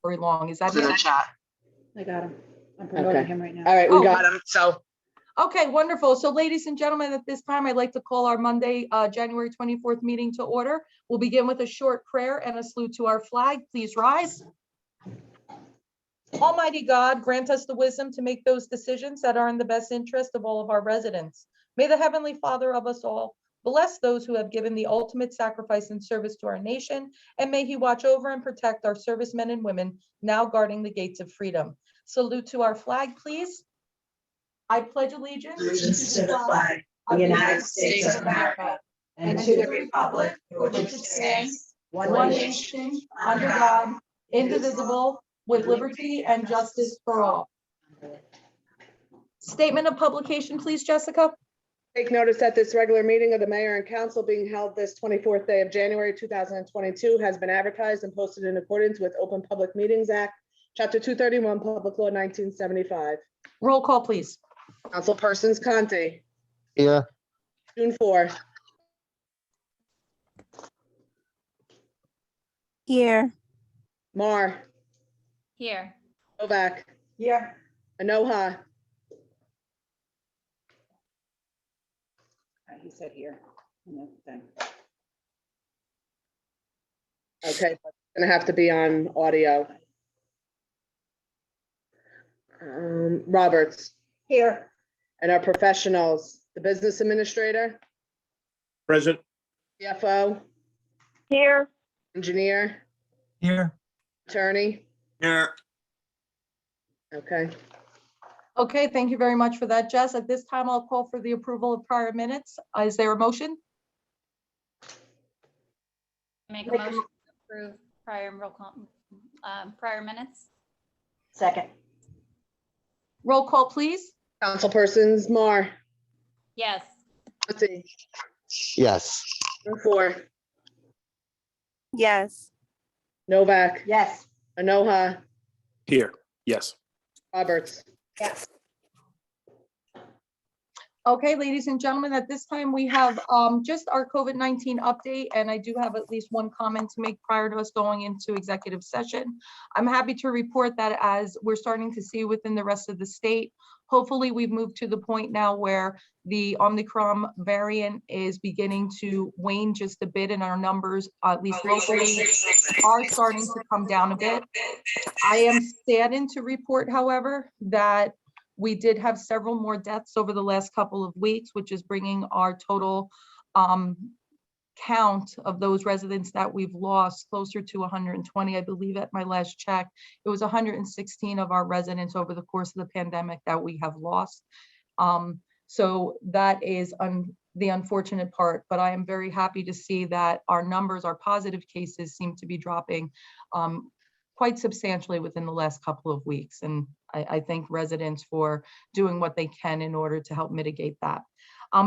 very long. Is that in the it? chat. I got him. I'm promoting Okay. him right now. All right, we Oh, got him. So Okay, wonderful. So ladies and gentlemen, at this time, I'd like to call our Monday, January 24th meeting to order. We'll begin with a short prayer and a salute to our flag. Please rise. Almighty God, grant us the wisdom to make those decisions that are in the best interest of all of our residents. May the Heavenly Father of us all bless those who have given the ultimate sacrifice and service to our nation, and may He watch over and protect our servicemen and women now guarding the gates of freedom. Salute to our flag, please. I pledge allegiance To the flag of the United States of America and to the republic for which it stands, one nation, under God, indivisible, with liberty and justice for all. Statement of publication, please, Jessica. take notice that this regular meeting of the mayor and council being held this 24th day of January 2022 has been advertised and posted in accordance with Open Public Meetings Act, Chapter 231, Public Law 1975. Roll call, please. Councilpersons Conti, Here. June 4, Here. Mar, Here. Novak, Yeah. Anoha, He said here. No, thing. okay, but it's gonna have to be on audio. Roberts, Here. and our professionals, the business administrator, Present. CFO, Here. engineer, Here. attorney, Here. okay. Okay, thank you very much for that, Jess. At this time, I'll call for the approval of prior minutes. Is there a motion? Make a motion to approve prior minutes. Second. Roll call, please. Councilpersons Mar, Yes. Conti, Yes. June 4, Yes. Novak, Yes. Anoha, Here. Yes. Roberts. Yes. Okay, ladies and gentlemen, at this time, we have just our COVID-19 update, and I do have at least one comment to make prior to us going into executive session. I'm happy to report that as we're starting to see within the rest of the state, hopefully we've moved to the point now where the Omicron variant is beginning to wane just a bit, and our numbers, at least locally, are starting to come down a bit. I am saddened to report, however, that we did have several more deaths over the last couple of weeks, which is bringing our total count of those residents that we've lost closer to 120. I believe at my last check, it was 116 of our residents over the course of the pandemic that we have lost. So that is the unfortunate part, but I am very happy to see that our numbers, our positive cases seem to be dropping quite substantially within the last couple of weeks. And I thank residents for doing what they can in order to help mitigate that.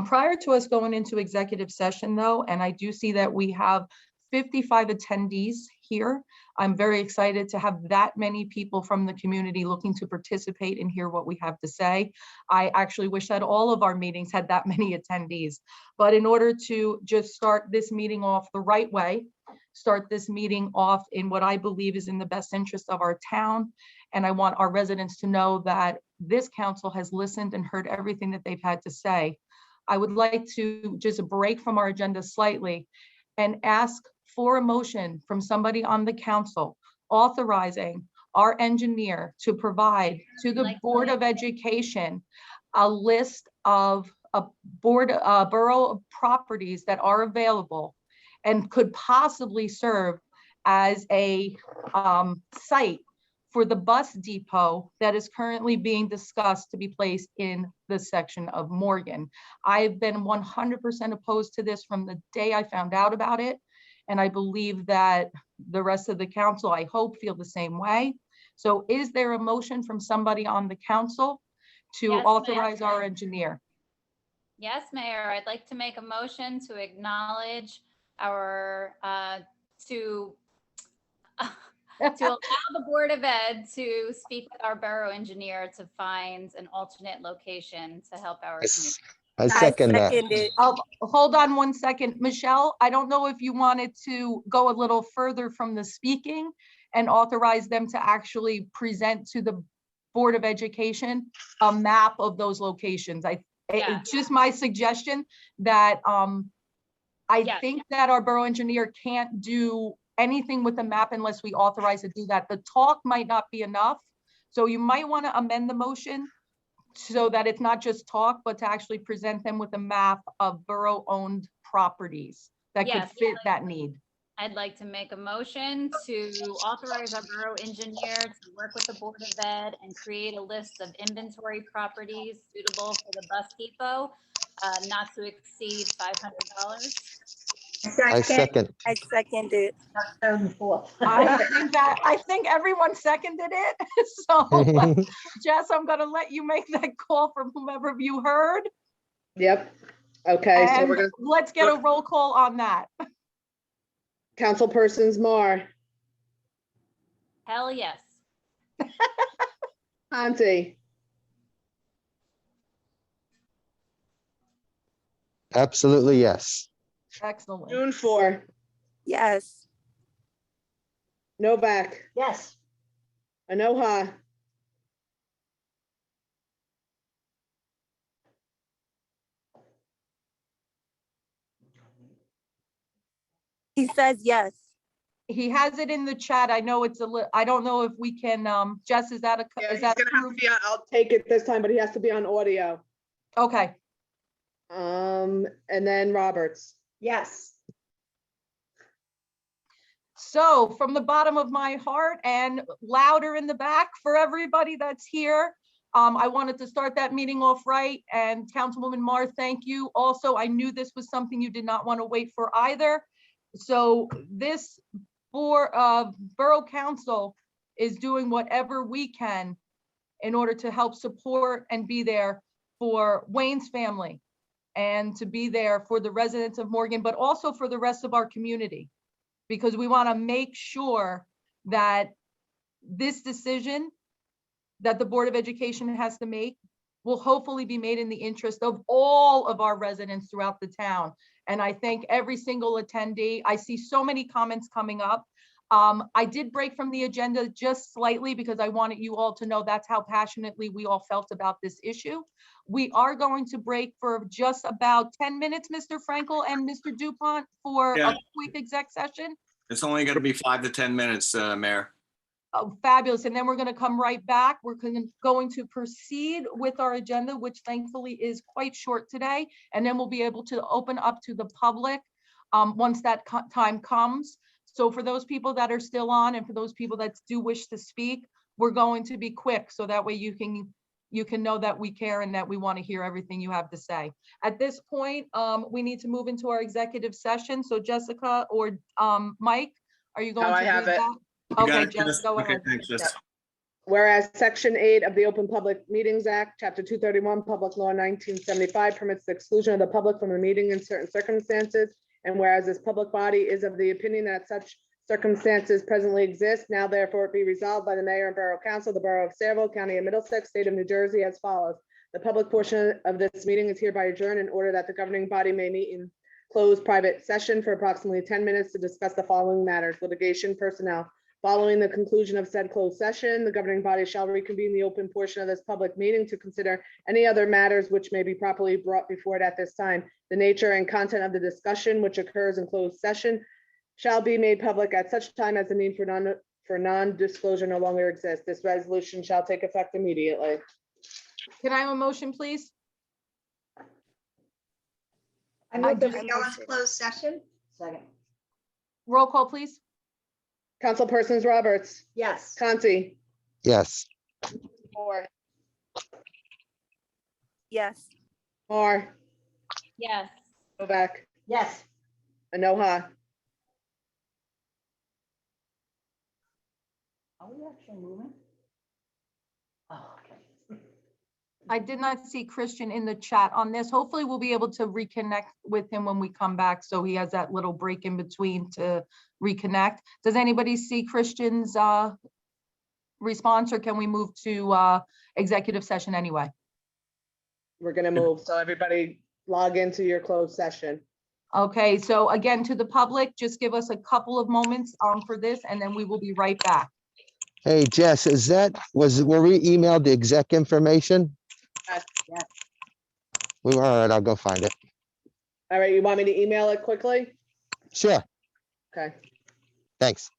Prior to us going into executive session though, and I do see that we have 55 attendees here. I'm very excited to have that many people from the community looking to participate and hear what we have to say. I actually wish that all of our meetings had that many attendees, but in order to just start this meeting off the right way, start this meeting off in what I believe is in the best interest of our town. And I want our residents to know that this council has listened and heard everything that they've had to say. I would like to just break from our agenda slightly and ask for a motion from somebody on the council authorizing our engineer to provide to the Board of Education a list of borough properties that are available and could possibly serve as a site for the bus depot that is currently being discussed to be placed in the section of Morgan. I've been 100% opposed to this from the day I found out about it. And I believe that the rest of the council, I hope, feel the same way. So is there a motion from somebody on the council to Yes, authorize ma'am. our engineer? Yes, Mayor, I'd like to make a motion to acknowledge our, to allow the Board of Ed to speak with our borough engineer to find an alternate location to help our community. I second that. it. Hold on one second. Michelle, I don't know if you wanted to go a little further from the speaking and authorize them to actually present to the Board of Education a map of those locations. It's just my suggestion that I Yes. think that our borough engineer can't do anything with the map unless we authorize to do that. The talk might not be enough. So you might want to amend the motion so that it's not just talk, but to actually present them with a map of borough-owned properties that could Yes. fit that need. I'd like to make a motion to authorize our borough engineer to work with the Board of Ed and create a list of inventory properties suitable for the bus depot, not to exceed $500. I second. I second it. Third and fourth. I think everyone seconded it. So Jess, I'm gonna let you make that call from whomever you heard. Yep. Okay, so And we're gonna, let's get a roll call on that. Councilpersons Mar, Hell yes. Conti, Absolutely, yes. Excellent. June 4, Yes. Novak, Yes. Anoha, He says yes. He has it in the chat. I know it's I don't know if we can, Jess, is that yeah, is he's that gonna have to approved? be on, I'll take it this time, but he has to be on audio. Okay, And then Roberts. Yes. so from the bottom of my heart and louder in the back for everybody that's here, I wanted to start that meeting off right. And Councilwoman Mar, thank you. Also, I knew this was something you did not want to wait for either. So this Borough Council is doing whatever we can in order to help support and be there for Wayne's family and to be there for the residents of Morgan, but also for the rest of our community. Because we want to make sure that this decision that the Board of Education has to make will hopefully be made in the interest of all of our residents throughout the town. And I thank every single attendee. I see so many comments coming up. I did break from the agenda just slightly because I wanted you all to know that's how passionately we all felt about this issue. We are going to break for just about 10 minutes, Mr. Frankel and Mr. Dupont, for Yeah. a quick exec session. It's only going to be 5 to 10 minutes, Mayor. Oh, fabulous. And then we're going to come right back. We're going to proceed with our agenda, which thankfully is quite short today. And then we'll be able to open up to the public once that time comes. So for those people that are still on and for those people that do wish to speak, we're going to be quick so that way you can know that we care and that we want to hear everything you have to say. At this point, we need to move into our executive session. So Jessica or Mike, are you going to I read have it. that? You got Okay, it, Jess, Jess? go Okay, ahead. thanks, Jess. Whereas Section 8 of the Open Public Meetings Act, Chapter 231, Public Law 1975 permits the exclusion of the public from a meeting in certain circumstances. And whereas this public body is of the opinion that such circumstances presently exist, now therefore it be resolved by the Mayor and Borough Council, the Borough of Saraville, County of Middlesex, State of New Jersey as follows. The public portion of this meeting is hereby adjourned in order that the governing body may meet in closed private session for approximately 10 minutes to discuss the following matters: litigation, personnel. Following the conclusion of said closed session, the governing body shall reconvene the open portion of this public meeting to consider any other matters which may be properly brought before it at this time. The nature and content of the discussion which occurs in closed session shall be made public at such time as the need for non-disclosure no longer exists. This resolution shall take effect immediately. Can I have a motion, please? I move that just- we go into closed session. Second. Roll call, please. Councilpersons Roberts, Yes. Conti, Yes. Moore, Yes. Mar, Yes. Novak, Yes. Anoha. Are we actually moving? Oh, okay. I did not see Christian in the chat on this. Hopefully we'll be able to reconnect with him when we come back. So he has that little break in between to reconnect. Does anybody see Christian's response, or can we move to executive session anyway? We're gonna move, so everybody log into your closed session. Okay, so again, to the public, just give us a couple of moments for this, and then we will be right back. Hey, Jess, were we emailed the exec information? Yes. All right, I'll go find it. All right, you want me to email it quickly? Sure, Okay. thanks.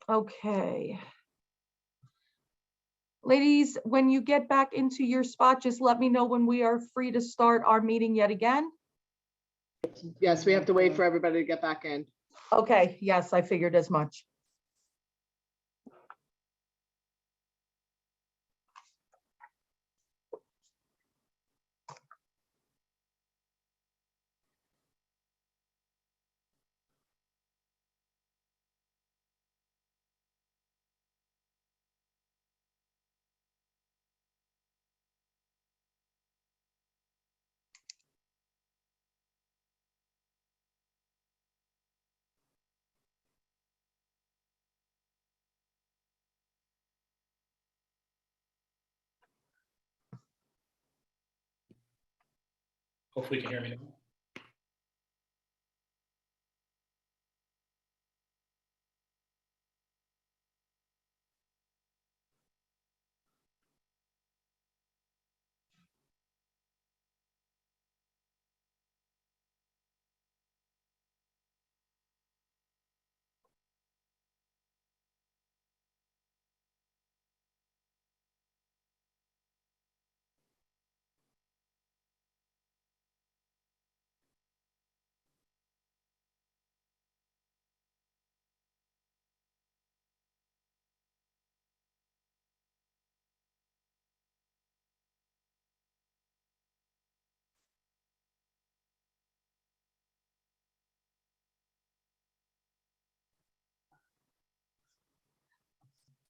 Okay. Ladies, when you get back into your spot, just let me know when we are free to start our meeting yet again. Yes, we have to wait for everybody to get back in. Okay, yes, I figured as much. Hopefully you can hear me now.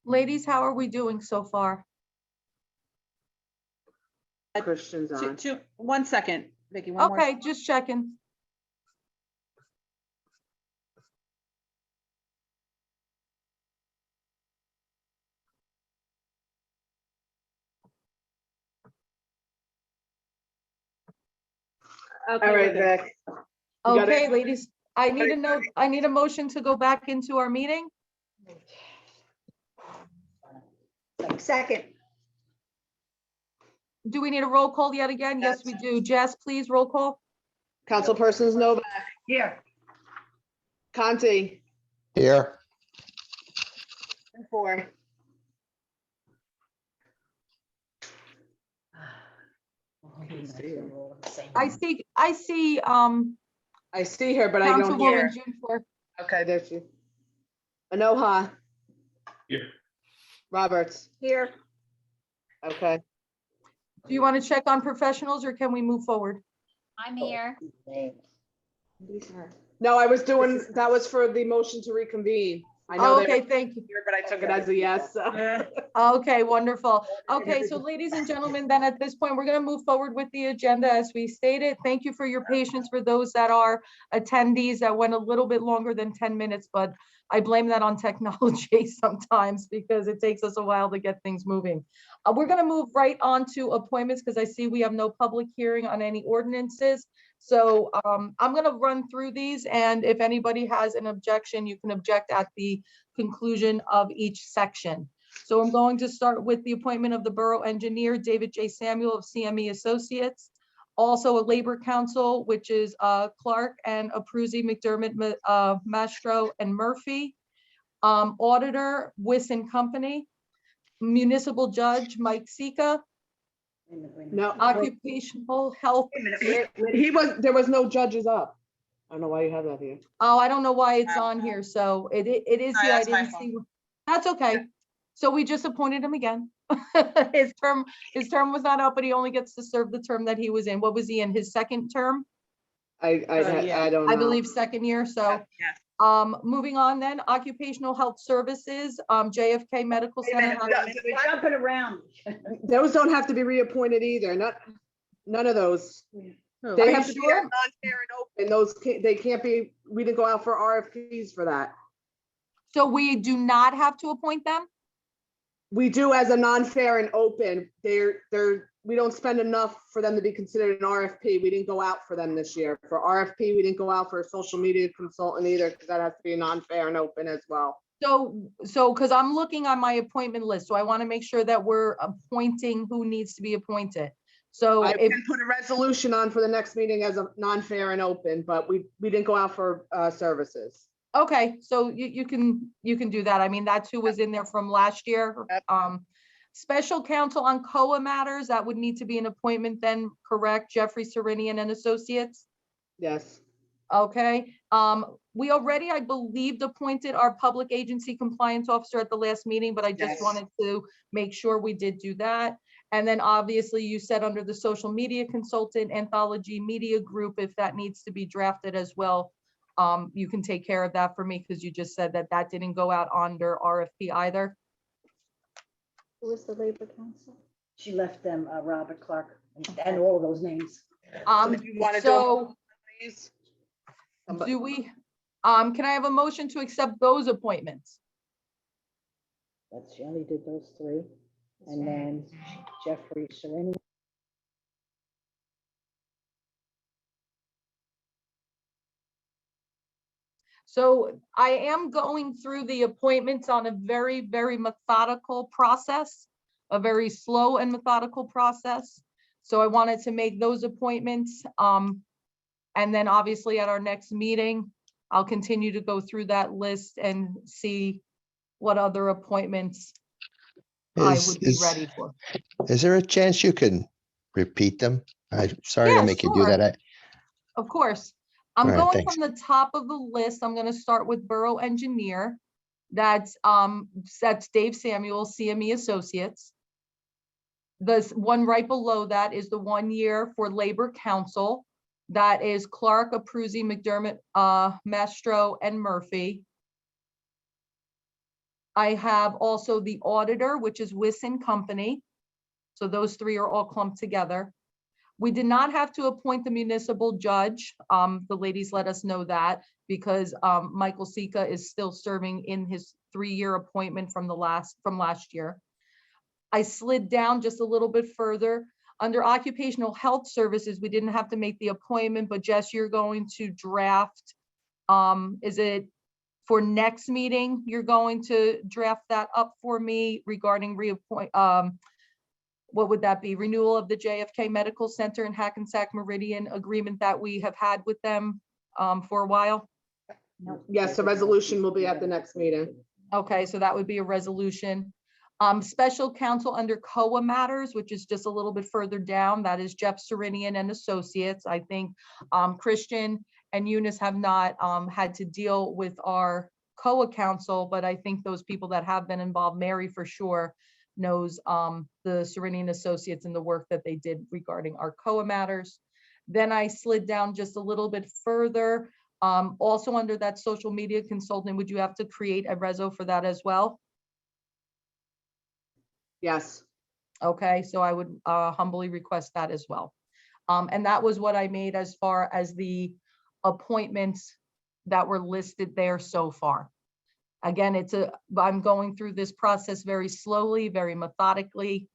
Ladies, how are we doing so far? Christian's on. 1 second, Vicky, one more. Okay, just checking. All right, Vic. You got Okay, it? ladies, I need a motion to go back into our meeting. Second, Do we need a roll call yet again? Yes, we do. Jess, please, roll call. Councilpersons Novak, here. Conti, Here, and 4. I see, I see her, but I don't hear. Councilwoman June Fleur. Okay, there she. Anoha, Here. Roberts, Here. okay. Do you want to check on professionals or can we move forward? I'm here. No, I was doing, that was for the motion to reconvene. I know Oh, they okay, were thank you. here, but I took it as a yes. so. Okay, wonderful. Okay, so ladies and gentlemen, then at this point, we're going to move forward with the agenda as we stated. Thank you for your patience for those that are attendees that went a little bit longer than 10 minutes, but I blame that on technology sometimes because it takes us a while to get things moving. We're going to move right on to appointments because I see we have no public hearing on any ordinances. So I'm going to run through these, and if anybody has an objection, you can object at the conclusion of each section. So I'm going to start with the appointment of the Borough Engineer, David J. Samuel of CME Associates. Also a Labor Council, which is Clark and Abruzzi, McDermott, Mastro, and Murphy. Auditor, Wiss and Company. Municipal Judge, Mike Sika. No, Occupational Health. there was no judges up. I don't know why you have that here. Oh, I don't know why it's on here. So it is Sorry, here. I that's my didn't see. That's okay. So we just appointed him again. His term was not up, but he only gets to serve the term that he was in. What was he in, his second term? I don't know. I believe second year. So Yes. moving on then, Occupational Health Services, JFK Medical Wait a Center. minute, we're jumping around. Those don't have to be reappointed either. None of those. Are They you have to be sure? non-fair and open. Those they can't be. We didn't go out for RFPs for that. So we do not have to appoint them? We do as a non-fair and open. We don't spend enough for them to be considered an RFP. We didn't go out for them this year. For RFP, we didn't go out for a social media consultant either, because that has to be a non-fair and open as well. So because I'm looking on my appointment list, so I want to make sure that we're appointing who needs to be appointed. So I if, can put a resolution on for the next meeting as a non-fair and open, but we didn't go out for services. Okay, so you can do that. I mean, that's who was in there from last year. Yep. Special counsel on COA matters, that would need to be an appointment then, correct? Jeffrey Serenian and Associates? Yes. Okay, we already, I believe, appointed our public agency compliance officer at the last meeting, but I just Yes. wanted to make sure we did do that. And then obviously you said under the social media consultant, anthology media group, if that needs to be drafted as well, you can take care of that for me, because you just said that that didn't go out under RFP either. Who was the Labor Council? She left them, Robert Clark and all of those names. If you wanna do So Please. Somebody- do we, can I have a motion to accept those appointments? But she only did those three. And then Jeffrey Serenian. So I am going through the appointments on a very, very methodical process, a very slow and methodical process. So I wanted to make those appointments. And then obviously at our next meeting, I'll continue to go through that list and see what other appointments I would be ready for. Is there a chance you can repeat them? I'm sorry Yeah, to make you do that. sure. Of course. I'm All right, going thanks. from the top of the list. I'm gonna start with Borough Engineer. That's Dave Samuel, CME Associates. The one right below that is the 1 year for Labor Council. That is Clark, Abruzzi, McDermott, Mastro, and Murphy. I have also the auditor, which is Wisson Company. So those three are all clumped together. We did not have to appoint the municipal judge. The ladies let us know that because Michael Sika is still serving in his 3-year appointment from last year. I slid down just a little bit further. Under occupational health services, we didn't have to make the appointment, but Jess, you're going to draft. Is it for next meeting? You're going to draft that up for me regarding reappoint, what would that be? Renewal of the JFK Medical Center and Hackensack Meridian agreement that we have had with them for a while? Yes, the resolution will be at the next meeting. Okay, so that would be a resolution. Special counsel under COA matters, which is just a little bit further down. That is Jeff Serenian and Associates. I think Christian and Eunice have not had to deal with our COA council, but I think those people that have been involved, Mary for sure, knows the Serenian Associates and the work that they did regarding our COA matters. Then I slid down just a little bit further. Also under that social media consultant, would you have to create a reso for that as well? Yes. Okay, so I would humbly request that as well. And that was what I made as far as the appointments that were listed there so far. Again, I'm going through this process very slowly, very methodically.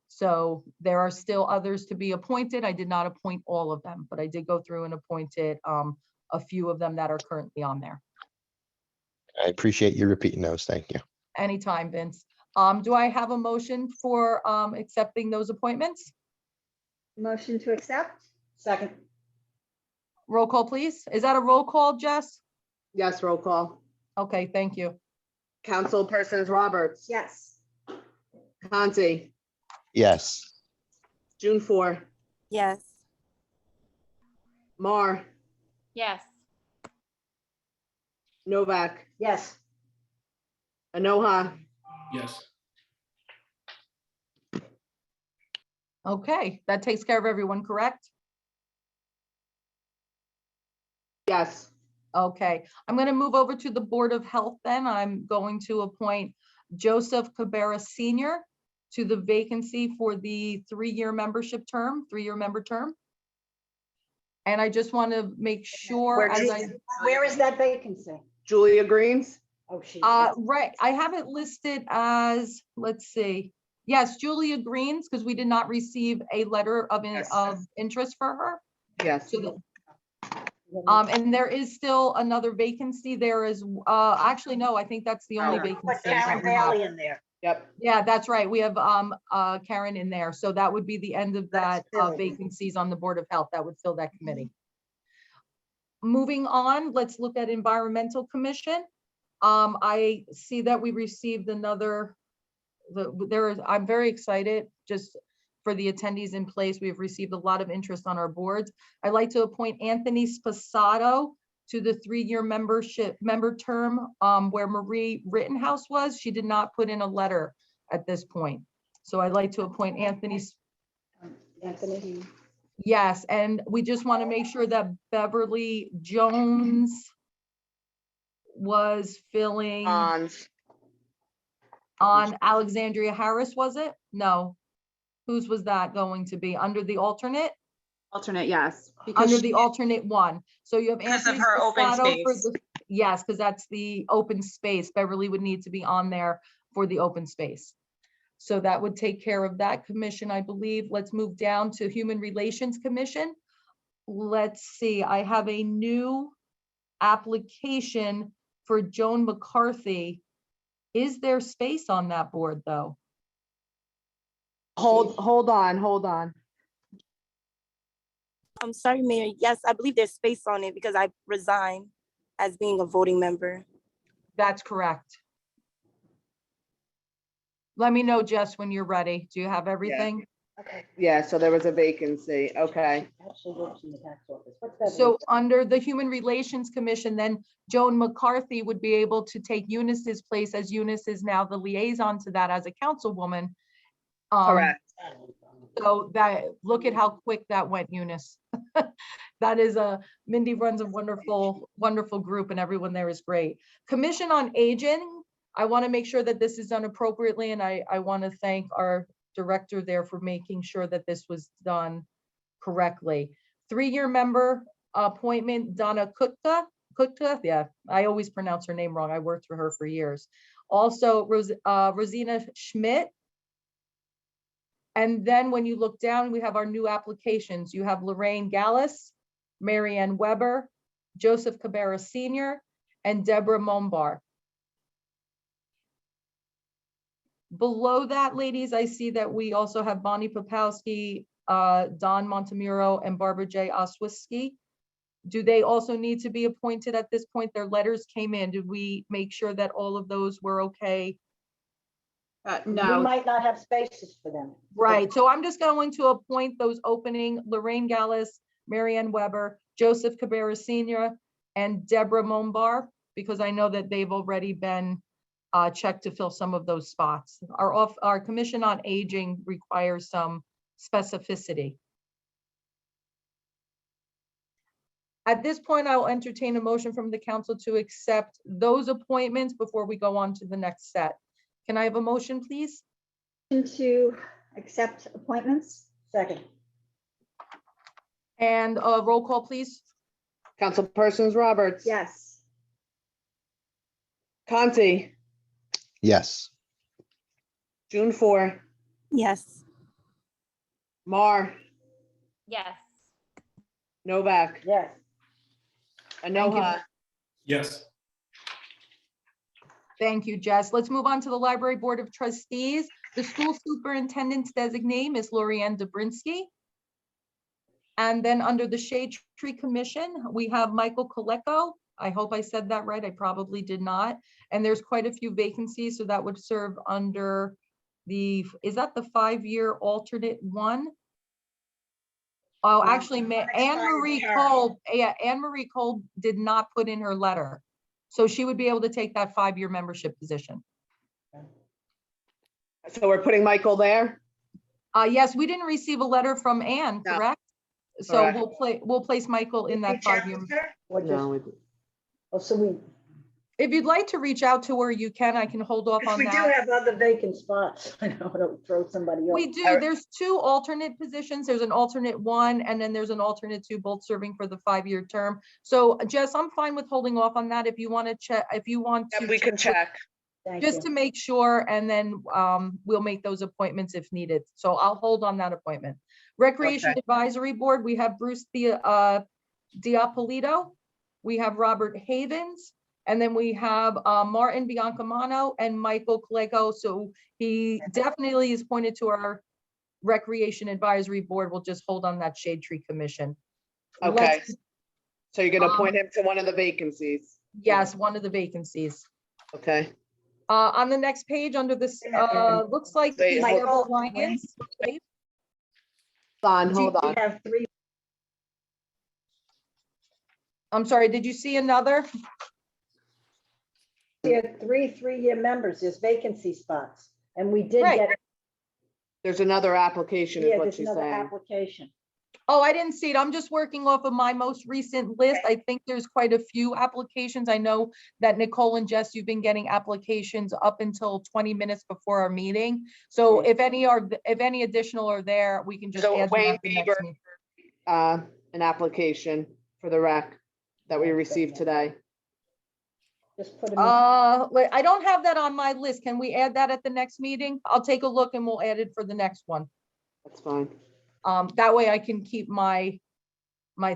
So there are still others to be appointed. I did not appoint all of them, but I did go through and appointed a few of them that are currently on there. I appreciate you repeating those. Thank you. Anytime, Vince. Do I have a motion for accepting those appointments? Motion to accept? Second. Roll call, please. Is that a roll call, Jess? Yes, roll call. Okay, thank you. Councilpersons Roberts. Yes. Conti. Yes. June 4. Yes. Mar. Yes. Novak. Yes. Anoha. Yes. Okay, that takes care of everyone, correct? Yes. Okay, I'm going to move over to the Board of Health then. I'm going to appoint Joseph Cabrera Senior to the vacancy for the 3-year membership term, 3-year member term. And I just want to make sure Where is that vacancy? Julia Greens. Oh, she. right, I have it listed as, let's see. Yes, Julia Greens, because we did not receive a letter of Yes. interest for her. Yes. So the- and there is still another vacancy there is, actually, no, I think that's the only vacancy. Put that Karen we have. Bailey in there. Yep. Yeah, that's right. We have Karen in there. So that would be the end of that That's filled. vacancies on the Board of Health. That would fill that committee. Moving on, let's look at Environmental Commission. I see that we received another, I'm very excited just for the attendees in place. We've received a lot of interest on our boards. I'd like to appoint Anthony Spasato to the 3-year member term, where Marie Rittenhouse was. She did not put in a letter at this point. So I'd like to appoint Anthony. Anthony. Yes, and we just want to make sure that Beverly Jones was filling on Alexandria Harris, was it? No. Whose was that going to be? Under the alternate? Alternate, yes. because Under she- the alternate one. So you have Because of Anthony her open Spasato for space. the, yes, because that's the open space. Beverly would need to be on there for the open space. So that would take care of that commission, I believe. Let's move down to Human Relations Commission. Let's see, I have a new application for Joan McCarthy. Is there space on that board, though? Hold on. I'm sorry, Mayor. Yes, I believe there's space on it because I resigned as being a voting member. That's correct. Let me know, Jess, when you're ready. Do you have everything? Okay. Yeah, so there was a vacancy. Okay. Actually works in the tax office. What's that? So under the Human Relations Commission, then Joan McCarthy would be able to take Eunice's place, as Eunice is now the liaison to that as a councilwoman. Correct. So that, look at how quick that went, Eunice. That is Mindy runs a wonderful, wonderful group and everyone there is great. Commission on Aging, I want to make sure that this is done appropriately, and I want to thank our director there for making sure that this was done correctly. 3-year member appointment, Donna Kutka, yeah, I always pronounce her name wrong. I worked for her for years. Also, Rosina Schmidt. And then when you look down, we have our new applications. You have Lorraine Gallus, Marianne Weber, Joseph Cabrera Sr., and Deborah Mombar. Below that, ladies, I see that we also have Bonnie Popowski, Don Montemuro, and Barbara J. Oswiski. Do they also need to be appointed at this point? Their letters came in. Did we make sure that all of those were okay? We No, might not have spaces for them. Right, so I'm just going to appoint those opening Lorraine Gallus, Marianne Weber, Joseph Cabrera Sr., and Deborah Mombar, because I know that they've already been checked to fill some of those spots. Our Commission on Aging requires some specificity. At this point, I will entertain a motion from the council to accept those appointments before we go on to the next set. Can I have a motion, please? To accept appointments. Second. And a roll call, please. Councilpersons Roberts. Yes. Conti, Yes. June 4, Yes. Mar, Yes. Novak, Yes. Anoha. Yes. Thank you, Jess. Let's move on to the Library Board of Trustees. The school superintendent's designee is Lorianne Dobrinsky. And then under the Shade Tree Commission, we have Michael Coleco. I hope I said that right. I probably did not. And there's quite a few vacancies, so that would serve under the, is that the 5-year alternate one? Oh, actually, Anne Marie Cole, yeah, Anne Marie Cole did not put in her letter. So she would be able to take that 5-year membership position. So we're putting Michael there? Yes, we didn't receive a letter from Anne, No. correct? So Correct. we'll place Michael in that 5-year. Or just, No, oh, so we, If you'd like to reach out to her, you can. I can hold off on we do that. have other vacant spots. I know, don't throw somebody off. We do. There's 2 alternate positions. There's an alternate 1, and then there's an alternate 2, both serving for the 5-year term. So Jess, I'm fine with holding off on that. If you want to check, if you want to. And we can check. Thank Just you. to make sure, and then we'll make those appointments if needed. So I'll hold on that appointment. Recreation Okay. Advisory Board, we have Bruce Diapolito, we have Robert Havens, and then we have Martin Biancamano and Michael Coleco. So he definitely is pointed to our Recreation Advisory Board. We'll just hold on that Shade Tree Commission. Okay. So you're gonna appoint him to one of the vacancies. Yes, one of the vacancies. Okay. On the next page, under this, looks like the Wait, hold Cerebral Alliance. Hold on. We have three, I'm sorry, did you see another? we have three 3-year members. There's vacancy spots. And we did Right. get, There's another application is yeah, what there's she's another saying. application. Oh, I didn't see it. I'm just working off of my most recent list. I think there's quite a few applications. I know that Nicole and Jess, you've been getting applications up until 20 minutes before our meeting. So if any additional are there, we can just So add them Wayne at the next Bieber, meeting. An application for the rec that we received today. Just put them, Wait, I don't have that on my list. Can we add that at the next meeting? I'll take a look and we'll add it for the next one. That's fine. That way I can keep my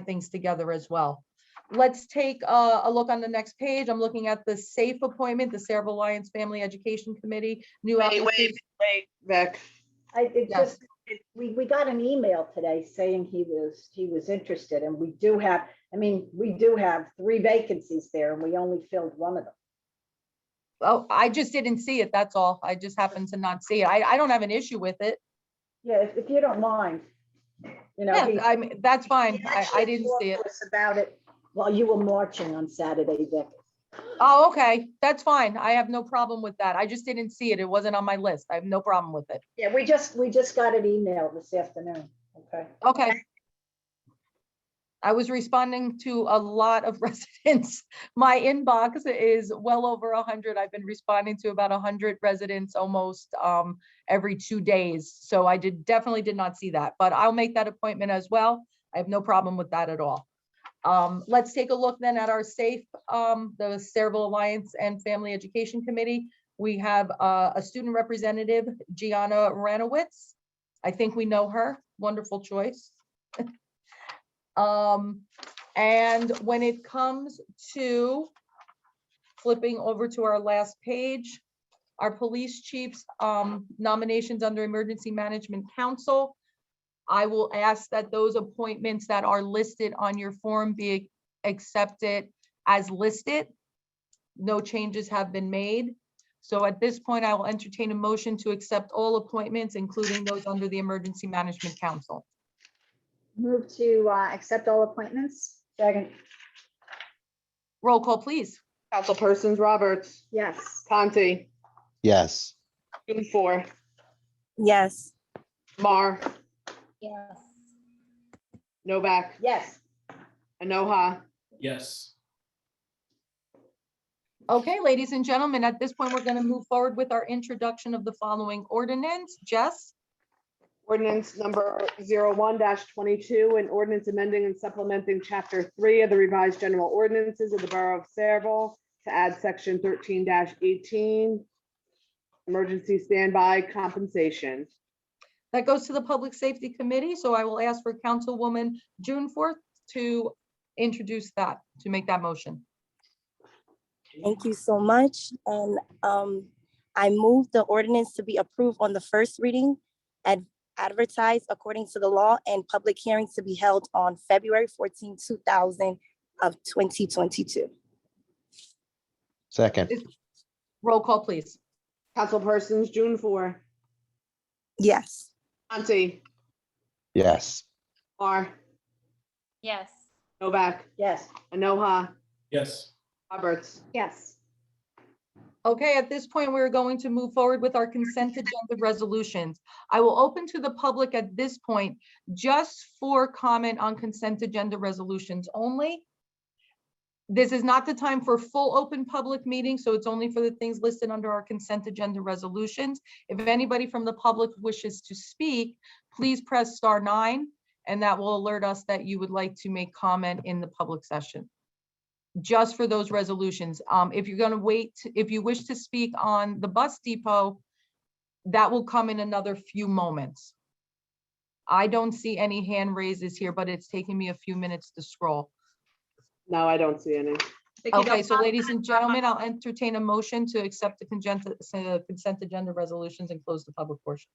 things together as well. Let's take a look on the next page. I'm looking at the SAFE appointment, the Cerebral Alliance Family Education Committee. New application. Vic. it Yes. just, we got an email today saying he was interested, and we do have 3 vacancies there, and we only filled one of them. Oh, I just didn't see it. That's all. I just happened to not see it. I don't have an issue with it. Yeah, if you don't mind, you know. Yeah, I mean, that's fine. he I actually didn't talked see it. to us about it while you were marching on Saturday, Vic. Oh, okay. That's fine. I have no problem with that. I just didn't see it. It wasn't on my list. I have no problem with it. Yeah, we just got an email this afternoon. Okay. Okay. I was responding to a lot of residents. My inbox is well over 100. I've been responding to about 100 residents almost every 2 days. So I definitely did not see that, but I'll make that appointment as well. I have no problem with that at all. Let's take a look then at our SAFE, the Cerebral Alliance and Family Education Committee. We have a student representative, Gianna Ranowitz. I think we know her. Wonderful choice. And when it comes to flipping over to our last page, our police chief's nominations under Emergency Management Council, I will ask that those appointments that are listed on your form be accepted as listed. No changes have been made. So at this point, I will entertain a motion to accept all appointments, including those under the Emergency Management Council. Move to accept all appointments. Second, Roll call, please. Councilpersons Roberts, Yes. Yes. Conti, June 4, Yes. Mar, Yes. Novak, yes. Anoha. Yes. Okay, ladies and gentlemen, at this point, we're going to move forward with our introduction of the following ordinance. Jess? Ordinance number 01-22, an ordinance amending and supplementing chapter 3 of the revised general ordinances of the Borough of Saraville to add section 13-18, emergency standby compensation. That goes to the Public Safety Committee, so I will ask for Councilwoman June 4th to introduce that, to make that motion. Thank you so much. And I move the ordinance to be approved on the first reading and advertised according to the law, and public hearings to be held on February 14, 2022. Second. Roll call, please. Councilpersons June 4, Yes. Conti, Yes. Mar, Yes. Novak, Yes. Anoha, Yes. Roberts. Yes. Okay, at this point, we're going to move forward with our consent agenda resolutions. I will open to the public at this point just for comment on consent agenda resolutions only. This is not the time for full open public meeting, so it's only for the things listed under our consent agenda resolutions. If anybody from the public wishes to speak, please press *9, and that will alert us that you would like to make comment in the public session. Just for those resolutions. If you're going to wait, if you wish to speak on the bus depot, that will come in another few moments. I don't see any hand raises here, but it's taking me a few minutes to scroll. No, I don't see any. Okay, so ladies and gentlemen, I'll entertain a motion to accept the consent agenda resolutions and close the public portion.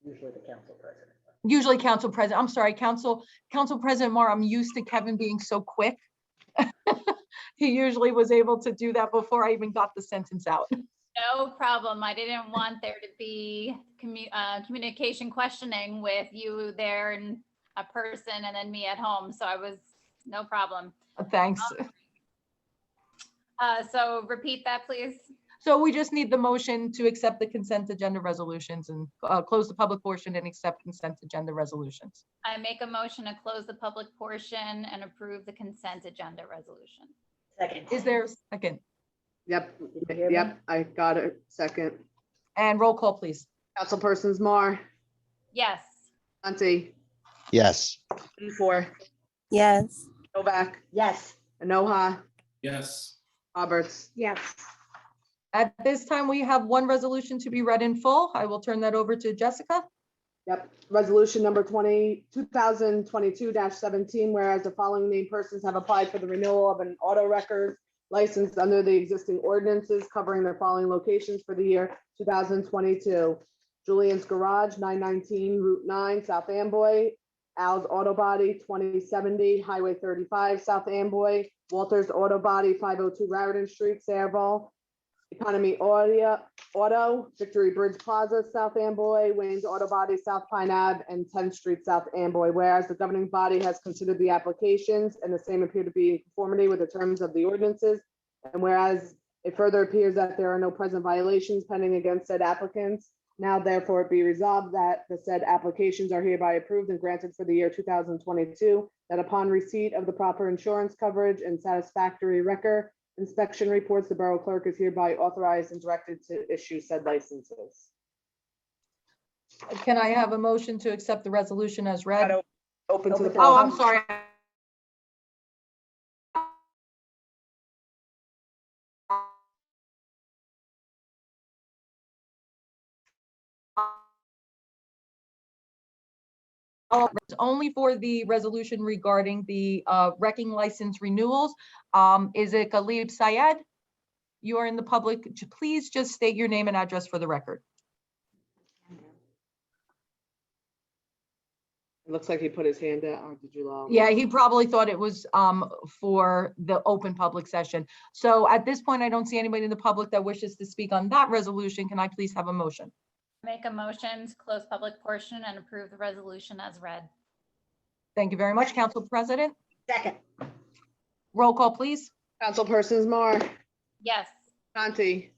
Usually the council president. Usually Council President, I'm sorry, Council President Mar, I'm used to Kevin being so quick. He usually was able to do that before I even got the sentence out. No problem. I didn't want there to be communication questioning with you there in a person and then me at home. So no problem. Thanks. So repeat that, please. So we just need the motion to accept the consent agenda resolutions and close the public portion and accept consent agenda resolutions. I make a motion to close the public portion and approve the consent agenda resolution. Second. Is there a second? Yep, Did you hear me? yep, I got it. Second. And roll call, please. Councilpersons Mar, Yes. Hunty, Yes. Detour, Yes. Novak, Yes. Enoha, Yes. Roberts. Yes. At this time, we have one resolution to be read in full. I will turn that over to Jessica. Yep, resolution number 2022-17, whereas the following named persons have applied for the renewal of an auto record license under the existing ordinances covering their following locations for the year 2022. Julian's Garage, 919 Route 9, South Amboy. Al's Auto Body, 2070 Highway 35, South Amboy. Walter's Auto Body, 502 Raritan Street, Saraville. Economy Auto, Victory Bridge Plaza, South Amboy, Wayne's Auto Body, South Pine Ave, and 10th Street, South Amboy. Whereas the governing body has considered the applications and the same appear to be in conformity with the terms of the ordinances. And whereas it further appears that there are no present violations pending against said applicants, now therefore it be resolved that the said applications are hereby approved and granted for the year 2022, that upon receipt of the proper insurance coverage and satisfactory record inspection reports, the borough clerk is hereby authorized and directed to issue said licenses. Can I have a motion to accept the resolution as read? Open to the. Oh, I'm sorry. It's only for the resolution regarding the wrecking license renewals. Is it Galib Syed? You are in the public. Please just state your name and address for the record. It looks like he put his hand out, or did you allow? Yeah, he probably thought it was for the open public session. So at this point, I don't see anybody in the public that wishes to speak on that resolution. Can I please have a motion? Make a motion to close public portion and approve the resolution as read. Thank you very much, Council President. Second. Roll call, please. Councilpersons Mar, Yes. Conti,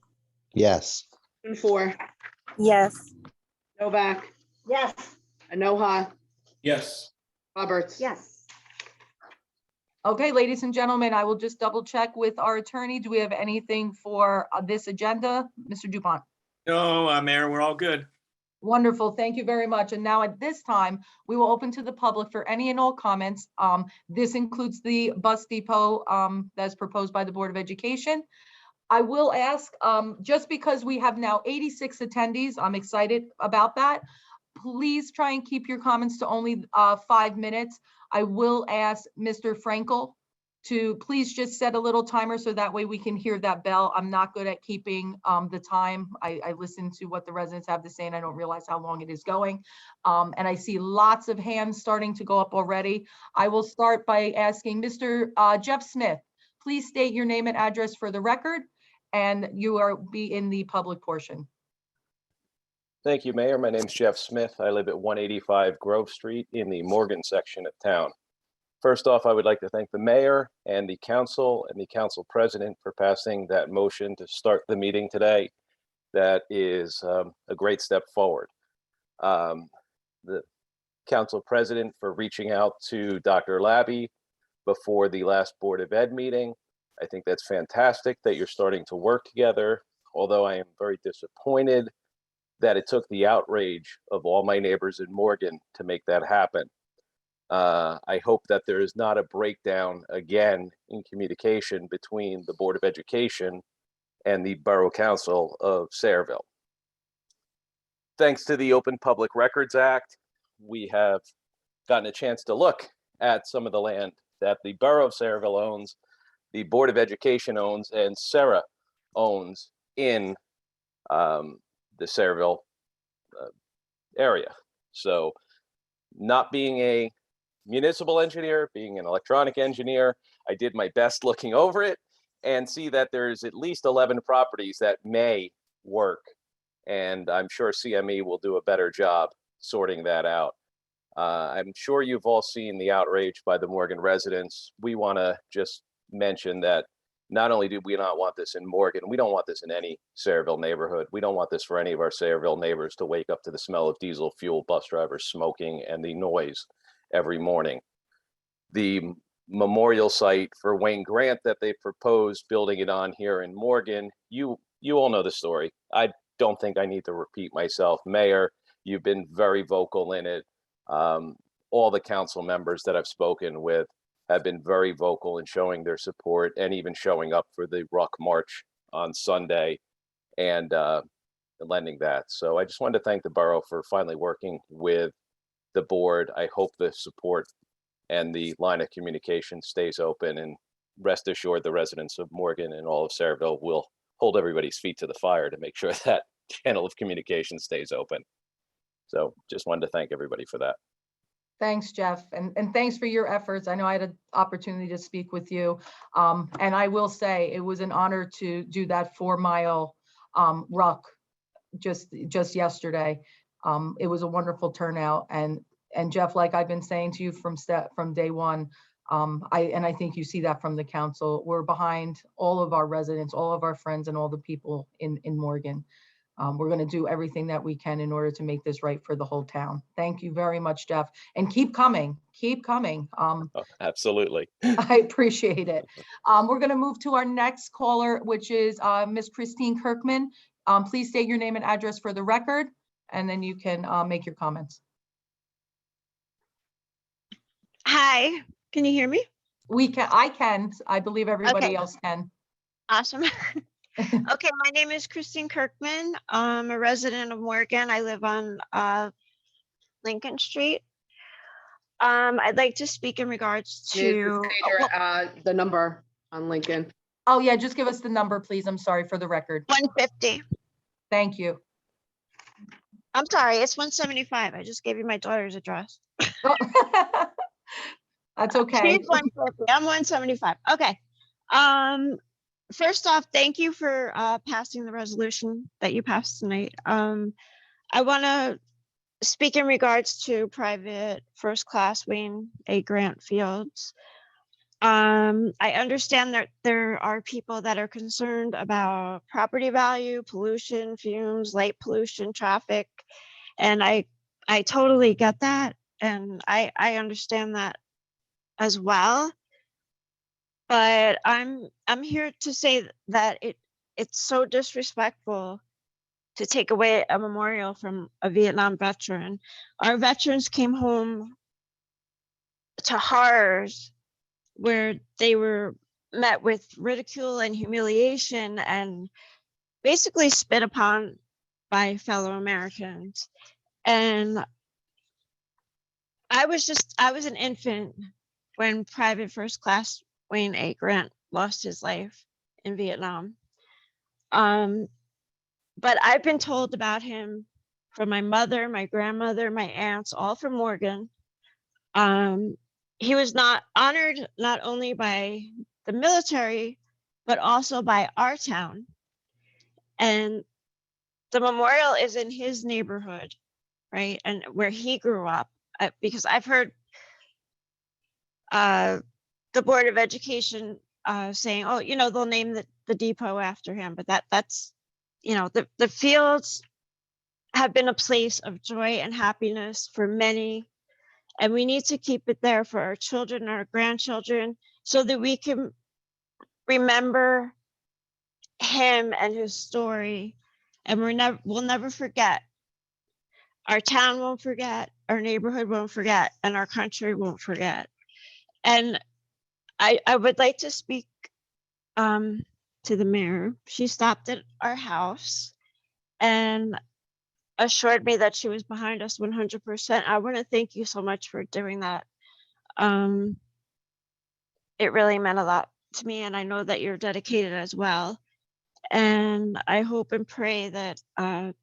Yes. Detour, Yes. Novak, Yes. Enoha, Yes. Roberts. Yes. Okay, ladies and gentlemen, I will just double check with our attorney. Do we have anything for this agenda? Mr. Dupont? No, Mayor, we're all good. Wonderful. Thank you very much. And now at this time, we will open to the public for any and all comments. This includes the bus depot that's proposed by the Board of Education. I will ask, just because we have now 86 attendees, I'm excited about that. Please try and keep your comments to only 5 minutes. I will ask Mr. Frankel to please just set a little timer so that way we can hear that bell. I'm not good at keeping the time. I listen to what the residents have to say and I don't realize how long it is going. And I see lots of hands starting to go up already. I will start by asking Mr. Jeff Smith, please state your name and address for the record, and you are be in the public portion. Thank you, Mayor. My name's Jeff Smith. I live at 185 Grove Street in the Morgan section of town. First off, I would like to thank the mayor and the council president for passing that motion to start the meeting today. That is a great step forward. The council president for reaching out to Dr. Labby before the last Board of Ed meeting. I think that's fantastic that you're starting to work together, although I am very disappointed that it took the outrage of all my neighbors in Morgan to make that happen. I hope that there is not a breakdown again in communication between the Board of Education and the Borough Council of Saraville. Thanks to the Open Public Records Act, we have gotten a chance to look at some of the land that the Borough of Saraville owns, the Board of Education owns, and Sarah owns in the Saraville area. So Not being a municipal engineer, being an electronic engineer, I did my best looking over it and see that there's at least 11 properties that may work. And I'm sure CME will do a better job sorting that out. I'm sure you've all seen the outrage by the Morgan residents. We want to just mention that not only do we not want this in Morgan, we don't want this in any Sayreville neighborhood. We don't want this for any of our Sayreville neighbors to wake up to the smell of diesel fuel, bus drivers smoking, and the noise every morning. The memorial site for Wayne Grant that they proposed building it on here in Morgan, you all know the story. I don't think I need to repeat myself. Mayor, you've been very vocal in it. All the council members that I've spoken with have been very vocal in showing their support and even showing up for the Ruck March on Sunday and lending that. So I just wanted to thank the borough for finally working with the board. I hope the support and the line of communication stays open, and rest assured the residents of Morgan and all of Sayreville will hold everybody's feet to the fire to make sure that channel of communication stays open. So just wanted to thank everybody for that. Thanks, Jeff, and thanks for your efforts. I know I had an opportunity to speak with you. And I will say it was an honor to do that 4-mile ruck just yesterday. It was a wonderful turnout. And Jeff, like I've been saying to you from day one, I think you see that from the council. We're behind all of our residents, all of our friends, and all the people in Morgan. We're going to do everything that we can in order to make this right for the whole town. Thank you very much, Jeff. And keep coming. Keep coming. Oh, absolutely. I appreciate it. We're going to move to our next caller, which is Miss Christine Kirkman. Please state your name and address for the record, and then you can make your comments. Hi, can you hear me? I can. I believe everybody Okay. else can. Awesome. Okay, my name is Christine Kirkman. I'm a resident of Morgan. I live on Lincoln Street. I'd like to speak in regards to The number on Lincoln. Oh yeah, just give us the number, please. I'm sorry, for the record. 150. Thank you. I'm sorry, it's 175. I just gave you my daughter's address. That's okay. She's 150. I'm 175. Okay. First off, thank you for passing the resolution that you passed tonight. I want to speak in regards to private first class Wayne A. Grant fields. I understand that there are people that are concerned about property value, pollution, fumes, light pollution, traffic, and I totally get that, and I understand that as well. But I'm here to say that it's so disrespectful to take away a memorial from a Vietnam veteran. Our veterans came home to horrors where they were met with ridicule and humiliation and basically spit upon by fellow Americans. And I was an infant when Private First Class Wayne A. Grant lost his life in Vietnam. But I've been told about him from my mother, my grandmother, my aunts, all from Morgan. He was not honored not only by the military, but also by our town. And the memorial is in his neighborhood, right? And where he grew up, because I've heard the Board of Education saying, oh, they'll name the depot after him, but that's, the fields have been a place of joy and happiness for many, and we need to keep it there for our children, our grandchildren, so that we can remember him and his story, and we'll never forget. Our town won't forget, our neighborhood won't forget, and our country won't forget. And I would like to speak to the mayor. She stopped at our house and assured me that she was behind us 100%. I want to thank you so much for doing that. It really meant a lot to me, and I know that you're dedicated as well. And I hope and pray that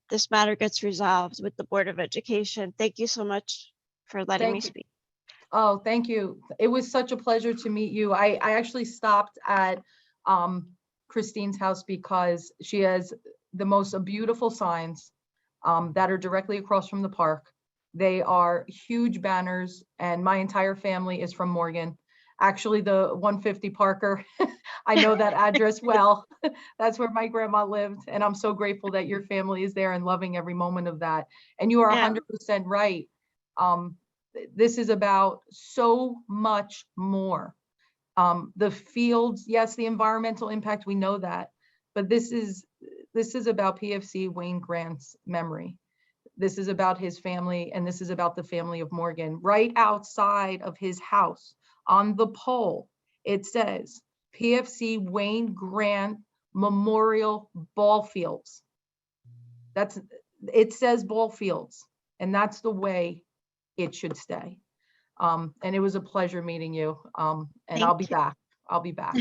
this matter gets resolved with the Board of Education. Thank you so much for letting me Thank you. speak. Oh, thank you. It was such a pleasure to meet you. I actually stopped at Christine's house because she has the most beautiful signs that are directly across from the park. They are huge banners, and my entire family is from Morgan. Actually, the 150 Parker, I know that address well. That's where my grandma lived, and I'm so grateful that your family is there and loving every moment of that. And you are Yeah. 100% right. This is about so much more. The fields, yes, the environmental impact, we know that, but this is about PFC Wayne Grant's memory. This is about his family, and this is about the family of Morgan. Right outside of his house on the pole, it says PFC Wayne Grant Memorial Ball Fields. It says ball fields, and that's the way it should stay. And it was a pleasure meeting you. And Thank I'll be you. back. I'll be back.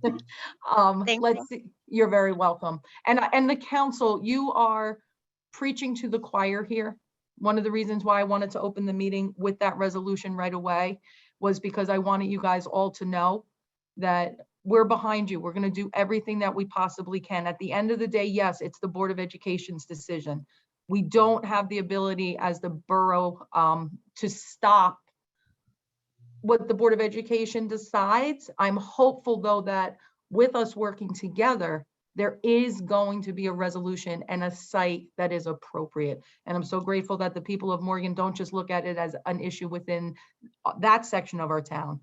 Thank Let's see. You're very welcome. And the council, you are preaching to the choir here. One of the reasons why I wanted to open the meeting with that resolution right away was because I wanted you guys all to know that we're behind you. We're going to do everything that we possibly can. At the end of the day, yes, it's the Board of Education's decision. We don't have the ability as the borough to stop what the Board of Education decides. I'm hopeful, though, that with us working together, there is going to be a resolution and a site that is appropriate. And I'm so grateful that the people of Morgan don't just look at it as an issue within that section of our town,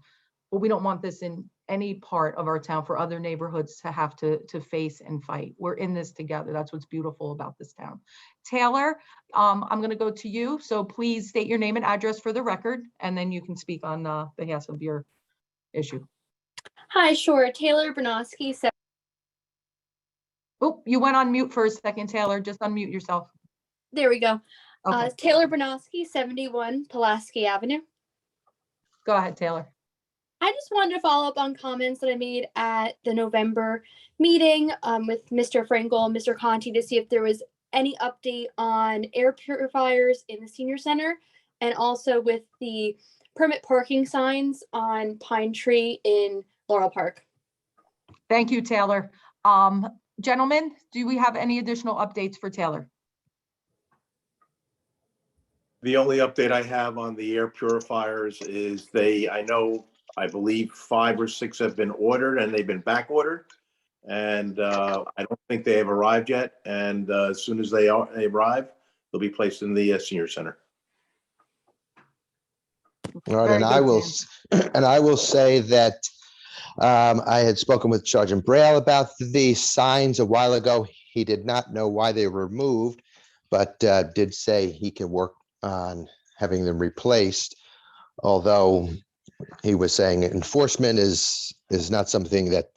but we don't want this in any part of our town for other neighborhoods to have to face and fight. We're in this together. That's what's beautiful about this town. Taylor, I'm going to go to you. So please state your name and address for the record, and then you can speak on behalf of your issue. Hi, sure. Taylor Bernowski. Oh, you went on mute for a second, Taylor. Just unmute yourself. There we go. Okay. Taylor Bernowski, 71 Pulaski Avenue. Go ahead, Taylor. I just wanted to follow up on comments that I made at the November meeting with Mr. Frankel and Mr. Conti to see if there was any update on air purifiers in the senior center, and also with the permit parking signs on Pine Tree in Laurel Park. Thank you, Taylor. Gentlemen, do we have any additional updates for Taylor? The only update I have on the air purifiers is I believe 5 or 6 have been ordered and they've been back ordered. And I don't think they have arrived yet. And as soon as they arrive, they'll be placed in the senior center. All right, Very and I will say that I had spoken with Sergeant Braille about the signs a while ago. He did not know why they were removed, but did say he can work on having them replaced. Although he was saying enforcement is not something that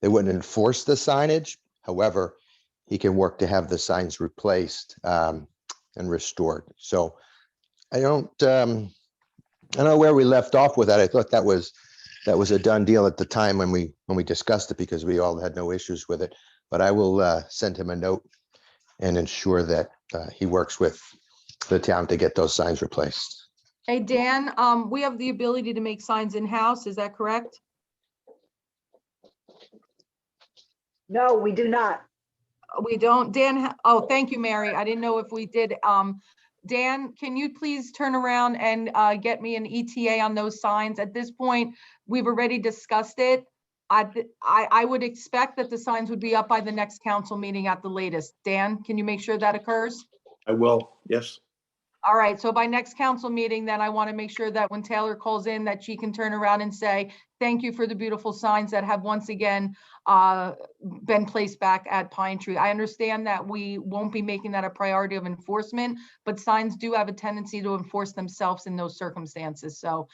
they wouldn't enforce the signage. However, he can work to have the signs replaced and restored. So I don't know where we left off with that. I thought that was a done deal at the time when we discussed it, because we all had no issues with it. But I will send him a note and ensure that he works with the town to get those signs replaced. Hey, Dan, we have the ability to make signs in-house. Is that correct? No, we do not. We don't. Dan, oh, thank you, Mary. I didn't know if we did. Dan, can you please turn around and get me an ETA on those signs? At this point, we've already discussed it. I would expect that the signs would be up by the next council meeting at the latest. Dan, can you make sure that occurs? I will, yes. All right, so by next council meeting, then I want to make sure that when Taylor calls in, that she can turn around and say, thank you for the beautiful signs that have once again been placed back at Pine Tree. I understand that we won't be making that a priority of enforcement, but signs do have a tendency to enforce themselves in those circumstances. So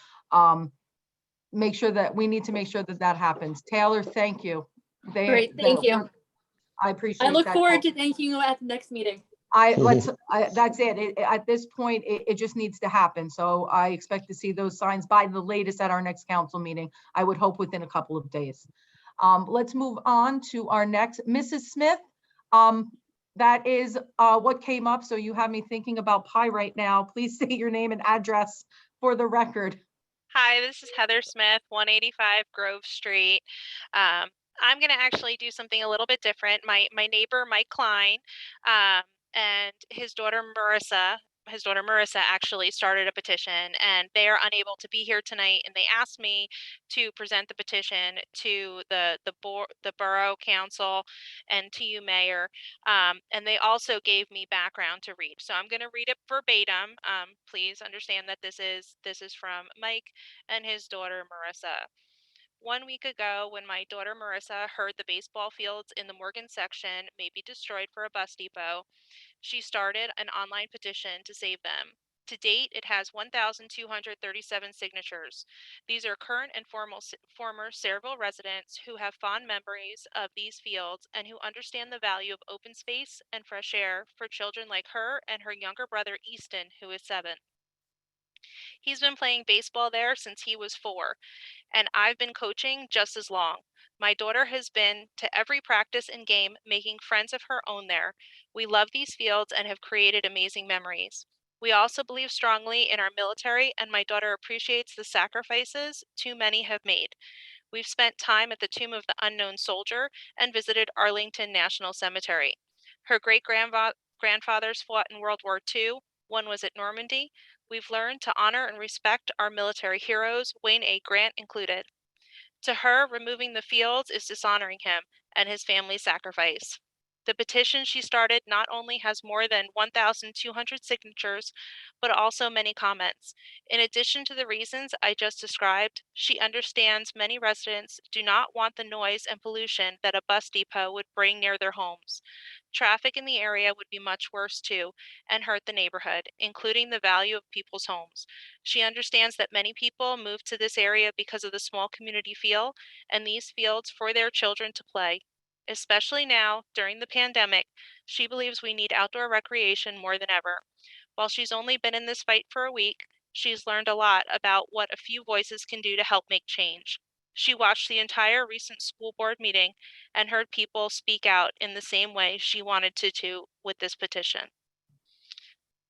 make sure that we need to make sure that that happens. Taylor, thank you. Great, thank you. I appreciate I look that. forward to thanking you at the next meeting. That's it. At this point, it just needs to happen. So I expect to see those signs by the latest at our next council meeting. I would hope within a couple of days. Let's move on to our next. Mrs. Smith, That is what came up, so you have me thinking about pie right now. Please state your name and address for the record. Hi, this is Heather Smith, 185 Grove Street. I'm going to actually do something a little bit different. My neighbor, Mike Klein, and his daughter Marissa actually started a petition, and they are unable to be here tonight. And they asked me to present the petition to the borough council and to you, Mayor. And they also gave me background to read. So I'm going to read it verbatim. Please understand that this is from Mike and his daughter Marissa. 1 week ago, when my daughter Marissa heard the baseball fields in the Morgan section may be destroyed for a bus depot, she started an online petition to save them. To date, it has 1,237 signatures. These are current and former Sayreville residents who have fond memories of these fields and who understand the value of open space and fresh air for children like her and her younger brother Easton, who is 7. He's been playing baseball there since he was 4, and I've been coaching just as long. My daughter has been to every practice and game, making friends of her own there. We love these fields and have created amazing memories. We also believe strongly in our military, and my daughter appreciates the sacrifices too many have made. We've spent time at the Tomb of the Unknown Soldier and visited Arlington National Cemetery. Her great-grandfathers fought in World War II. One was at Normandy. We've learned to honor and respect our military heroes, Wayne A. Grant included. To her, removing the fields is dishonoring him and his family's sacrifice. The petition she started not only has more than 1,200 signatures, but also many comments. In addition to the reasons I just described, she understands many residents do not want the noise and pollution that a bus depot would bring near their homes. Traffic in the area would be much worse too and hurt the neighborhood, including the value of people's homes. She understands that many people move to this area because of the small community feel and these fields for their children to play. Especially now, during the pandemic, she believes we need outdoor recreation more than ever. While she's only been in this fight for a week, she's learned a lot about what a few voices can do to help make change. She watched the entire recent school board meeting and heard people speak out in the same way she wanted to with this petition.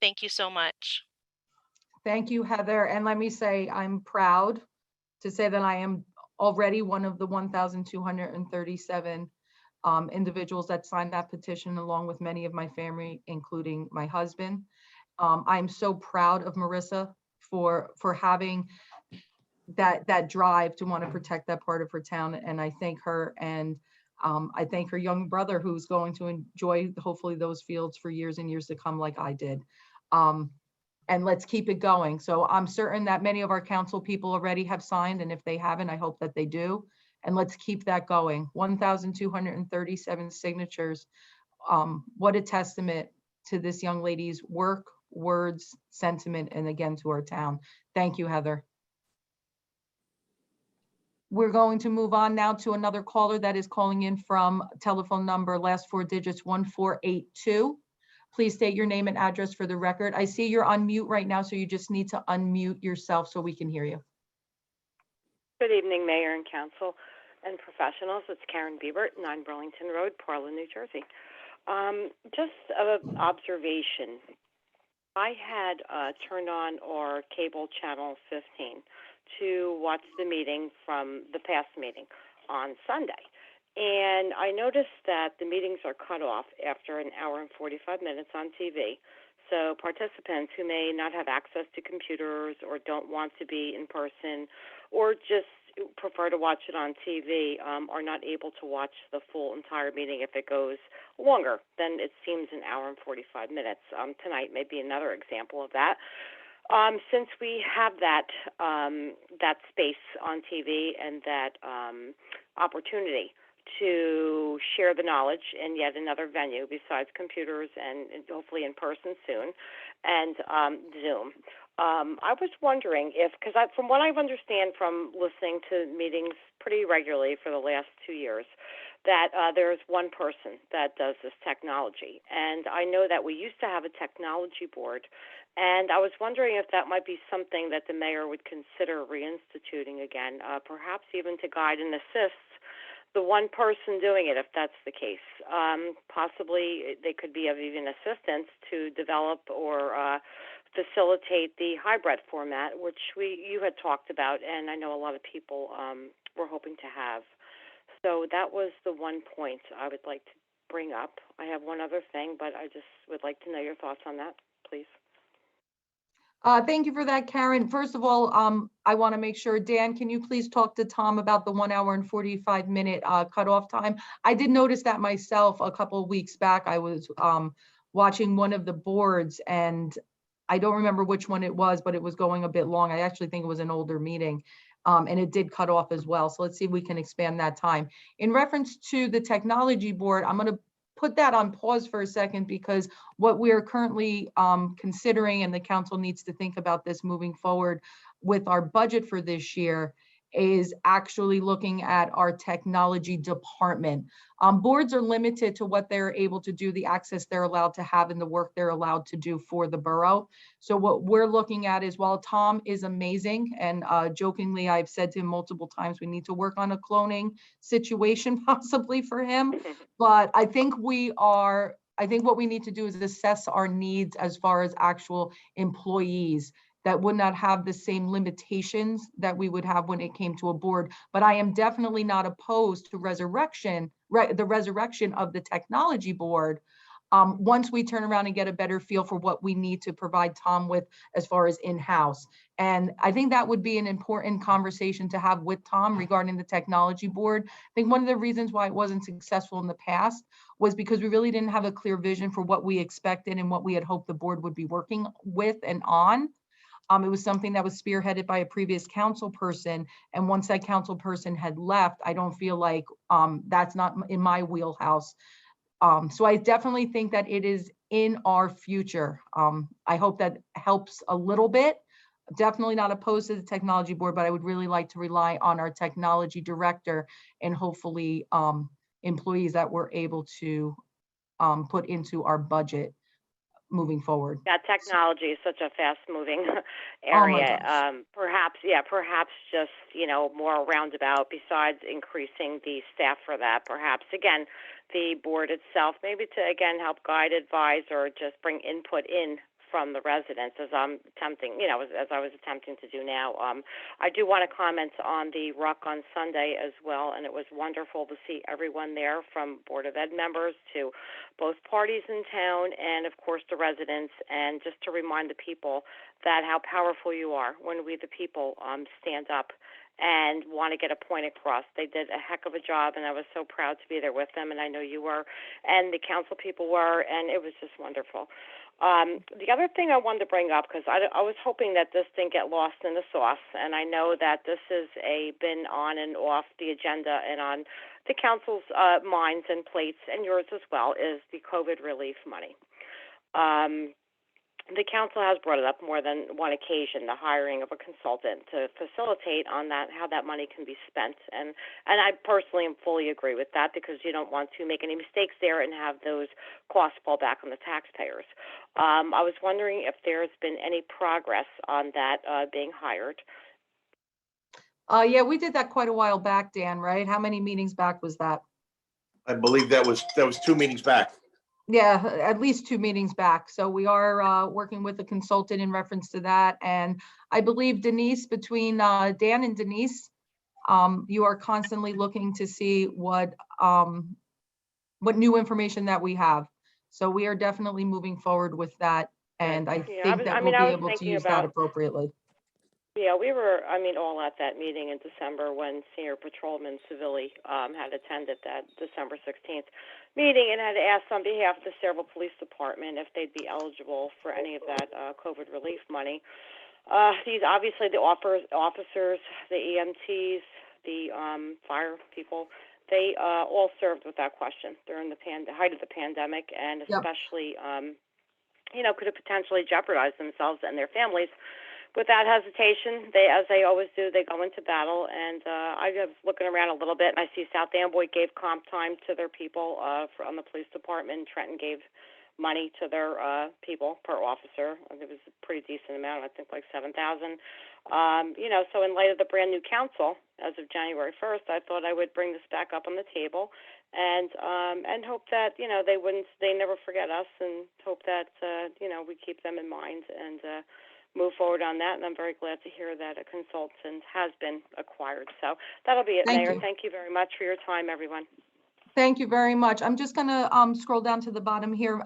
Thank you so much. Thank you, Heather. And let me say, I'm proud to say that I am already one of the 1,237 individuals that signed that petition, along with many of my family, including my husband. I'm so proud of Marissa for having that drive to want to protect that part of her town. And I thank her, and I thank her young brother, who's going to enjoy hopefully those fields for years and years to come, like I did. And let's keep it going. So I'm certain that many of our council people already have signed, and if they haven't, I hope that they do. And let's keep that going. 1,237 signatures. What a testament to this young lady's work, words, sentiment, and again, to our town. Thank you, Heather. We're going to move on now to another caller that is calling in from telephone number, last 4 digits, 1482. Please state your name and address for the record. I see you're on mute right now, so you just need to unmute yourself so we can hear you. Good evening, Mayor and Council and professionals. It's Karen Biebert, 9 Burlington Road, Portland, New Jersey. Just an observation. I had turned on our cable channel 15 to watch the meeting from the past meeting on Sunday. And I noticed that the meetings are cut off after an hour and 45 minutes on TV. So participants who may not have access to computers or don't want to be in person or just prefer to watch it on TV are not able to watch the full entire meeting if it goes longer than it seems an hour and 45 minutes. Tonight may be another example of that. Since we have that space on TV and that opportunity to share the knowledge in yet another venue besides computers and hopefully in person soon, and Zoom. I was wondering if, because from what I understand from listening to meetings pretty regularly for the last 2 years, that there's one person that does this technology. And I know that we used to have a technology board, and I was wondering if that might be something that the mayor would consider reinstituting again, perhaps even to guide and assist the one person doing it, if that's the case. Possibly they could be of even assistance to develop or facilitate the hybrid format, which you had talked about, and I know a lot of people were hoping to have. So that was the one point I would like to bring up. I have one other thing, but I just would like to know your thoughts on that, please. Thank you for that, Karen. First of all, I want to make sure, Dan, can you please talk to Tom about the 1 hour and 45-minute cutoff time? I did notice that myself a couple of weeks back. I was watching one of the boards, and I don't remember which one it was, but it was going a bit long. I actually think it was an older meeting, and it did cut off as well. So let's see if we can expand that time. In reference to the technology board, I'm going to put that on pause for a second, because what we are currently considering, and the council needs to think about this moving forward with our budget for this year, is actually looking at our technology department. Boards are limited to what they're able to do, the access they're allowed to have, and the work they're allowed to do for the borough. So what we're looking at is, while Tom is amazing, and jokingly, I've said to him multiple times, we need to work on a cloning situation possibly for him. But I think what we need to do is assess our needs as far as actual employees that would not have the same limitations that we would have when it came to a board. But I am definitely not opposed to the resurrection of the technology board once we turn around and get a better feel for what we need to provide Tom with as far as in-house. And I think that would be an important conversation to have with Tom regarding the technology board. I think one of the reasons why it wasn't successful in the past was because we really didn't have a clear vision for what we expected and what we had hoped the board would be working with and on. It was something that was spearheaded by a previous council person. And once that council person had left, I don't feel like that's not in my wheelhouse. So I definitely think that it is in our future. I hope that helps a little bit. Definitely not opposed to the technology board, but I would really like to rely on our technology director and hopefully employees that we're able to put into our budget moving forward. Yeah, technology is such a fast-moving Oh my area. gosh. Perhaps just, more roundabout, besides increasing the staff for that. Perhaps, again, the board itself, maybe to, again, help guide, advise, or just bring input in from the residents, as I'm attempting, as I was attempting to do now. I do want to comment on the Ruck on Sunday as well, and it was wonderful to see everyone there, from Board of Ed members to both parties in town, and of course the residents, and just to remind the people that how powerful you are when we, the people, stand up and want to get a point across. They did a heck of a job, and I was so proud to be there with them, and I know you were, and the council people were, and it was just wonderful. The other thing I wanted to bring up, because I was hoping that this didn't get lost in the sauce, and I know that this has been on and off the agenda and on the council's minds and plates, and yours as well, is the COVID relief money. The council has brought it up more than one occasion, the hiring of a consultant to facilitate on that, how that money can be spent. And I personally am fully agree with that, because you don't want to make any mistakes there and have those costs fall back on the taxpayers. I was wondering if there's been any progress on that being hired. Yeah, we did that quite a while back, Dan, right? How many meetings back was that? I believe that was 2 meetings back. Yeah, at least 2 meetings back. So we are working with a consultant in reference to that. And I believe Denise, between Dan and Denise, you are constantly looking to see what new information that we have. So we are definitely moving forward with that. And I think that we'll be able to use that appropriately. Yeah, we were, all at that meeting in December when Senior Patrolman Civilli had attended that December 16th meeting and had asked on behalf of the Sayreville Police Department if they'd be eligible for any of that COVID relief money. These, obviously, the officers, the EMTs, the fire people, they all served with that question during the height of the pandemic, and especially, could have potentially jeopardized themselves and their families. Without hesitation, as they always do, they go into battle. And I was looking around a little bit, and I see South Amboy gave comp time to their people on the police department. Trenton gave money to their people per officer. It was a pretty decent amount, I think like $7,000. So in light of the brand new council as of January 1st, I thought I would bring this back up on the table and hope that, they never forget us, and hope that, we keep them in mind and move forward on that. And I'm very glad to hear that a consultant has been acquired. So that'll be it, Thank Mayor. you. Thank you very much for your time, everyone. Thank you very much. I'm just gonna scroll down to the bottom here.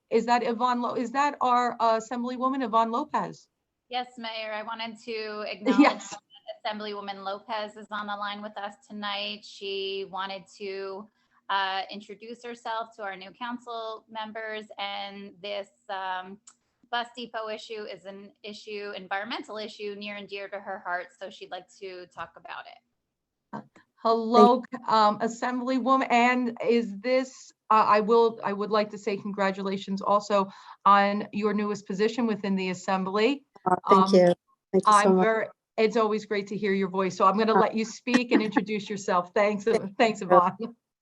Is that is that our Assemblywoman Yvonne Lopez? Yes, Mayor, I wanted to acknowledge Yes. that Assemblywoman Lopez is on the line with us tonight. She wanted to introduce herself to our new council members, and this bus depot issue is an environmental issue near and dear to her heart, so she'd like to talk about it. Hello, Assemblywoman, and is this, I would like to say congratulations also on your newest position within the Assembly. Thank you. Thank you so much. It's always great to hear your voice, so I'm going to let you speak and introduce yourself. Thanks, Yvonne.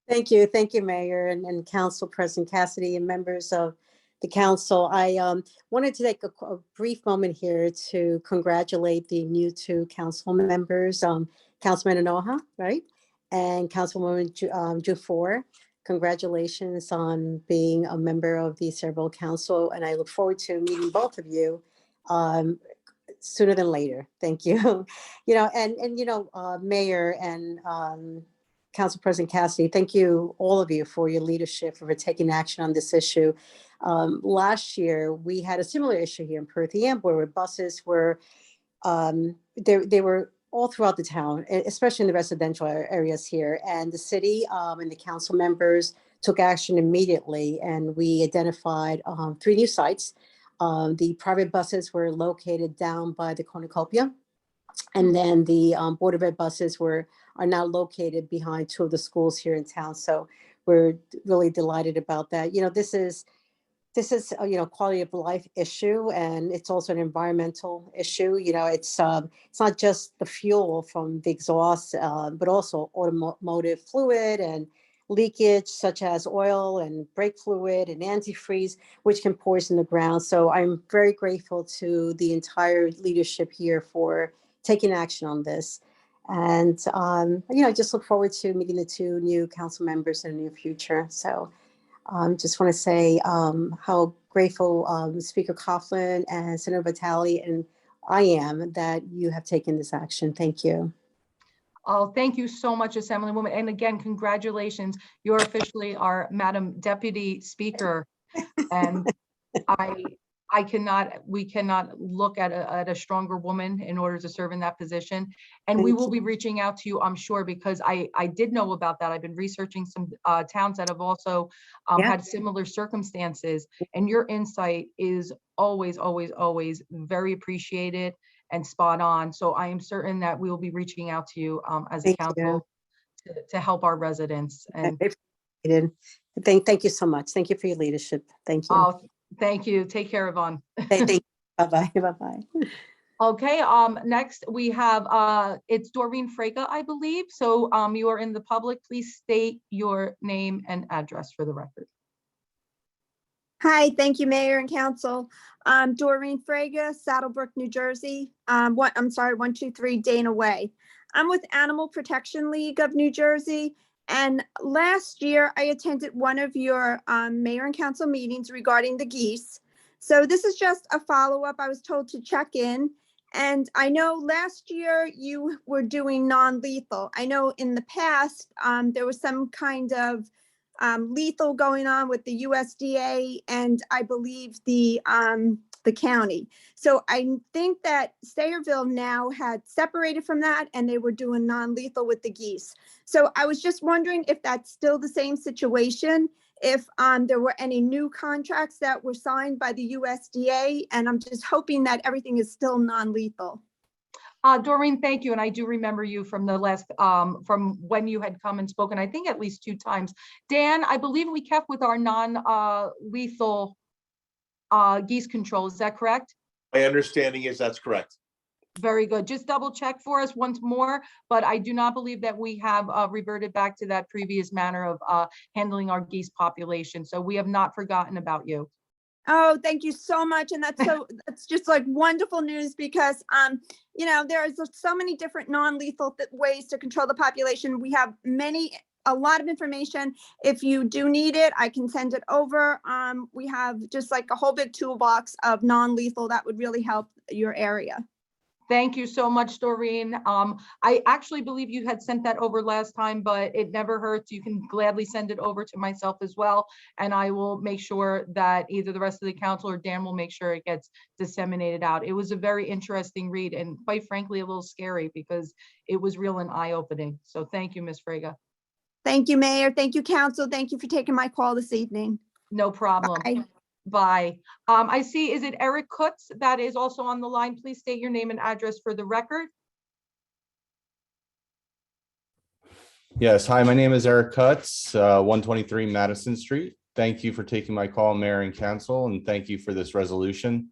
Thank you. Thank you, Mayor and Council President Cassidy and members of the council. I wanted to take a brief moment here to congratulate the new two council members, Councilman Anoha, right? And Councilwoman Jufor. Congratulations on being a member of the Cerebral Council, and I look forward to meeting both of you sooner than later. Thank you. Mayor and Council President Cassidy, thank you, all of you, for your leadership, for taking action on this issue. Last year, we had a similar issue here in Perth Amboy, where buses were, they were all throughout the town, especially in the residential areas here. And the city and the council members took action immediately, and we identified 3 new sites. The private buses were located down by the cornucopia, and then the Board of Ed buses are now located behind 2 of the schools here in town. So we're really delighted about that. This is a quality of life issue, and it's also an environmental issue. It's not just the fuel from the exhaust, but also automotive fluid and leakage, such as oil and brake fluid and antifreeze, which can poison the ground. So I'm very grateful to the entire leadership here for taking action on this. And, I just look forward to meeting the 2 new council members in the near future. So just want to say how grateful Speaker Coughlin and Senator Vitale and I am that you have taken this action. Thank you. Oh, thank you so much, Assemblywoman. And again, congratulations. You're officially our Madam Deputy Speaker. And we cannot look at a stronger woman in order to serve in that position. And we will be reaching out to you, I'm sure, because I did know about that. I've been researching some towns that have also had similar circumstances, and your insight is always, always, always very appreciated and spot on. So I am certain that we will be reaching out to you as a council to help our residents. And thank you so much. Thank you for your leadership. Thank you. Thank you. Take care, Yvonne. Thank you. Bye-bye. Bye-bye. Okay, next we have, it's Doreen Frega, I believe. So you are in the public. Please state your name and address for the record. Hi, thank you, Mayor and Council. Doreen Frega, Saddlebrook, New Jersey. 123 Dana Way. I'm with Animal Protection League of New Jersey. And last year, I attended one of your mayor and council meetings regarding the geese. So this is just a follow-up. I was told to check in. And I know last year you were doing non-lethal. I know in the past, there was some kind of lethal going on with the USDA and I believe the county. So I think that Sayreville now had separated from that and they were doing non-lethal with the geese. So I was just wondering if that's still the same situation, if there were any new contracts that were signed by the USDA, and I'm just hoping that everything is still non-lethal. Doreen, thank you. And I do remember you from the last, from when you had come and spoken, I think at least 2 times. Dan, I believe we kept with our non-lethal geese control. Is that correct? My understanding is that's correct. Very good. Just double check for us once more, but I do not believe that we have reverted back to that previous manner of handling our geese population. So we have not forgotten about you. Oh, thank you so much. And that's just like wonderful news because, there's so many different non-lethal ways to control the population. We have a lot of information. If you do need it, I can send it over. We have just like a whole big toolbox of non-lethal that would really help your area. Thank you so much, Doreen. I actually believe you had sent that over last time, but it never hurts. You can gladly send it over to myself as well. And I will make sure that either the rest of the council or Dan will make sure it gets disseminated out. It was a very interesting read and quite frankly, a little scary because it was real and eye-opening. So thank you, Ms. Frega. Thank you, Mayor. Thank you, Council. Thank you for taking my call this evening. No problem. Bye. Bye. I see, is it Eric Kutz that is also on the line? Please state your name and address for the record. Yes, hi, my name is Eric Kutz, 123 Madison Street. Thank you for taking my call, Mayor and Council, and thank you for this resolution.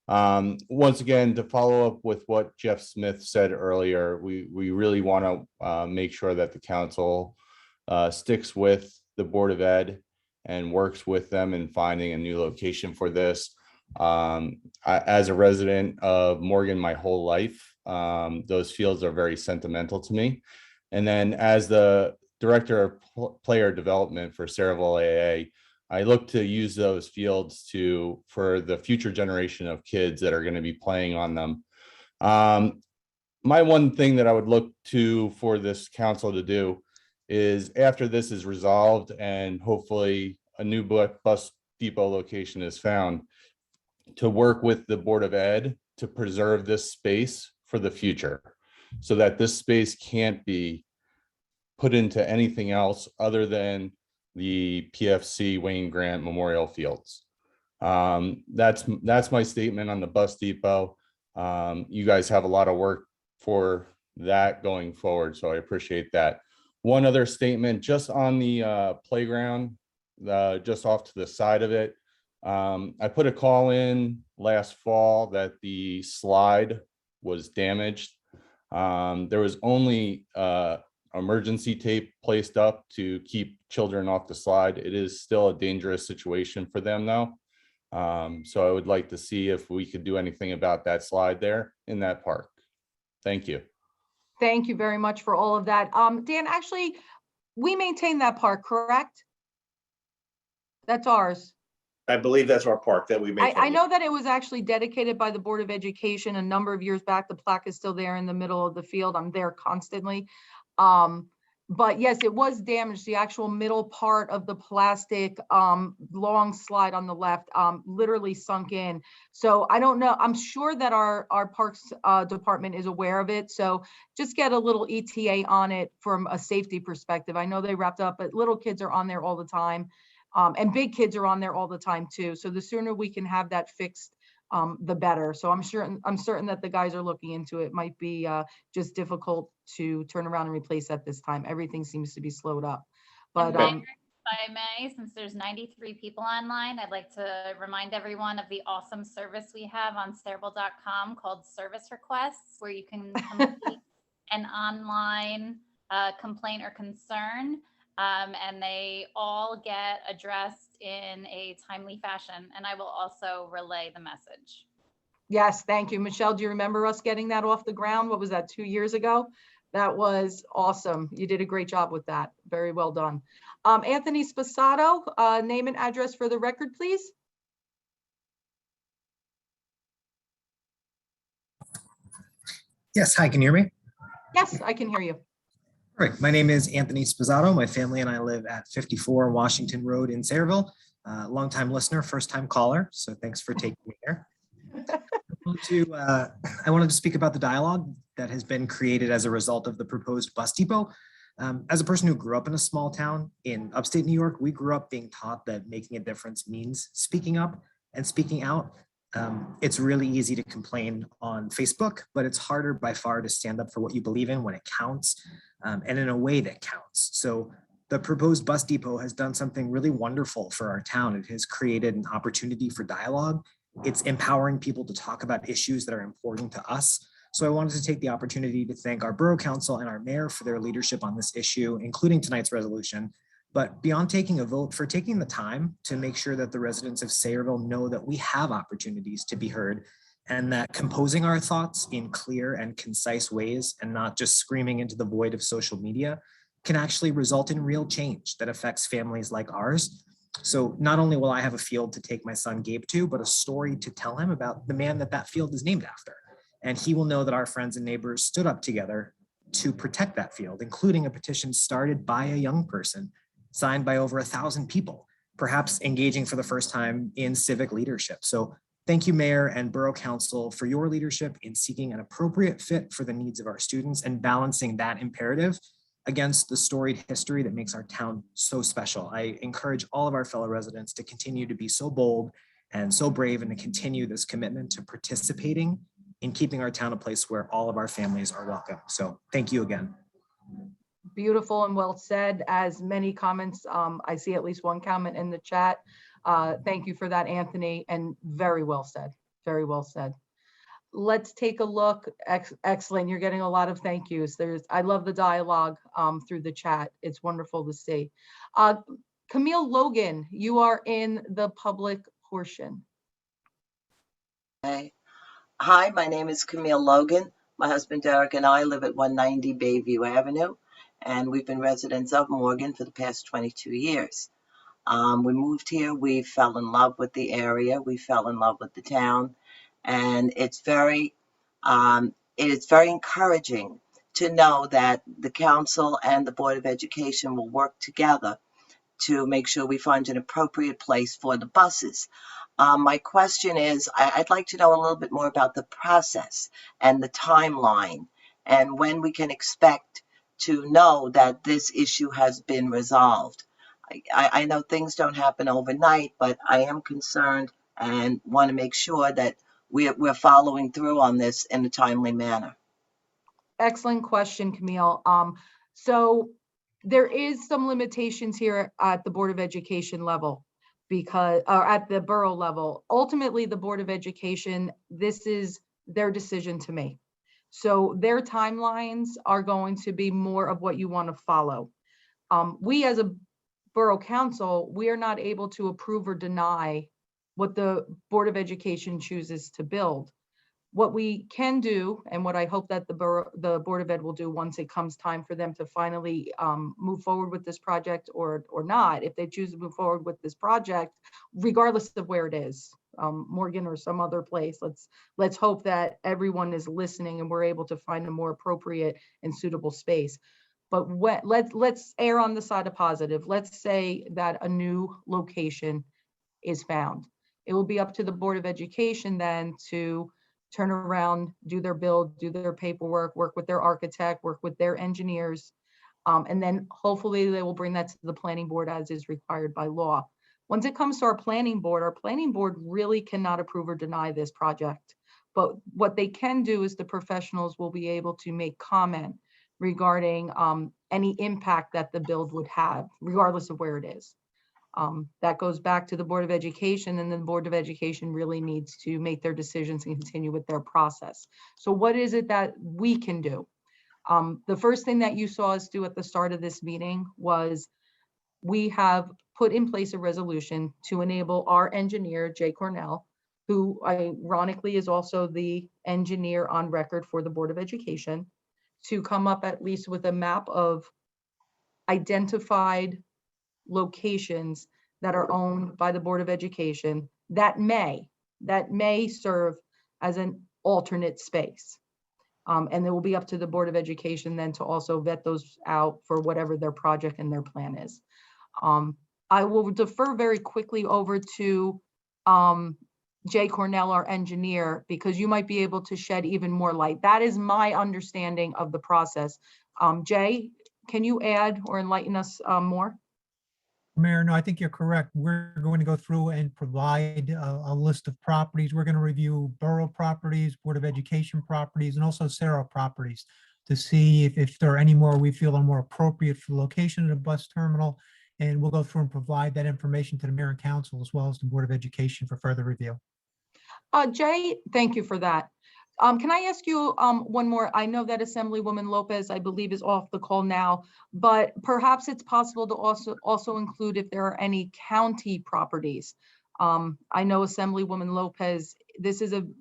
Once again, to follow up with what Jeff Smith said earlier, we really want to make sure that the council sticks with the Board of Ed and works with them in finding a new location for this. As a resident of Morgan my whole life, those fields are very sentimental to me. And then as the director of player development for Saraville AA, I look to use those fields for the future generation of kids that are going to be playing on them. My one thing that I would look to for this council to do is after this is resolved and hopefully a new bus depot location is found, to work with the Board of Ed to preserve this space for the future so that this space can't be put into anything else other than the PFC Wayne Grant Memorial Fields. That's my statement on the bus depot. You guys have a lot of work for that going forward, so I appreciate that. One other statement, just on the playground, just off to the side of it. I put a call in last fall that the slide was damaged. There was only emergency tape placed up to keep children off the slide. It is still a dangerous situation for them though. So I would like to see if we could do anything about that slide there in that park. Thank you. Thank you very much for all of that. Dan, actually, we maintain that park, correct? That's ours. I believe that's our park that we made. I know that it was actually dedicated by the Board of Education a number of years back. The plaque is still there in the middle of the field. I'm there constantly. But yes, it was damaged. The actual middle part of the plastic long slide on the left literally sunk in. So I don't know. I'm sure that our Parks Department is aware of it. So just get a little ETA on it from a safety perspective. I know they wrapped up, but little kids are on there all the time. And big kids are on there all the time too. So the sooner we can have that fixed, the better. So I'm certain that the guys are looking into it. Might be just difficult to turn around and replace at this time. Everything seems to be slowed up. But Mayor, if I may, since there's 93 people online, I'd like to remind everyone of the awesome service we have on Saraville.com called Service Requests, where you can complete an online complaint or concern. And they all get addressed in a timely fashion. And I will also relay the message. yes, thank you. Michelle, do you remember us getting that off the ground? What was that, 2 years ago? That was awesome. You did a great job with that. Very well done. Anthony Sposato, name and address for the record, please. Yes, hi, can you hear me? Yes, I can hear you. All right, my name is Anthony Sposato. My family and I live at 54 Washington Road in Saraville. Longtime listener, first time caller, so thanks for taking me there. I wanted to speak about the dialogue that has been created as a result of the proposed bus depot. As a person who grew up in a small town in upstate New York, we grew up being taught that making a difference means speaking up and speaking out. It's really easy to complain on Facebook, but it's harder by far to stand up for what you believe in when it counts, and in a way that counts. So the proposed bus depot has done something really wonderful for our town. It has created an opportunity for dialogue. It's empowering people to talk about issues that are important to us. So I wanted to take the opportunity to thank our Borough Council and our mayor for their leadership on this issue, including tonight's resolution. But beyond taking a vote, for taking the time to make sure that the residents of Sayreville know that we have opportunities to be heard and that composing our thoughts in clear and concise ways and not just screaming into the void of social media can actually result in real change that affects families like ours. So not only will I have a field to take my son Gabe to, but a story to tell him about the man that that field is named after. And he will know that our friends and neighbors stood up together to protect that field, including a petition started by a young person, signed by over 1,000 people, perhaps engaging for the first time in civic leadership. So thank you, Mayor and Borough Council, for your leadership in seeking an appropriate fit for the needs of our students and balancing that imperative against the storied history that makes our town so special. I encourage all of our fellow residents to continue to be so bold and so brave and to continue this commitment to participating in keeping our town a place where all of our families are welcome. So thank you again. Beautiful and well said. As many comments, I see at least one comment in the chat. Thank you for that, Anthony, and very well said. Very well said. Let's take a look. Excellent. You're getting a lot of thank yous. I love the dialogue through the chat. It's wonderful to see. Camille Logan, you are in the public portion. Hey. Hi, my name is Camille Logan. My husband Derek and I live at 190 Bayview Avenue, and we've been residents of Morgan for the past 22 years. We moved here, we fell in love with the area, we fell in love with the town, and it's very encouraging to know that the council and the Board of Education will work together to make sure we find an appropriate place for the buses. My question is, I'd like to know a little bit more about the process and the timeline and when we can expect to know that this issue has been resolved. I know things don't happen overnight, but I am concerned and want to make sure that we're following through on this in a timely manner. Excellent question, Camille. So there is some limitations here at the Board of Education level, because, or at the borough level. Ultimately, the Board of Education, this is their decision to make. So their timelines are going to be more of what you want to follow. We as a Borough Council, we are not able to approve or deny what the Board of Education chooses to build. What we can do, and what I hope that the Board of Ed will do once it comes time for them to finally move forward with this project or not, if they choose to move forward with this project, regardless of where it is, Morgan or some other place, let's hope that everyone is listening and we're able to find a more appropriate and suitable space. But let's err on the side of positive. Let's say that a new location is found. It will be up to the Board of Education then to turn around, do their build, do their paperwork, work with their architect, work with their engineers, and then hopefully they will bring that to the planning board as is required by law. Once it comes to our planning board really cannot approve or deny this project. But what they can do is the professionals will be able to make comment regarding any impact that the build would have, regardless of where it is. That goes back to the Board of Education, and then the Board of Education really needs to make their decisions and continue with their process. So what is it that we can do? The first thing that you saw us do at the start of this meeting was we have put in place a resolution to enable our engineer, Jay Cornell, who ironically is also the engineer on record for the Board of Education, to come up at least with a map of identified locations that are owned by the Board of Education that may serve as an alternate space. And it will be up to the Board of Education then to also vet those out for whatever their project and their plan is. I will defer very quickly over to Jay Cornell, our engineer, because you might be able to shed even more light. That is my understanding of the process. Jay, can you add or enlighten us more? Mayor, no, I think you're correct. We're going to go through and provide a list of properties. We're going to review borough properties, Board of Education properties, and also Sarah properties to see if there are any more we feel are more appropriate for the location of the bus terminal. And we'll go through and provide that information to the Mayor and Council as well as the Board of Education for further review. Jay, thank you for that. Can I ask you one more? I know that Assemblywoman Lopez, I believe, is off the call now, but perhaps it's possible to also include if there are any county properties. I know Assemblywoman Lopez, this is an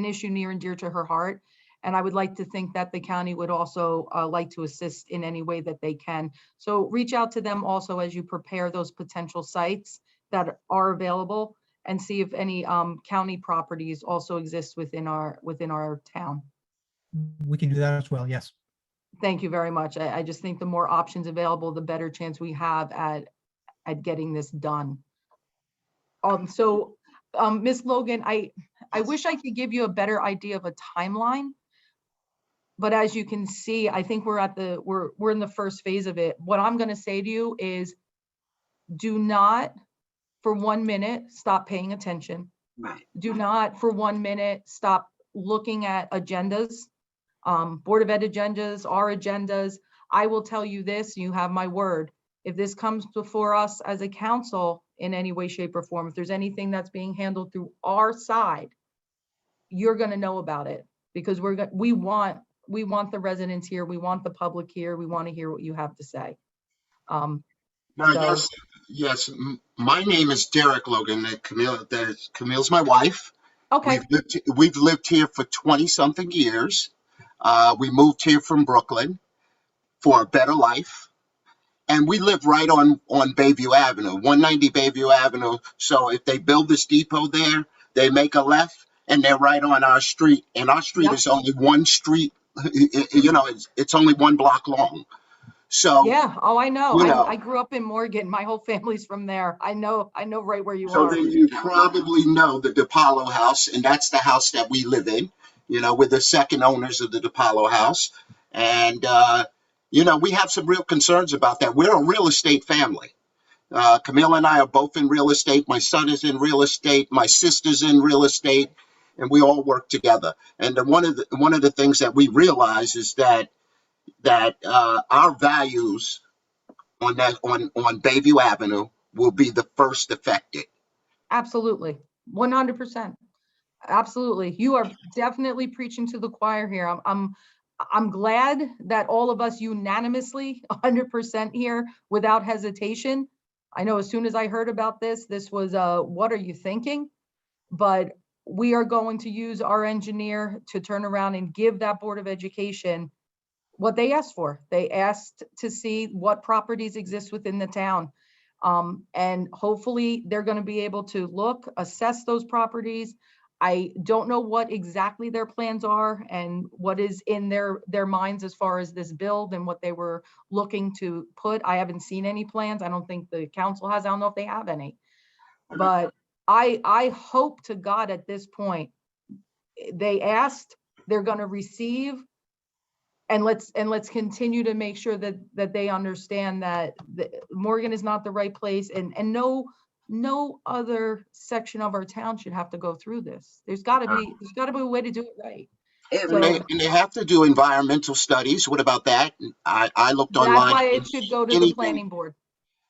issue near and dear to her heart, and I would like to think that the county would also like to assist in any way that they can. So reach out to them also as you prepare those potential sites that are available, and see if any county properties also exist within our town. We can do that as well, yes. Thank you very much. I just think the more options available, the better chance we have at getting this done. So Ms. Logan, I wish I could give you a better idea of a timeline, but as you can see, I think we're in the first phase of it. What I'm going to say to you is, do not for 1 minute stop paying attention. Right. Do not for 1 minute stop looking at agendas, Board of Ed agendas, our agendas. I will tell you this, you have my word. If this comes before us as a council in any way, shape, or form, if there's anything that's being handled through our side, you're going to know about it, because we want the residents here, we want the public here, we want to hear what you have to say. Yes. My name is Derek Logan. Camille's my wife. Okay. We've lived here for 20-something years. We moved here from Brooklyn for a better life. And we live right on Bayview Avenue, 190 Bayview Avenue. So if they build this depot there, they make a left and they're right on our street. And our street is only one street, it's only 1 block long. So yeah, I know. I grew up in Morgan. My whole family's from there. I know right where you are. So then you probably know the DePaulo house, and that's the house that we live in. We're the second owners of the DePaulo house. And, we have some real concerns about that. We're a real estate family. Camille and I are both in real estate. My son is in real estate. My sister's in real estate, and we all work together. And one of the things that we realize is that our values on Bayview Avenue will be the first affected. Absolutely, 100%. Absolutely, you are definitely preaching to the choir here. I'm glad that all of us unanimously, 100% here, without hesitation. I know as soon as I heard about this was what are you thinking? But we are going to use our engineer to turn around and give that Board of Education what they asked for. They asked to see what properties exist within the town. And hopefully they're going to be able to look, assess those properties. I don't know what exactly their plans are and what is in their minds as far as this build and what they were looking to put. I haven't seen any plans. I don't think the council has. I don't know if they have any. But I hope to God at this point, they asked, they're going to receive. And let's continue to make sure that they understand that Morgan is not the right place, and no other section of our town should have to go through this. There's got to be a way to do it right. And they have to do environmental studies. What about that? I looked online. That's why it should go to the planning board.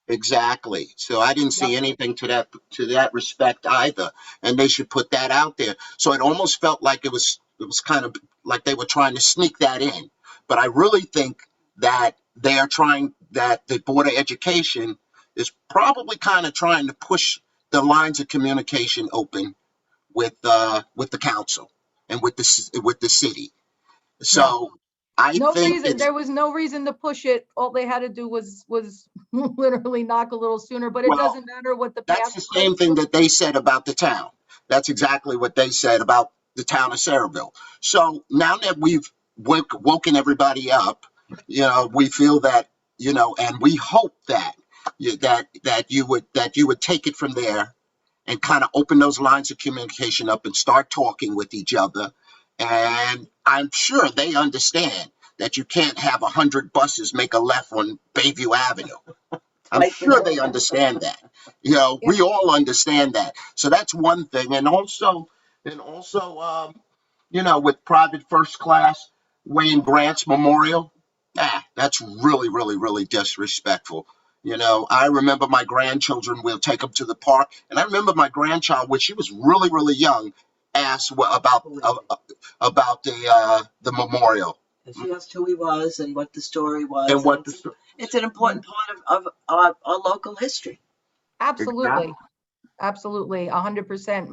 Exactly. So I didn't see anything to that respect either, and they should put that out there. So it almost felt like it was kind of like they were trying to sneak that in. But I really think that that the Board of Education is probably kind of trying to push the lines of communication open with the council and with the city. So I think there was no reason to push it. All they had to do was literally knock a little sooner, but it doesn't matter what the That's the same thing that they said about the town. That's exactly what they said about the town of Saraville. So now that we've woken everybody up, we feel that, and we hope that you would take it from there and kind of open those lines of communication up and start talking with each other. And I'm sure they understand that you can't have 100 buses make a left on Bayview Avenue. I'm sure they understand that. We all understand that. So that's one thing. And also, with private first class, Wayne Grant's memorial, that's really, really, really disrespectful. I remember my grandchildren will take them to the park. And I remember my grandchild, when she was really, really young, asked about the memorial She asked who he was and what the story was. and what It's an important part of our local history. Absolutely. Absolutely. 100%.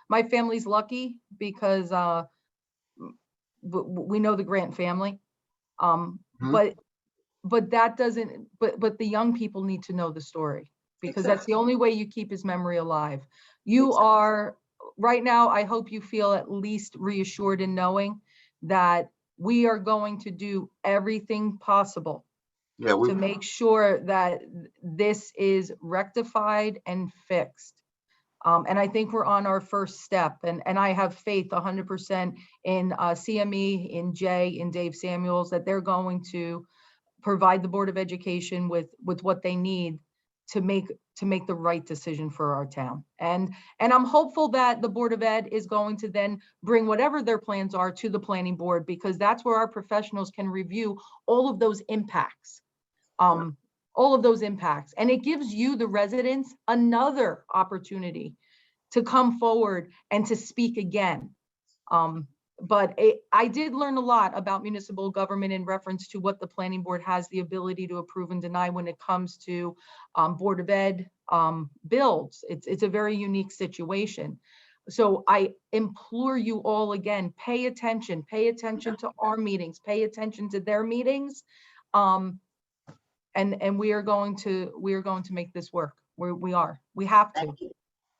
My family's lucky because we know the Grant family. But that doesn't, but the young people need to know the story, because that's the only way you keep his memory alive. You are right now, I hope you feel at least reassured in knowing that we are going to do everything possible to make sure that this is rectified and fixed. And I think we're on our first step, and I have faith 100% in CME, in Jay, in Dave Samuels, that they're going to provide the Board of Education with what they need to make the right decision for our town. And I'm hopeful that the Board of Ed is going to then bring whatever their plans are to the planning board, because that's where our professionals can review all of those impacts. All of those impacts. And it gives you, the residents, another opportunity to come forward and to speak again. But I did learn a lot about municipal government in reference to what the planning board has the ability to approve and deny when it comes to Board of Ed builds. It's a very unique situation. So I implore you all again, pay attention to our meetings, pay attention to their meetings. And we are going to make this work. We have to.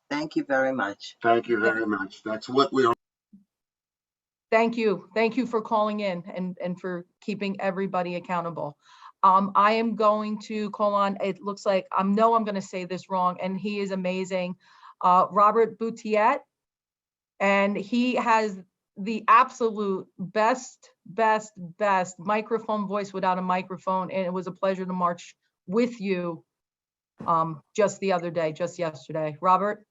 Thank you very much. Thank you very much. That's what we are. Thank you for calling in and for keeping everybody accountable. I am going to call on, it looks like, I know I'm going to say this wrong, and he is amazing, Robert Boutiette, and he has the absolute best microphone voice without a microphone, and it was a pleasure to march with you just the other day, just yesterday. Robert?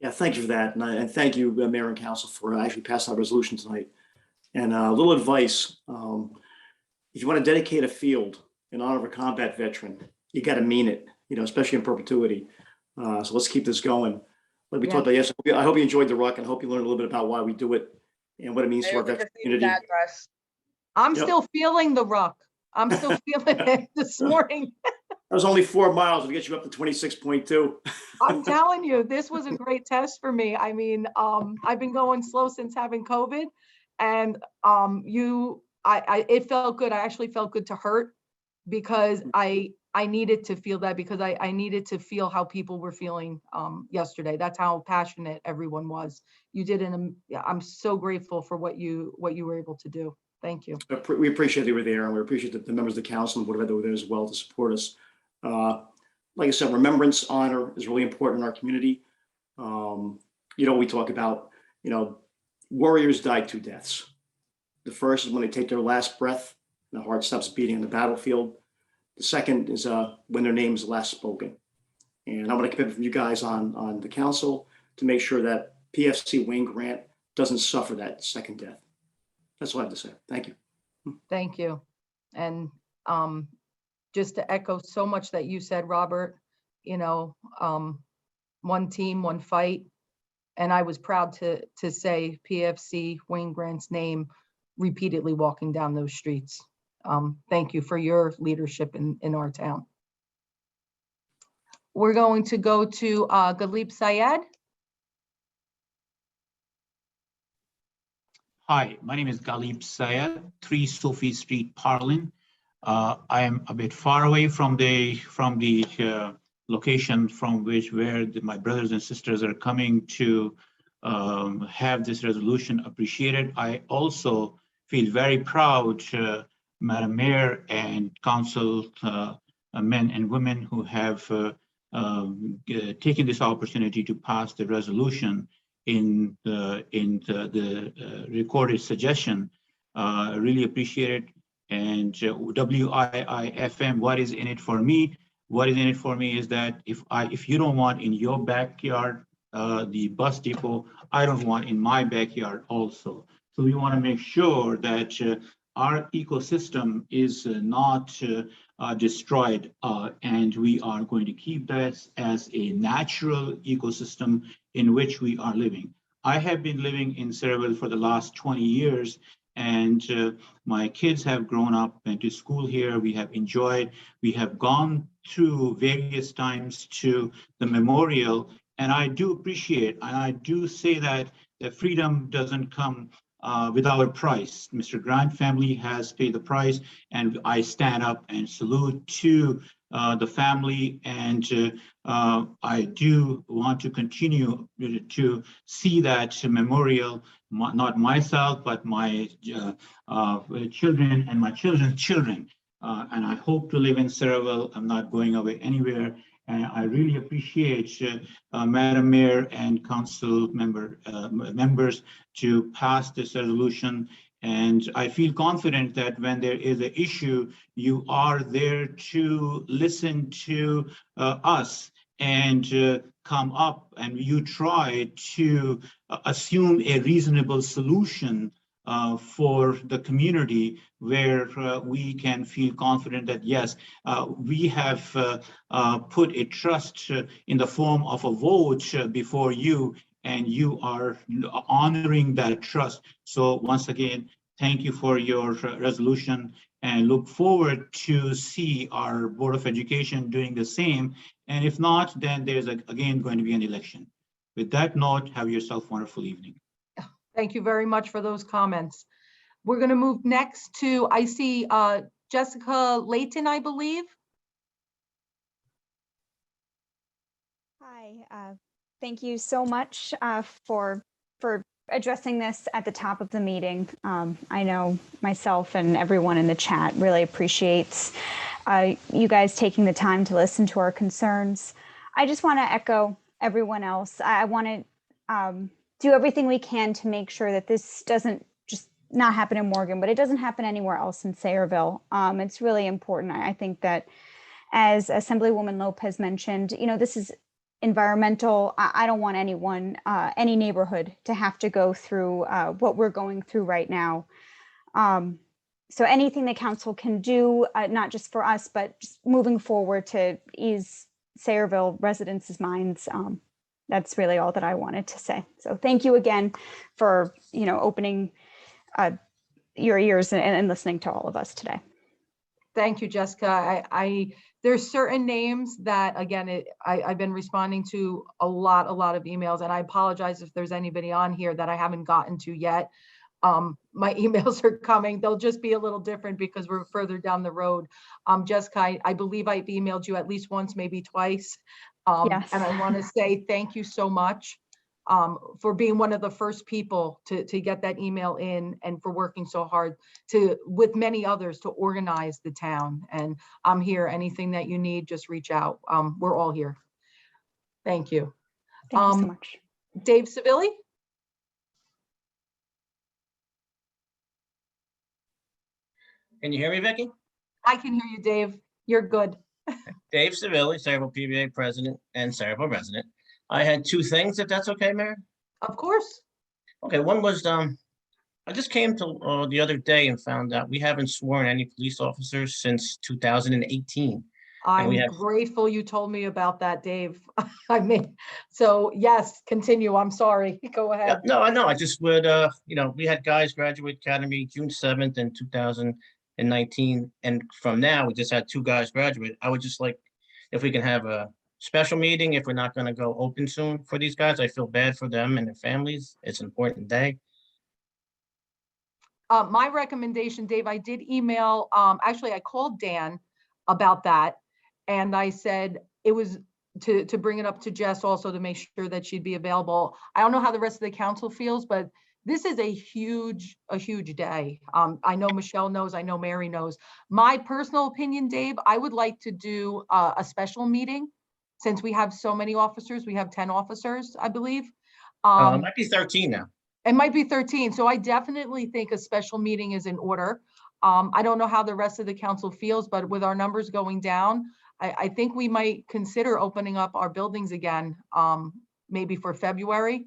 Yeah, thank you for that. And thank you, Mayor and Council, for actually passing our resolution tonight. And a little advice, if you want to dedicate a field in honor of a combat veteran, you got to mean it, especially in perpetuity. So let's keep this going. Like we talked about yesterday, I hope you enjoyed the ruck, and I hope you learned a little bit about why we do it and what it means to our veteran community. I'm still feeling the ruck. I'm still feeling it this morning. That was only 4 miles to get you up to 26.2. I'm telling you, this was a great test for me. I mean, I've been going slow since having COVID, and it felt good. I actually felt good to hurt, because I needed to feel that, because I needed to feel how people were feeling yesterday. That's how passionate everyone was. You did I'm so grateful for what you were able to do. Thank you. We appreciate you were there, and we appreciate the members of the council and whatever that were there as well to support us. Like I said, remembrance, honor is really important in our community. We talk about, warriors died 2 deaths. The first is when they take their last breath and the heart stops beating on the battlefield. The second is when their name is last spoken. And I'm going to commit from you guys on the council to make sure that PFC Wayne Grant doesn't suffer that second death. That's all I have to say. Thank you. Thank you. And just to echo so much that you said, Robert, one team, one fight. And I was proud to say PFC Wayne Grant's name repeatedly walking down those streets. Thank you for your leadership in our town. We're going to go to Galip Syed. Hi, my name is Galip Syed, 3 Sophie Street, Parlin. I am a bit far away from the location from where my brothers and sisters are coming to have this resolution appreciated. I also feel very proud, Madam Mayor and Council men and women who have taken this opportunity to pass the resolution in the recorded suggestion. Really appreciate it. And WIIFM, what is in it for me? What is in it for me is that if you don't want in your backyard the bus depot, I don't want in my backyard also. So we want to make sure that our ecosystem is not destroyed, and we are going to keep that as a natural ecosystem in which we are living. I have been living in Cedarville for the last 20 years, and my kids have grown up, went to school here. We have enjoyed, we have gone through various times to the memorial, and I do appreciate, and I do say that the freedom doesn't come without a price. Mr. Grant family has paid the price, and I stand up and salute to the family, and I do want to continue to see that memorial, not myself, but my children and my children's children. And I hope to live in Cedarville. I'm not going away anywhere. And I really appreciate Madam Mayor and council members to pass this resolution. And I feel confident that when there is an issue, you are there to listen to us and come up, and you try to assume a reasonable solution for the community, where we can feel confident that yes, we have put a trust in the form of a vote before you, and you are honoring that trust. So once again, thank you for your resolution, and look forward to see our Board of Education doing the same. And if not, then there's again going to be an election. With that note, have yourself a wonderful evening. Thank you very much for those comments. We're going to move next to, I see Jessica Layton, I believe. Hi, thank you so much for addressing this at the top of the meeting. I know myself and everyone in the chat really appreciates you guys taking the time to listen to our concerns. I just want to echo everyone else. I want to do everything we can to make sure that this doesn't just not happen in Morgan, but it doesn't happen anywhere else in Sayreville. It's really important. I think that, as Assemblywoman Lopez mentioned, you know, this is environmental. I don't want anyone, any neighborhood to have to go through what we're going through right now. So anything the council can do, not just for us, but just moving forward to ease Sayreville residents' minds, that's really all that I wanted to say. So thank you again for, you know, opening your ears and listening to all of us today. Thank you, Jessica. There's certain names that, again, I've been responding to a lot of emails, and I apologize if there's anybody on here that I haven't gotten to yet. My emails are coming. They'll just be a little different because we're further down the road. Jessica, I believe I've emailed you at least once, maybe twice. Yes. And I want to say thank you so much for being one of the first people to get that email in, and for working so hard with many others to organize the town. And I'm here. Anything that you need, just reach out. We're all here. Thank you. Thank you so much. Dave Civilli? Can you hear me, Vicki? I can hear you, Dave. You're good. Dave Civilli, Sayreville PBA president and Sayreville resident. I had two things, if that's okay, Mayor. Of course. Okay, one was I just came to the other day and found out we haven't sworn any police officers since 2018. I'm grateful you told me about that, Dave. I mean, so yes, continue. I'm sorry. Go ahead. Yeah, no, I know. I just would, you know, we had guys graduate academy June 7th in 2019. And from now, we just had two guys graduate. I would just like, if we can have a special meeting, if we're not going to go open soon for these guys. I feel bad for them and their families. It's an important day. My recommendation, Dave, I did email, actually, I called Dan about that. And I said it was to bring it up to Jess also to make sure that she'd be available. I don't know how the rest of the council feels, but this is a huge day. I know Michelle knows, I know Mary knows. My personal opinion, Dave, I would like to do a special meeting since we have so many officers. We have 10 officers, I believe. It might be 13 now. It might be 13. So I definitely think a special meeting is in order. I don't know how the rest of the council feels, but with our numbers going down, I think we might consider opening up our buildings again, maybe for February.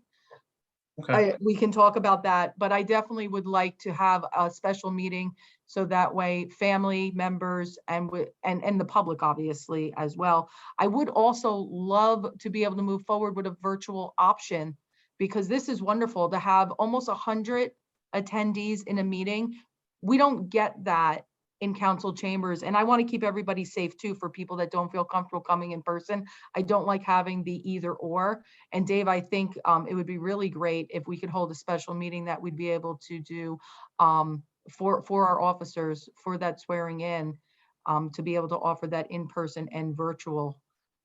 Okay. We can talk about that, but I definitely would like to have a special meeting so that way family members and the public obviously as well. I would also love to be able to move forward with a virtual option because this is wonderful to have almost 100 attendees in a meeting. We don't get that in council chambers. And I want to keep everybody safe too, for people that don't feel comfortable coming in person. I don't like having the either or. And Dave, I think it would be really great if we could hold a special meeting that we'd be able to do for our officers for that swearing in, to be able to offer that in person and virtual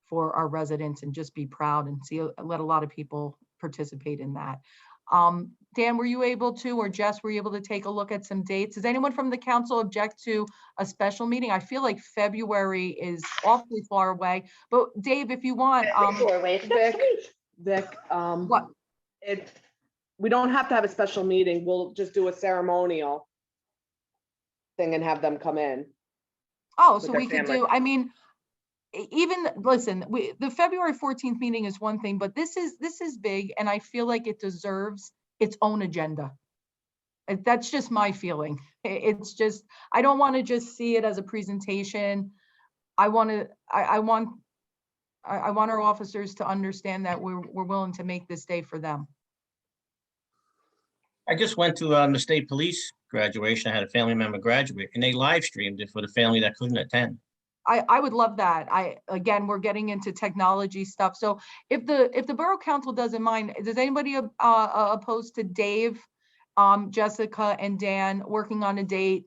for our residents, and just be proud and let a lot of people participate in that. Dan, were you able to, or Jess, were you able to take a look at some dates? Does anyone from the council object to a special meeting? I feel like February is awfully far away, but Dave, if you want, Vic, what? We don't have to have a special meeting. We'll just do a ceremonial thing and have them come in. Oh, so we could do, I mean, even, listen, the February 14th meeting is one thing, but this is big, and I feel like it deserves its own agenda. That's just my feeling. It's just, I don't want to just see it as a presentation. I want our officers to understand that we're willing to make this day for them. I just went to the state police graduation. I had a family member graduate, and they live streamed it for the family that couldn't attend. I would love that. Again, we're getting into technology stuff. So if the Borough Council doesn't mind, does anybody opposed to Dave, Jessica, and Dan working on a date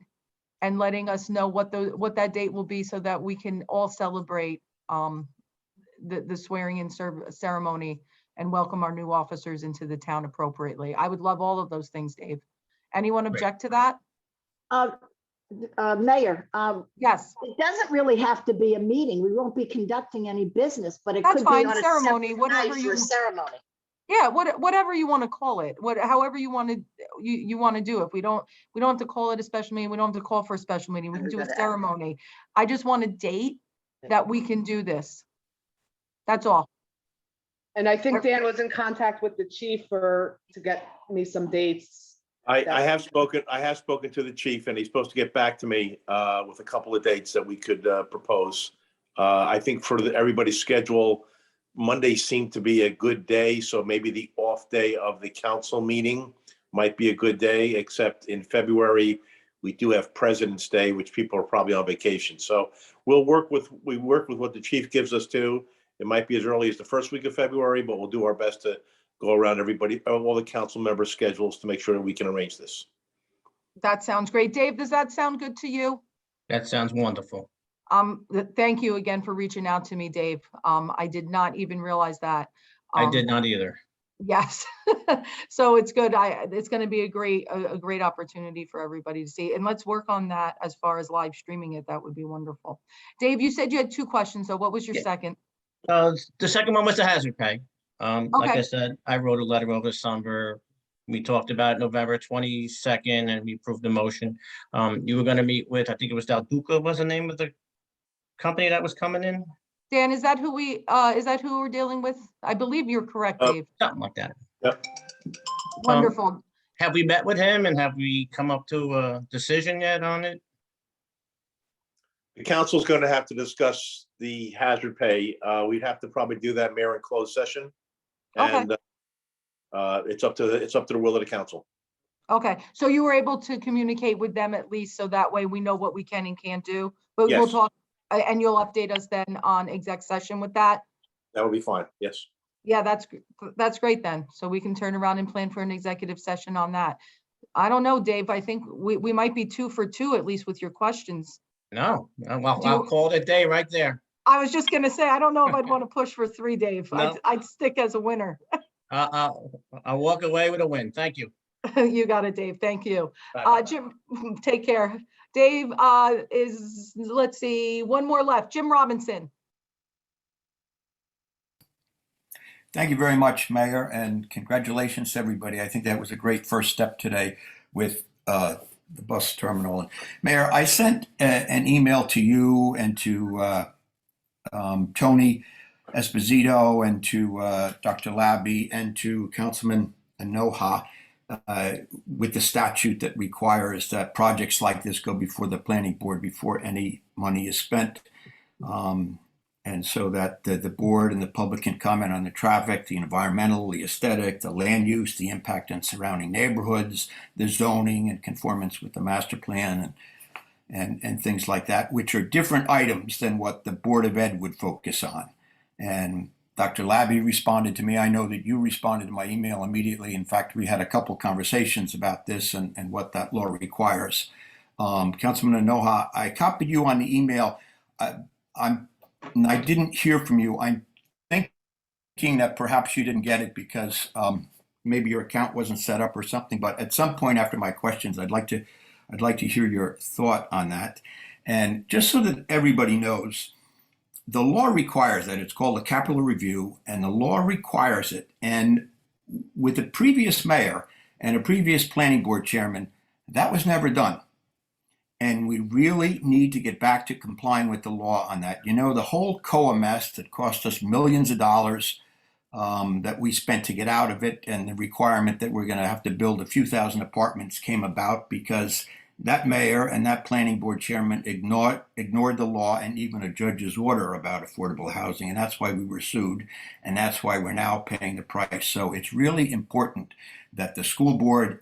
and letting us know what that date will be, so that we can all celebrate the swearing in ceremony and welcome our new officers into the town appropriately? I would love all of those things, Dave. Anyone object to that? Mayor, yes, it doesn't really have to be a meeting. We won't be conducting any business, but it that's could fine. be on a Ceremony, separate whatever night for you a ceremony. Yeah, whatever you want to call it, however you want to do it. We don't have to call it a special meeting. We don't have to call for a special meeting. We can do a ceremony. I just want a date that we can do this. That's all. And I think Dan was in contact with the chief to get me some dates. I have spoken to the chief, and he's supposed to get back to me with a couple of dates that we could propose. I think for everybody's schedule, Monday seemed to be a good day, so maybe the off day of the council meeting might be a good day, except in February, we do have President's Day, which people are probably on vacation. So we work with what the chief gives us too. It might be as early as the first week of February, but we'll do our best to go around all the council members' schedules to make sure that we can arrange this. That sounds great. Dave, does that sound good to you? That sounds wonderful. Thank you again for reaching out to me, Dave. I did not even realize that. I did not either. Yes. So it's good. It's going to be a great opportunity for everybody to see. And let's work on that as far as live streaming it. That would be wonderful. Dave, you said you had 2 questions. So what was your second? The second one was the hazard pay. Like Okay. I said, I wrote a letter over summer. We talked about it November 22nd, and we approved the motion. You were going to meet with, I think it was Del Duca was the name of the company that was coming in. Dan, is that who we're dealing with? I believe you're correct, Dave. Something like that. Yep. Wonderful. Have we met with him, and have we come up to a decision yet on it? The council's going to have to discuss the hazard pay. We'd have to probably do that, Mayor, in closed session. And it's up to the will of the council. Okay, so you were able to communicate with them at least, so that way we know what we can and can't do. But Yes. we'll talk, and you'll update us then on exec session with that. That would be fine. Yes. Yeah, that's great then. So we can turn around and plan for an executive session on that. I don't know, Dave. I think we might be 2 for 2 at least with your questions. No, well, I'll call it a day right there. I was just gonna say, I don't know if I'd want to push for 3, Dave. No. I'd stick as a winner. I'll walk away with a win. Thank you. You got it, Dave. Thank you. Bye-bye. Jim, take care. Dave, let's see, one more left. Jim Robinson. Thank you very much, Mayor, and congratulations to everybody. I think that was a great first step today with the bus terminal. Mayor, I sent an email to you and to Tony Esposito and to Dr. Labby and to Councilman Anoha with the statute that requires that projects like this go before the planning board before any money is spent. And so that the board and the public can comment on the traffic, the environmental, the aesthetic, the land use, the impact on surrounding neighborhoods, the zoning and conformance with the master plan and things like that, which are different items than what the Board of Ed would focus on. And Dr. Labby responded to me. I know that you responded to my email immediately. In fact, we had a couple conversations about this and what that law requires. Councilman Anoha, I copied you on the email. I didn't hear from you. I'm thinking that perhaps you didn't get it because maybe your account wasn't set up or something. But at some point after my questions, I'd like to hear your thought on that. And just so that everybody knows, the law requires that. It's called a capital review, and the law requires it. And with the previous mayor and a previous planning board chairman, that was never done. And we really need to get back to complying with the law on that. You know, the whole COA mess that cost us millions of dollars that we spent to get out of it, and the requirement that we're going to have to build a few thousand apartments came about because that mayor and that planning board chairman ignored the law and even a judge's order about affordable housing. And that's why we were sued. And that's why we're now paying the price. So it's really important that the school board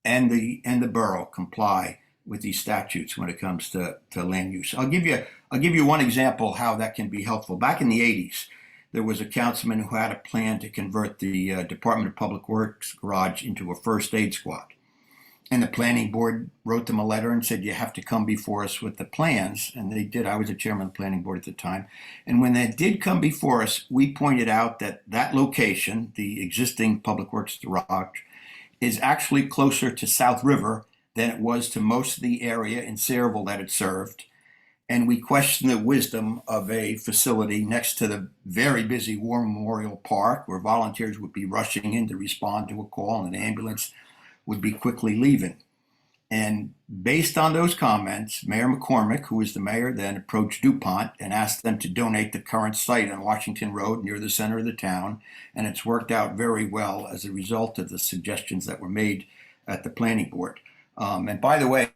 and the borough comply with these statutes when it comes to land use. I'll give you one example how that can be helpful. Back in the 80s, there was a councilman who had a plan to convert the Department of Public Works garage into a first aid squad. And the planning board wrote them a letter and said, you have to come before us with the plans. And they did. I was the chairman of the planning board at the time. And when they did come before us, we pointed out that that location, the existing Public Works garage, is actually closer to South River than it was to most of the area in Sayreville that it served. And we questioned the wisdom of a facility next to the very busy War Memorial Park where volunteers would be rushing in to respond to a call and an ambulance would be quickly leaving. And based on those comments, Mayor McCormick, who was the mayor then, approached DuPont and asked them to donate the current site on Washington Road near the center of the town. And it's worked out very well as a result of the suggestions that were made at the planning board. And by the way,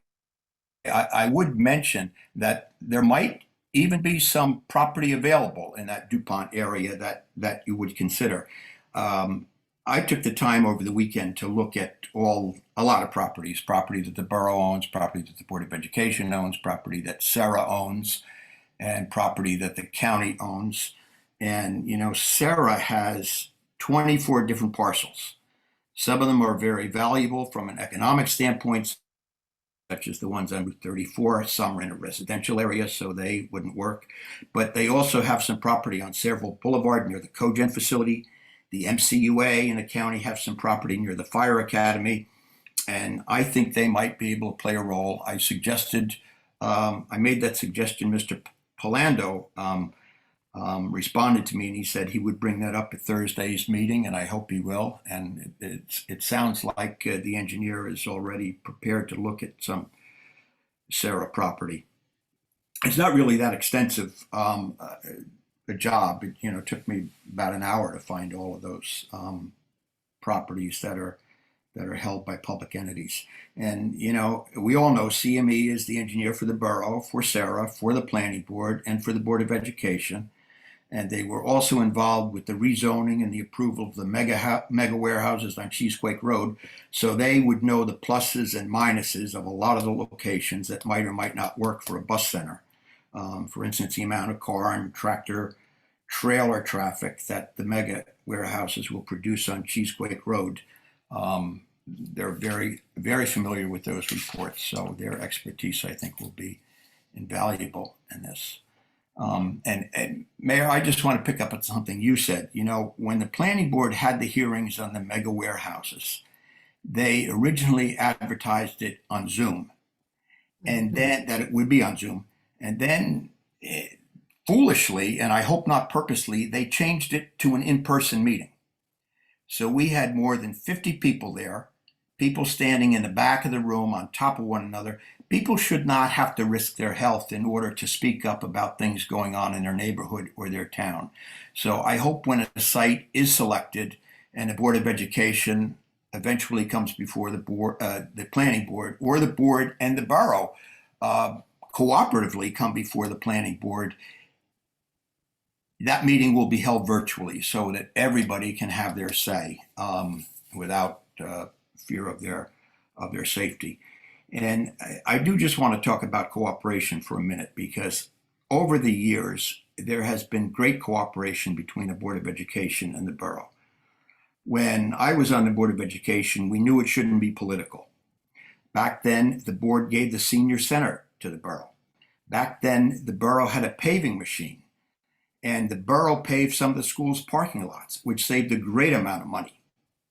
I would mention that there might even be some property available in that DuPont area that you would consider. I took the time over the weekend to look at a lot of property that the borough owns, property that the Board of Education owns, property that Sarah owns, and property that the county owns. And, you know, Sarah has 24 different parcels. Some of them are very valuable from an economic standpoint, such as the ones on Route 34. Some are in a residential area, so they wouldn't work. But they also have some property on Sayreville Boulevard near the Cogen facility. The MCUA in the county have some property near the Fire Academy, and I think they might be able to play a role. I made that suggestion. Mr. Polando responded to me, and he said he would bring that up at Thursday's meeting, and I hope he will. And it sounds like the engineer is already prepared to look at some Sarah property. It's not really that extensive a job. It took me about an hour to find all of those properties that are held by public entities. And we all know CME is the engineer for the borough, for Sarah, for the planning board, and for the Board of Education. And they were also involved with the rezoning and the approval of the mega warehouses on Cheesequake Road. So they would know the pluses and minuses of a lot of the locations that might or might not work for a bus center. For instance, the amount of car and tractor trailer traffic that the mega warehouses will produce on Cheesequake Road. They're very, very familiar with those reports, so their expertise, I think, will be invaluable in this. And Mayor, I just want to pick up on something you said. When the planning board had the hearings on the mega warehouses, they originally advertised it on Zoom, and then that it would be on Zoom. And then foolishly, and I hope not purposely, they changed it to an in-person meeting. So we had more than 50 people there, people standing in the back of the room on top of one another. People should not have to risk their health in order to speak up about things going on in their neighborhood or their town. So I hope when a site is selected and the Board of Education eventually comes before the board, the planning board, or the board and the borough cooperatively come before the planning board, that meeting will be held virtually so that everybody can have their say without fear of their safety. And I do just want to talk about cooperation for a minute, because over the years, there has been great cooperation between the Board of Education and the borough. When I was on the Board of Education, we knew it shouldn't be political. Back then, the board gave the senior center to the borough. Back then, the borough had a paving machine, and the borough paved some of the school's parking lots, which saved a great amount of money.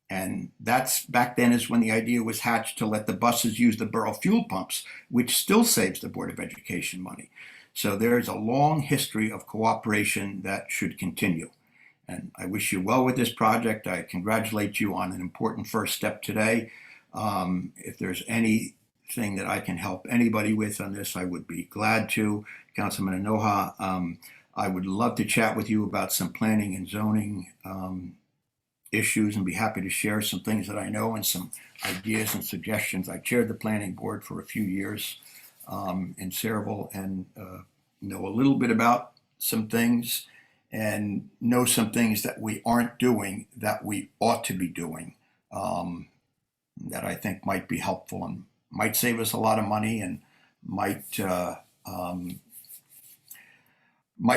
And that's back then is when the idea was hatched to let the buses use the borough fuel pumps, which still saves the Board of Education money. So there's a long history of cooperation that should continue. And I wish you well with this project. I congratulate you on an important first step today. If there's anything that I can help anybody with on this, I would be glad to. Councilman Anoha, I would love to chat with you about some planning and zoning issues and be happy to share some things that I know and some ideas and suggestions. I chaired the planning board for a few years in Saraville and know a little bit about some things and know some things that we aren't doing that we ought to be doing that I think might be helpful and might save us a lot of money and might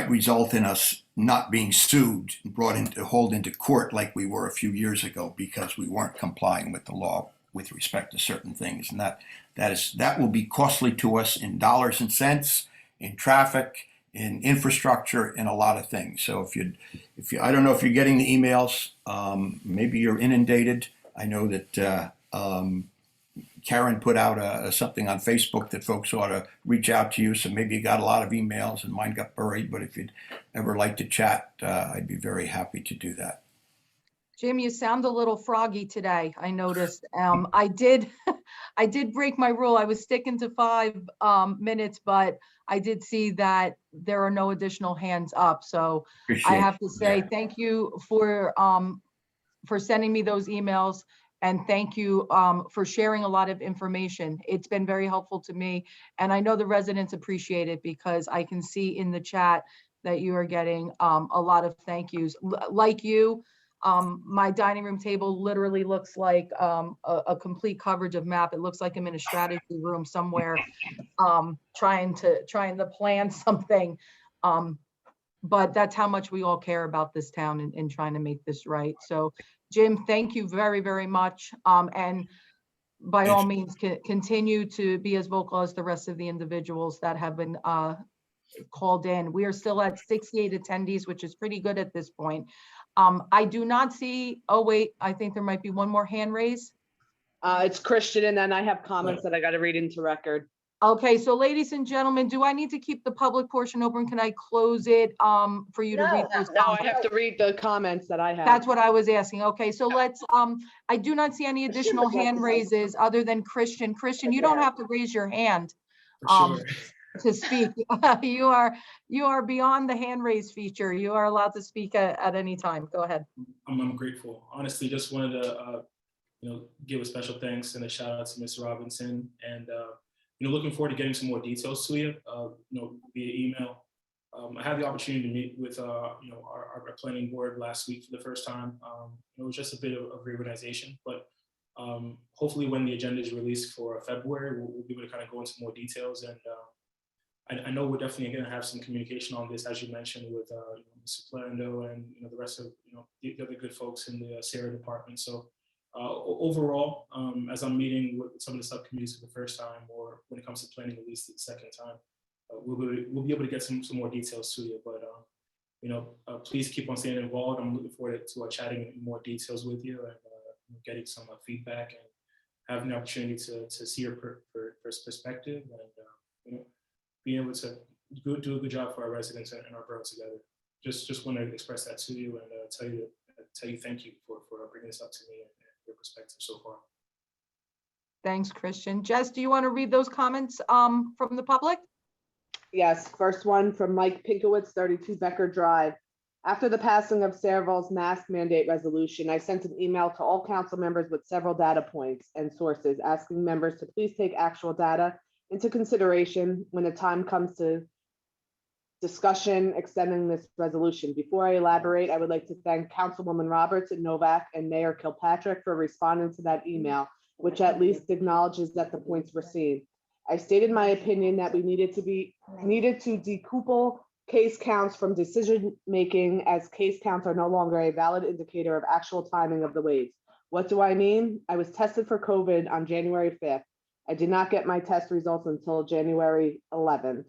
result in us not being sued and hauled into court like we were a few years ago because we weren't complying with the law with respect to certain things. And that will be costly to us in dollars and cents, in traffic, in infrastructure, in a lot of things. So if you I don't know if you're getting the emails, maybe you're inundated. I know that Karen put out something on Facebook that folks ought to reach out to you. So maybe you got a lot of emails and mine got buried, but if you'd ever like to chat, I'd be very happy to do that. Jim, you sound a little froggy today, I noticed. I did break my rule. I was sticking to 5 minutes, but I did see that there are no additional hands up. So I have to say thank you for sending me those emails. And thank you for sharing a lot of information. It's been very helpful to me. And I know the residents appreciate it because I can see in the chat that you are getting a lot of thank yous. Like you, my dining room table literally looks like a complete coverage of map. It looks like I'm in a strategy room somewhere trying to plan something. But that's how much we all care about this town and trying to make this right. So Jim, thank you very, very much. And by all means, continue to be as vocal as the rest of the individuals that have been called in. We are still at 68 attendees, which is pretty good at this point. I do not see, oh wait, I think there might be one more hand raised. It's Christian, and then I have comments that I got to read into record. Okay, so ladies and gentlemen, do I need to keep the public portion open? Can I close it for you to read those No, comments? I have to read the comments that I have. That's what I was asking. Okay, so let's, I do not see any additional hand raises other than Christian. Christian, you don't have to raise your hand to speak. You are beyond the hand raise feature. You are allowed to speak at any time. Go ahead. I'm grateful. Honestly, just wanted to give a special thanks and a shout out to Mr. Robinson, and looking forward to getting some more details to you, via email. I had the opportunity to meet with our planning board last week for the first time. It was just a bit of reorganization, but hopefully when the agenda is released for February, we'll be able to kind of go into more details. And I know we're definitely going to have some communication on this, as you mentioned, with Mr. Plando and the rest of the other good folks in the Sarah department. So overall, as I'm meeting with some of the subcommittees for the first time, or when it comes to planning at least the second time, we'll be able to get some more details to you. But please keep on staying involved. I'm looking forward to chatting in more details with you and getting some feedback and having the opportunity to see your perspective and being able to do a good job for our residents and our borough together. Just want to express that to you and tell you thank you for bringing this up to me and your perspective so far. Thanks, Christian. Jess, do you want to read those comments from the public? Yes, first one from Mike Pinkowitz, 32 Becker Drive. After the passing of Saraville's mask mandate resolution, I sent an email to all council members with several data points and sources asking members to please take actual data into consideration when the time comes to discussion extending this resolution. Before I elaborate, I would like to thank Councilwoman Roberts and Novak and Mayor Kilpatrick for responding to that email, which at least acknowledges that the points were seen. I stated my opinion that we needed to decouple case counts from decision making, as case counts are no longer a valid indicator of actual timing of the waves. What do I mean? I was tested for COVID on January 5th. I did not get my test results until January 11th.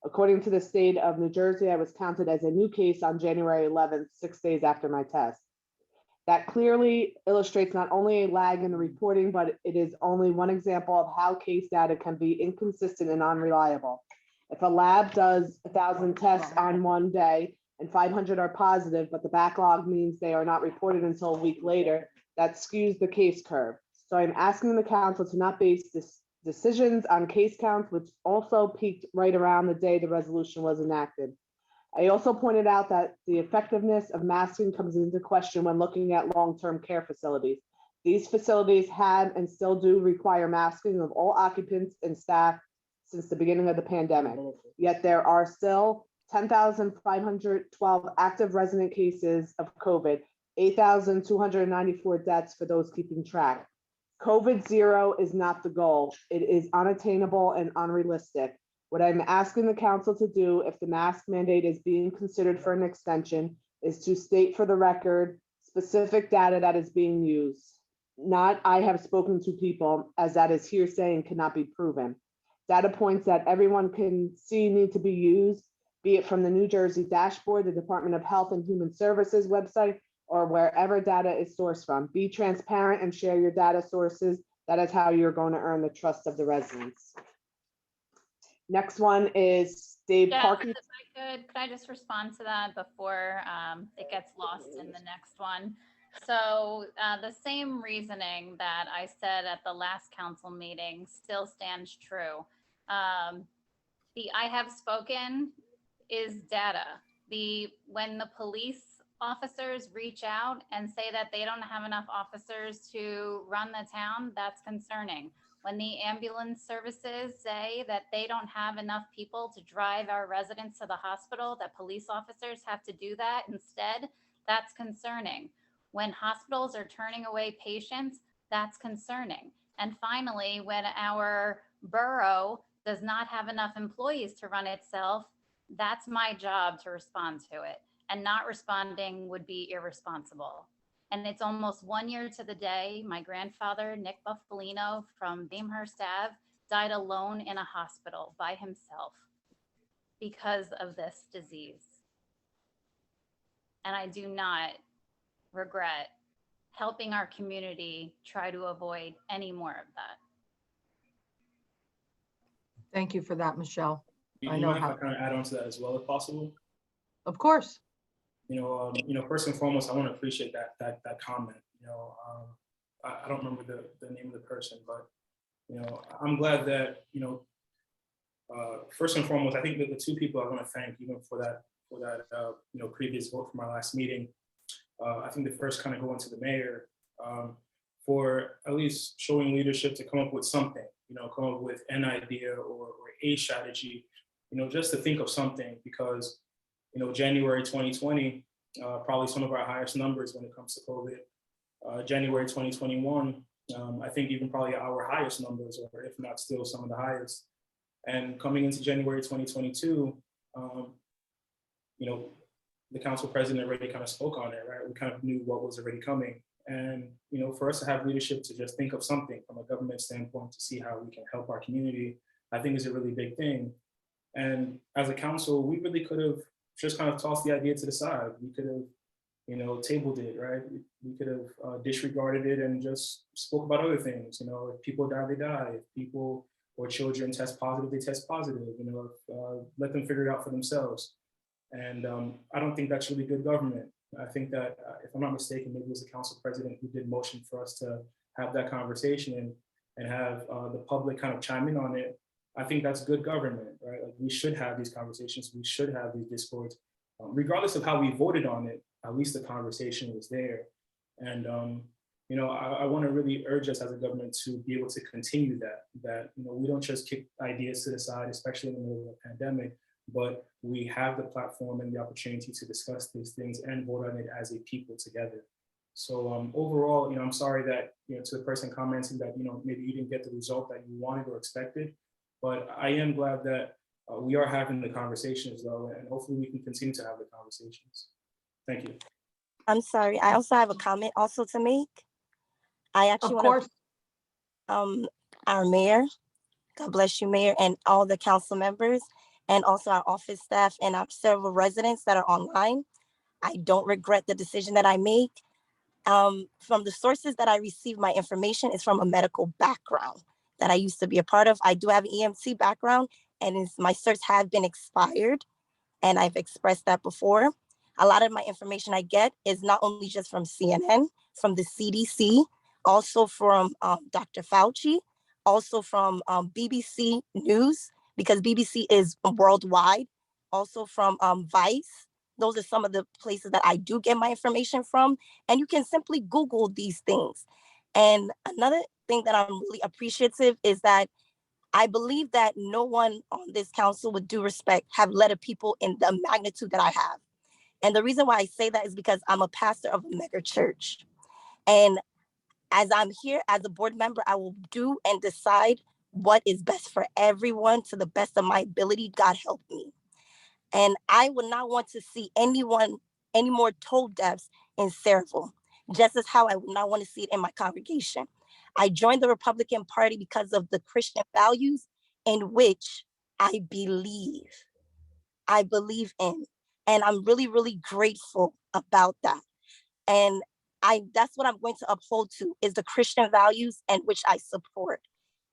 According to the state of New Jersey, I was counted as a new case on January 11th, 6 days after my test. That clearly illustrates not only a lag in the reporting, but it is only one example of how case data can be inconsistent and unreliable. If a lab does 1,000 tests on one day and 500 are positive, but the backlog means they are not reported until a week later, that skews the case curve. So I'm asking the council to not base decisions on case counts, which also peaked right around the day the resolution was enacted. I also pointed out that the effectiveness of masking comes into question when looking at long-term care facilities. These facilities had and still do require masking of all occupants and staff since the beginning of the pandemic. Yet there are still 10,512 active resident cases of COVID, 8,294 deaths for those keeping track. COVID zero is not the goal. It is unattainable and unrealistic. What I'm asking the council to do, if the mask mandate is being considered for an extension, is to state for the record specific data that is being used. Not I have spoken to people, as that is hearsay and cannot be proven. Data points that everyone can see need to be used, be it from the New Jersey dashboard, the Department of Health and Human Services website, or wherever data is sourced from. Be transparent and share your data sources. That is how you're going to earn the trust of the residents. Next one is Dave Jeff, Parkey. if I could I just respond to that before it gets lost in the next one? So the same reasoning that I said at the last council meeting still stands true. The I have spoken is data. When the police officers reach out and say that they don't have enough officers to run the town, that's concerning. When the ambulance services say that they don't have enough people to drive our residents to the hospital, that police officers have to do that instead, that's concerning. When hospitals are turning away patients, that's concerning. And finally, when our borough does not have enough employees to run itself, that's my job to respond to it. And not responding would be irresponsible. And it's almost 1 year to the day my grandfather, Nick Buffalino from Beamhurst Ave, died alone in a hospital by himself because of this disease. And I do not regret helping our community try to avoid any more of that. Thank you for that, Michelle. You I know mind if how. I kind of add on to that as well, if possible? Of course. First and foremost, I want to appreciate that comment. I don't remember the name of the person, but I'm glad that first and foremost, I think that the two people I want to thank even for that previous vote from our last meeting. I think the first kind of go into the mayor for at least showing leadership to come up with something, come up with an idea or a strategy, just to think of something, because January 2020, probably some of our highest numbers when it comes to COVID. January 2021, I think even probably our highest numbers, or if not still some of the highest. And coming into January 2022, the council president already kind of spoke on it, right? We kind of knew what was already coming. And, for us to have leadership to just think of something from a government standpoint to see how we can help our community, I think is a really big thing. And as a council, we really could have just kind of tossed the idea to the side. We could have, tabled it, right? We could have disregarded it and just spoke about other things. If people die, they die. If people or children test positive, they test positive. Let them figure it out for themselves. And I don't think that's really good government. I think that, if I'm not mistaken, maybe it was the council president who did motion for us to have that conversation and have the public kind of chime in on it. I think that's good government, right? Like, we should have these conversations. We should have these discords, regardless of how we voted on it. At least the conversation was there. And I want to really urge us as a government to be able to continue that we don't just kick ideas to the side, especially in the middle of a pandemic, but we have the platform and the opportunity to discuss these things and vote on it as a people together. So overall, I'm sorry that, to the person commenting that, maybe you didn't get the result that you wanted or expected, but I am glad that we are having the conversations though, and hopefully we can continue to have the conversations. Thank you. I'm sorry. I also have a comment also to make. I actually want to, our mayor, God bless you, Mayor, and all the council members, and also our office staff and our several residents that are online. I don't regret the decision that I make. From the sources that I receive my information is from a medical background that I used to be a part of. I do have an EMT background, and my certs have been expired, and I've expressed that before. A lot of my information I get is not only just from CNN, from the CDC, also from Dr. Fauci, also from BBC News, because BBC is worldwide, also from Vice. Those are some of the places that I do get my information from. And you can simply Google these things. And another thing that I'm really appreciative is that I believe that no one on this council, with due respect, have led a people in the magnitude that I have. And the reason why I say that is because I'm a pastor of a mega church. And as I'm here as a board member, I will do and decide what is best for everyone to the best of my ability. God help me. And I would not want to see any more toe deaths in Saraville, just as how I would not want to see it in my congregation. I joined the Republican Party because of the Christian values in which I believe in. And I'm really, really grateful about that. And that's what I'm going to uphold to, is the Christian values and which I support.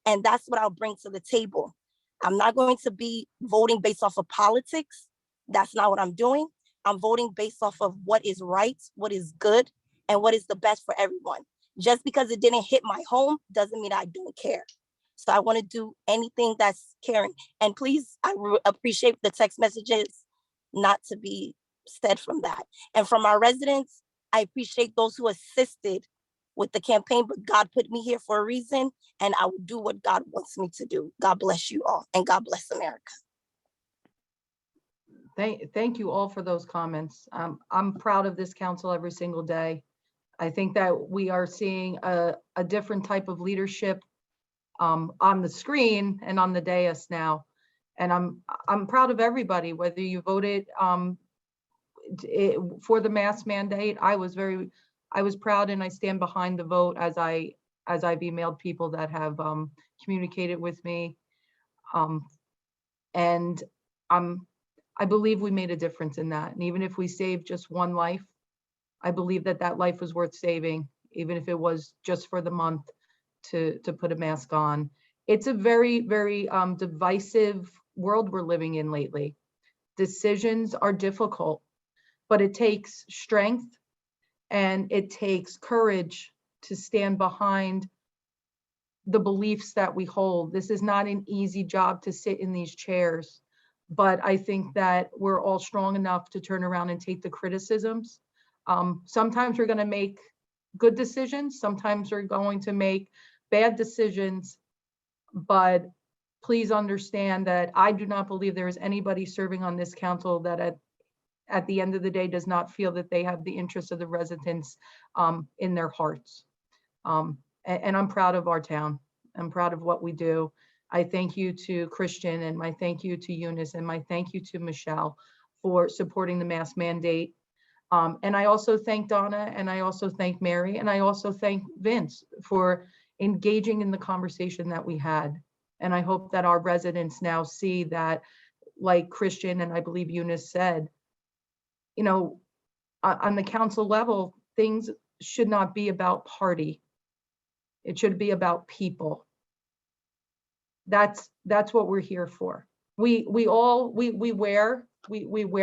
And that's what I'll bring to the table. I'm not going to be voting based off of politics. That's not what I'm doing. I'm voting based off of what is right, what is good, and what is the best for everyone. Just because it didn't hit my home doesn't mean I don't care. So I want to do anything that's caring. And please, I appreciate the text messages not to be said from that. And from our residents, I appreciate those who assisted with the campaign, but God put me here for a reason, and I will do what God wants me to do. God bless you all, and God bless America. Thank you all for those comments. I'm proud of this council every single day. I think that we are seeing a different type of leadership on the screen and on the dais now. And I'm proud of everybody, whether you voted for the mask mandate. I was proud, and I stand behind the vote, as I've emailed people that have communicated with me. And I believe we made a difference in that. And even if we saved just one life, I believe that life was worth saving, even if it was just for the month to put a mask on. It's a very, very divisive world we're living in lately. Decisions are difficult, but it takes strength and it takes courage to stand behind the beliefs that we hold. This is not an easy job to sit in these chairs, but I think that we're all strong enough to turn around and take the criticisms. Sometimes we're going to make good decisions. Sometimes we're going to make bad decisions, but please understand that I do not believe there is anybody serving on this council that at the end of the day does not feel that they have the interests of the residents in their hearts. And I'm proud of our town. I'm proud of what we do. I thank you to Christian, and my thank you to Eunice, and my thank you to Michelle for supporting the mask mandate. And I also thank Donna, and I also thank Mary, and I also thank Vince for engaging in the conversation that we had. And I hope that our residents now see that, like Christian and I believe Eunice said, on the council level, things should not be about party. It should be about people. That's what we're here for. We wear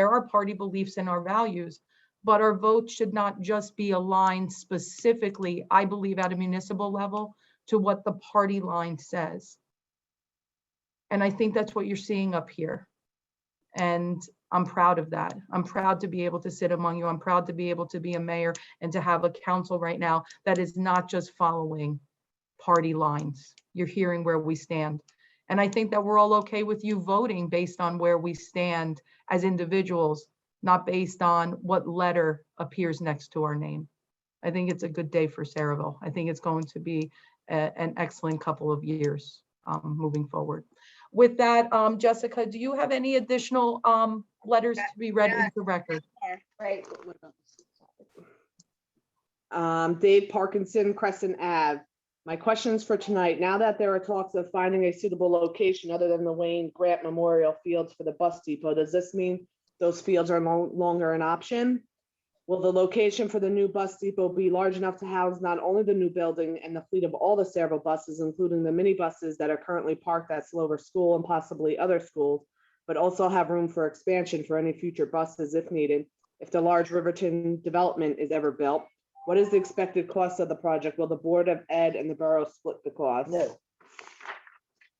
our party beliefs and our values, but our votes should not just be aligned specifically, I believe, at a municipal level to what the party line says. And I think that's what you're seeing up here. And I'm proud of that. I'm proud to be able to sit among you. I'm proud to be able to be a mayor and to have a council right now that is not just following party lines. You're hearing where we stand. And I think that we're all okay with you voting based on where we stand as individuals, not based on what letter appears next to our name. I think it's a good day for Saraville. I think it's going to be an excellent couple of years moving forward. With that, Jessica, do you have any additional letters to be read into the record? Right. Dave Parkinson, Crescent Ave. My questions for tonight, now that there are talks of finding a suitable location other than the Wayne Grant Memorial Fields for the bus depot, does this mean those fields are no longer an option? Will the location for the new bus depot be large enough to house not only the new building and the fleet of all the Saraville buses, including the minibuses that are currently parked at Slover School and possibly other schools, but also have room for expansion for any future buses if needed, if the large Riverton development is ever built? What is the expected cost of the project? Will the Board of Ed and the borough split the cost? No.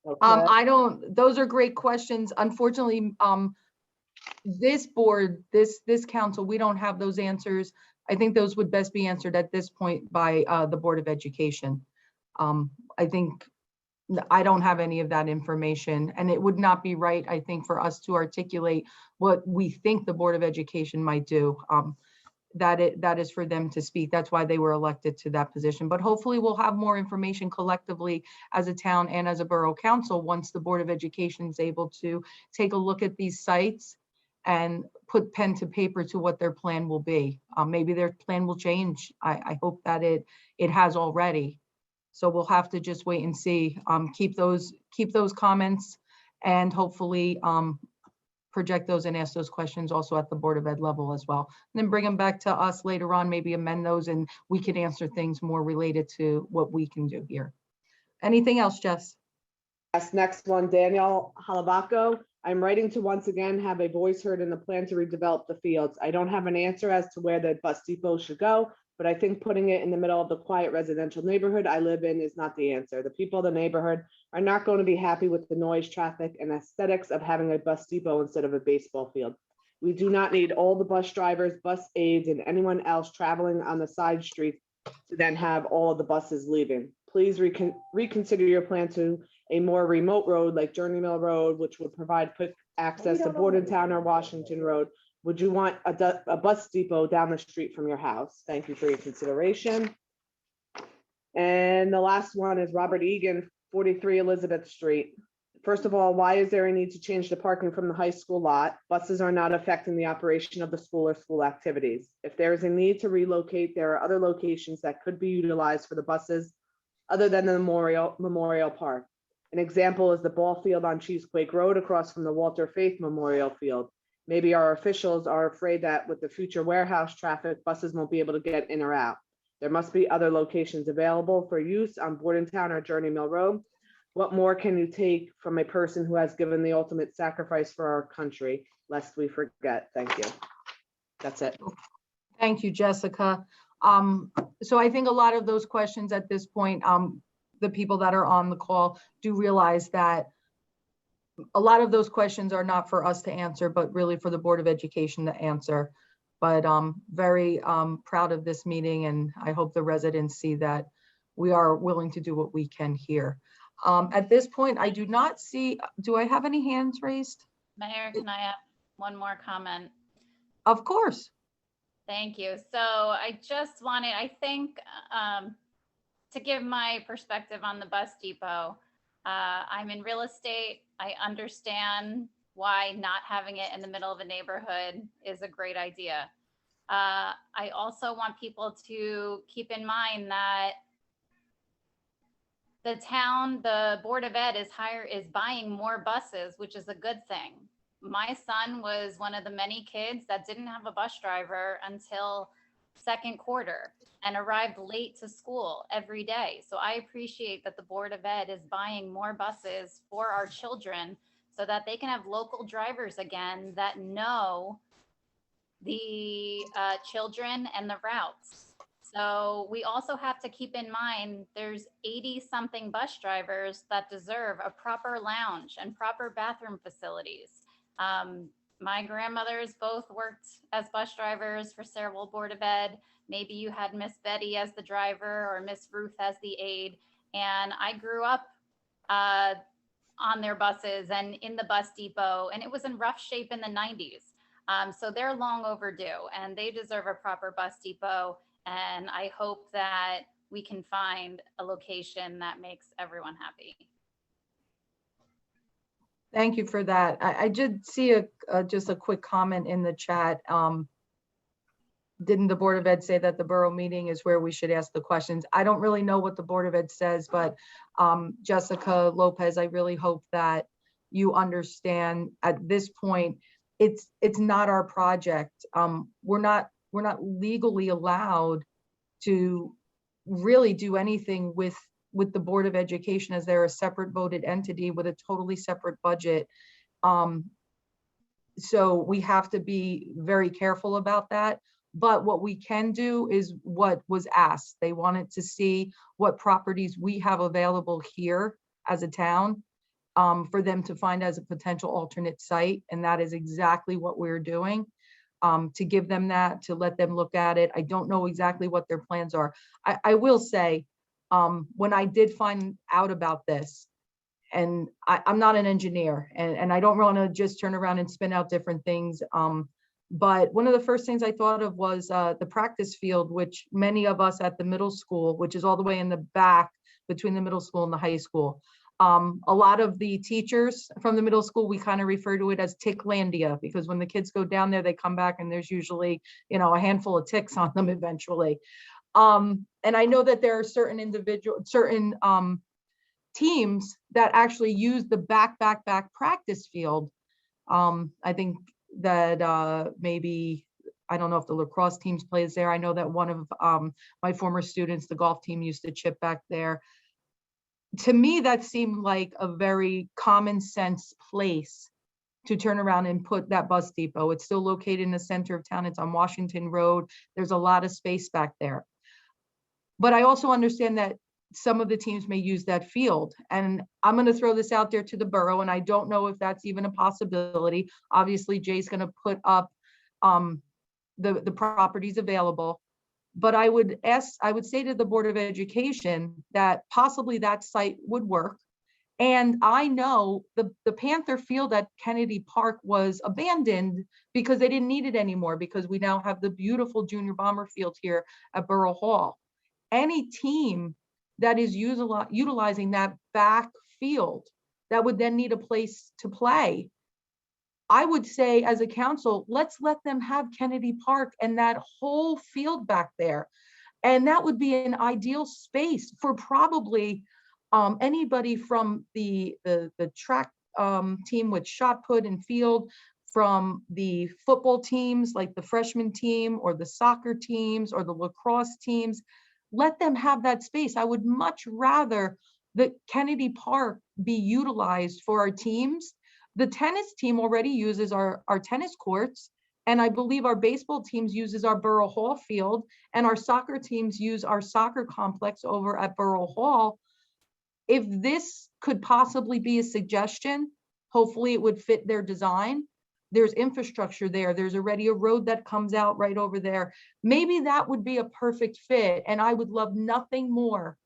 Okay. Those are great questions. Unfortunately, this board, this council, we don't have those answers. I think those would best be answered at this point by the Board of Education. I think I don't have any of that information, and it would not be right, I think, for us to articulate what we think the Board of Education might do. That is for them to speak. That's why they were elected to that position. But hopefully we'll have more information collectively as a town and as a borough council once the Board of Education is able to take a look at these sites and put pen to paper to what their plan will be. Maybe their plan will change. I hope that it has already. So we'll have to just wait and see. Keep those comments and hopefully project those and ask those questions also at the Board of Ed level as well. And then bring them back to us later on, maybe amend those, and we can answer things more related to what we can do here. Anything else, Jess? Yes, next one, Daniel Halavaco. I'm writing to once again have a voice heard in the plan to redevelop the fields. I don't have an answer as to where the bus depot should go, but I think putting it in the middle of the quiet residential neighborhood I live in is not the answer. The people of the neighborhood are not going to be happy with the noise, traffic, and aesthetics of having a bus depot instead of a baseball field. We do not need all the bus drivers, bus aides, and anyone else traveling on the side streets to then have all of the buses leaving. Please reconsider your plan to a more remote road like Journey Mill Road, which would provide quick access to Bordentown or Washington Road. Would you want a bus depot down the street from your house? Thank you for your consideration. And the last one is Robert Egan, 43 Elizabeth Street. First of all, why is there a need to change the parking from the high school lot? Buses are not affecting the operation of the school or school activities. If there is a need to relocate, there are other locations that could be utilized for the buses other than the Memorial Park. An example is the ball field on Cheesequake Road across from the Walter Faith Memorial Field. Maybe our officials are afraid that with the future warehouse traffic, buses won't be able to get in or out. There must be other locations available for use on Bordentown or Journey Mill Road. What more can you take from a person who has given the ultimate sacrifice for our country, lest we forget? Thank you. That's it. Thank you, Jessica. So I think a lot of those questions at this point, the people that are on the call do realize that a lot of those questions are not for us to answer, but really for the Board of Education to answer. But very proud of this meeting, and I hope the residents see that we are willing to do what we can here. At this point, I do not see, do I have any hands raised? Mayor, can I have one more comment? Of course. Thank you. So I just wanted, I think, to give my perspective on the bus depot. I'm in real estate. I understand why not having it in the middle of a neighborhood is a great idea. I also want people to keep in mind that the town, the Board of Ed is buying more buses, which is a good thing. My son was one of the many kids that didn't have a bus driver until second quarter and arrived late to school every day. So I appreciate that the Board of Ed is buying more buses for our children so that they can have local drivers again that know the children and the routes. So we also have to keep in mind there's 80-something bus drivers that deserve a proper lounge and proper bathroom facilities. My grandmothers both worked as bus drivers for Saraville Board of Ed. Maybe you had Miss Betty as the driver or Miss Ruth as the aide. And I grew up on their buses and in the bus depot, and it was in rough shape in the 90s. So they're long overdue and they deserve a proper bus depot. And I hope that we can find a location that makes everyone happy. Thank you for that. I did see just a quick comment in the chat. Didn't the Board of Ed say that the borough meeting is where we should ask the questions? I don't really know what the Board of Ed says, but Jessica Lopez, I really hope that you understand at this point, it's not our project. We're not legally allowed to really do anything with the Board of Education, as they're a separate voted entity with a totally separate budget. So we have to be very careful about that. But what we can do is what was asked. They wanted to see what properties we have available here as a town for them to find as a potential alternate site. And that is exactly what we're doing, to give them that, to let them look at it. I don't know exactly what their plans are. I will say, when I did find out about this, and I'm not an engineer, and I don't want to just turn around and spin out different things. But one of the first things I thought of was the practice field, which many of us at the middle school, which is all the way in the back between the middle school and the high school. A lot of the teachers from the middle school, we kind of refer to it as Ticklandia, because when the kids go down there, they come back and there's usually, a handful of ticks on them eventually. And I know that there are certain teams that actually use the back practice field. I think that maybe, I don't know if the lacrosse teams plays there. I know that one of my former students, the golf team, used to chip back there. To me, that seemed like a very common sense place to turn around and put that bus depot. It's still located in the center of town. It's on Washington Road. There's a lot of space back there. But I also understand that some of the teams may use that field. And I'm going to throw this out there to the borough, and I don't know if that's even a possibility. Obviously, Jay's going to put up the properties available. But I would say to the Board of Education that possibly that site would work. And I know the Panther field at Kennedy Park was abandoned because they didn't need it anymore, because we now have the beautiful junior bomber field here at Borough Hall. Any team that is utilizing that back field that would then need a place to play, I would say as a council, let's let them have Kennedy Park and that whole field back there. And that would be an ideal space for probably anybody from the track team with shot put and field, from the football teams like the freshman team or the soccer teams or the lacrosse teams. Let them have that space. I would much rather that Kennedy Park be utilized for our teams. The tennis team already uses our tennis courts, and I believe our baseball teams uses our Borough Hall field, and our soccer teams use our soccer complex over at Borough Hall. If this could possibly be a suggestion, hopefully it would fit their design. There's infrastructure there. There's already a road that comes out right over there. Maybe that would be a perfect fit. And I would love nothing more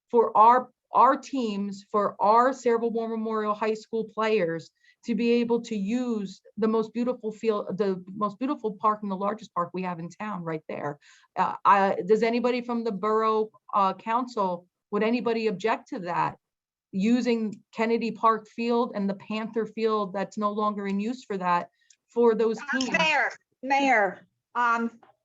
for our teams, for our Cerebral War Memorial High School players to be able to use the most beautiful field, the most beautiful park and the largest park we have in town right there. Does anybody from the Borough Council, would anybody object to that? Using Kennedy Park Field and the Panther Field that's no longer in use for that, for those teams. Mayor,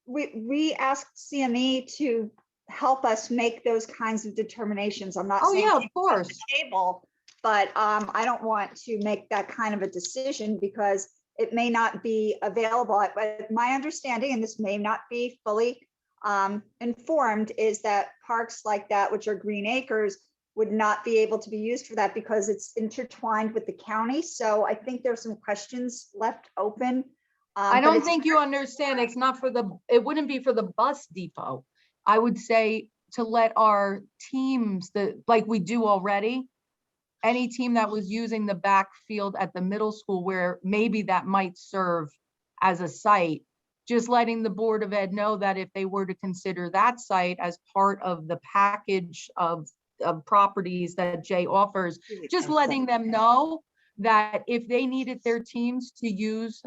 we asked CME to help us make those kinds of determinations. I'm not saying yeah, of course. the table, but I don't want to make that kind of a decision because it may not be available. But my understanding, and this may not be fully informed, is that parks like that, which are green acres, would not be able to be used for that because it's intertwined with the county. So I think there's some questions left open. I don't think you understand. It's not for it wouldn't be for the bus depot. I would say to let our teams, like we do already, any team that was using the backfield at the middle school where maybe that might serve as a site, just letting the Board of Ed know that if they were to consider that site as part of the package of properties that Jay offers, just letting them know that if they needed their teams to use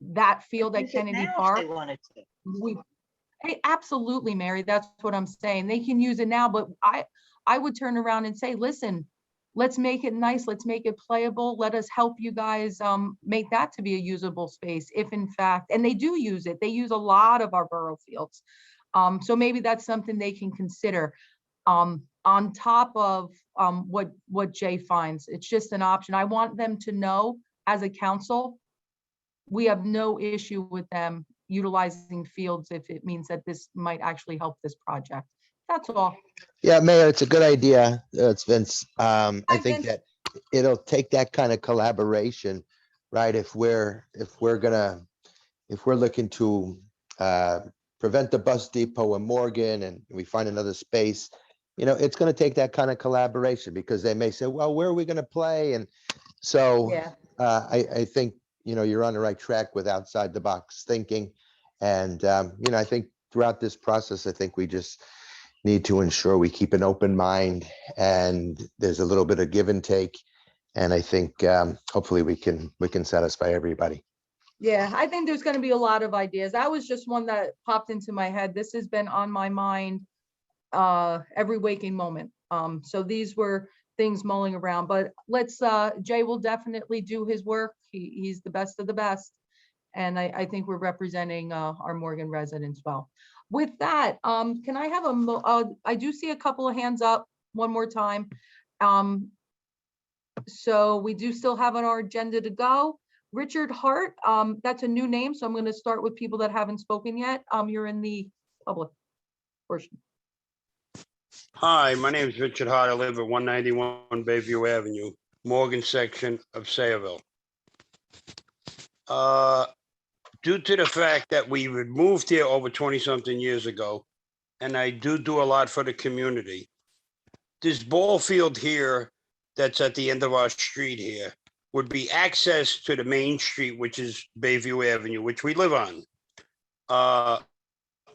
that field at Use it Kennedy now if Park, they wanted to. Hey, absolutely, Mary. That's what I'm saying. They can use it now, but I would turn around and say, listen, let's make it nice. Let's make it playable. Let us help you guys make that to be a usable space. If in fact, and they do use it. They use a lot of our borough fields. So maybe that's something they can consider on top of what Jay finds. It's just an option. I want them to know as a council, we have no issue with them utilizing fields if it means that this might actually help this project. That's all. Yeah, Mayor, it's a good idea. It's Vince. I Hi, think Vince. that it'll take that kind of collaboration, right? If we're looking to prevent the bus depot in Morgan and we find another space, it's going to take that kind of collaboration because they may say, well, where are we going to play? And so Yeah. I think, you're on the right track with outside the box thinking. And, I think throughout this process, I think we just need to ensure we keep an open mind and there's a little bit of give and take. And I think hopefully we can satisfy everybody. Yeah, I think there's going to be a lot of ideas. That was just one that popped into my head. This has been on my mind every waking moment. So these were things mulling around, but Jay will definitely do his work. He's the best of the best. And I think we're representing our Morgan residents well. With that, can I have I do see a couple of hands up one more time. So we do still have on our agenda to go. Richard Hart, that's a new name. So I'm going to start with people that haven't spoken yet. You're in the public portion. Hi, my name is Richard Hart. I live at 191 Bayview Avenue, Morgan section of Sayreville. Due to the fact that we moved here over 20-something years ago, and I do a lot for the community, this ball field here that's at the end of our street here would be access to the main street, which is Bayview Avenue, which we live on.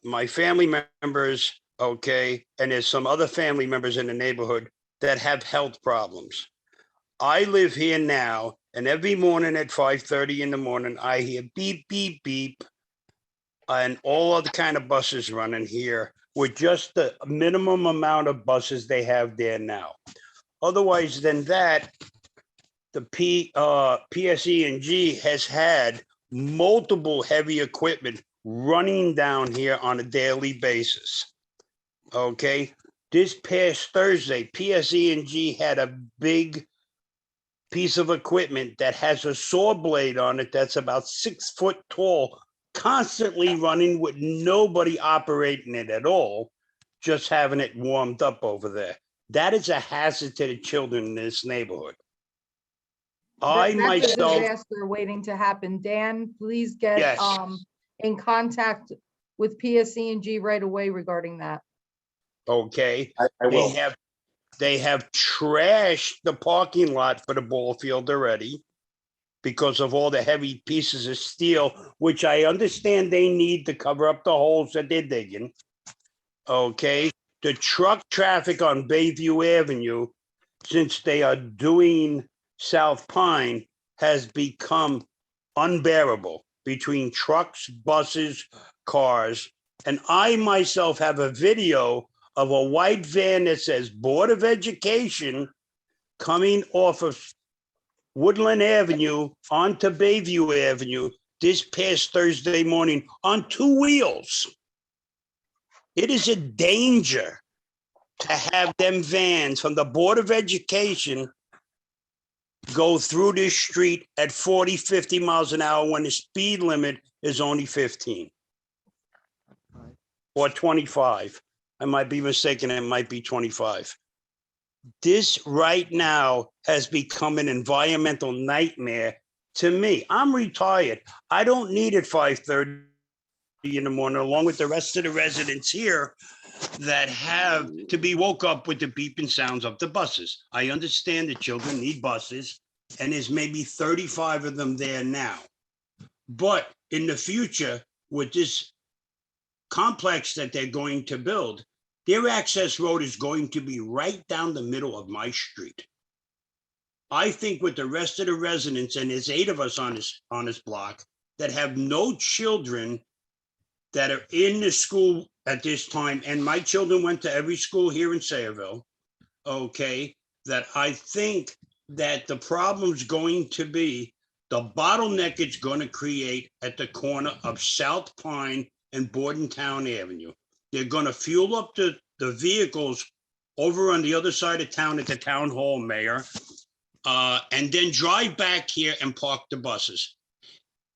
My family members, okay, and there's some other family members in the neighborhood that have health problems. I live here now, and every morning at 5:30 in the morning, I hear beep, beep, beep, and all other kind of buses running here with just the minimum amount of buses they have there now. Otherwise than that, the PSE&G has had multiple heavy equipment running down here on a daily basis. Okay, this past Thursday, PSE&G had a big piece of equipment that has a saw blade on it that's about 6 foot tall, constantly running with nobody operating it at all, just having it warmed up over there. That is a hazard to the children in this neighborhood. That's a disaster waiting to happen. Dan, please get in contact with PSE&G right away regarding that. Okay, I will. They have trashed the parking lot for the ball field already because of all the heavy pieces of steel, which I understand they need to cover up the holes that they're digging. Okay, the truck traffic on Bayview Avenue, since they are doing South Pine, has become unbearable between trucks, buses, cars. And I myself have a video of a white van that says Board of Education coming off of Woodland Avenue onto Bayview Avenue this past Thursday morning on 2 wheels. It is a danger to have them vans from the Board of Education go through this street at 40, 50 miles an hour when the speed limit is only 15 or 25. I might be mistaken, it might be 25. This right now has become an environmental nightmare to me. I'm retired. I don't need it 5:30 in the morning, along with the rest of the residents here that have to be woke up with the beeping sounds of the buses. I understand the children need buses, and there's maybe 35 of them there now. But in the future, with this complex that they're going to build, Their access road is going to be right down the middle of my street. I think with the rest of the residents, and there's 8 of us on this block that have no children that are in the school at this time, and my children went to every school here in Sayreville, okay, that I think that the problem's going to be the bottleneck it's going to create at the corner of South Pine and Bordentown Avenue. They're going to fuel up the vehicles over on the other side of town at the town hall, Mayor, and then drive back here and park the buses.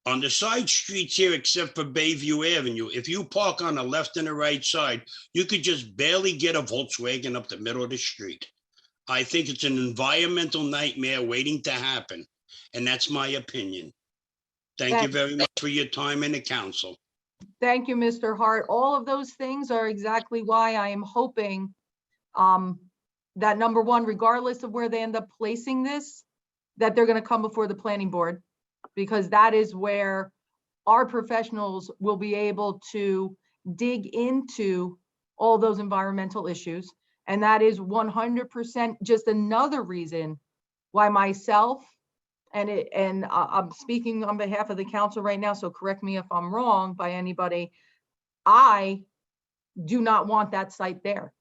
On the side streets here, except for Bayview Avenue, if you park on the left and the right side, you could just barely get a Volkswagen up the middle of the street. I think it's an environmental nightmare waiting to happen, and that's my opinion. Thank you very much for your time in the council. Thank you, Mr. Hart. All of those things are exactly why I am hoping that number one, regardless of where they end up placing this, that they're going to come before the planning board, because that is where our professionals will be able to dig into all those environmental issues. And that is 100% just another reason why myself, and I'm speaking on behalf of the council right now, so correct me if I'm wrong by anybody, I do not want that site there.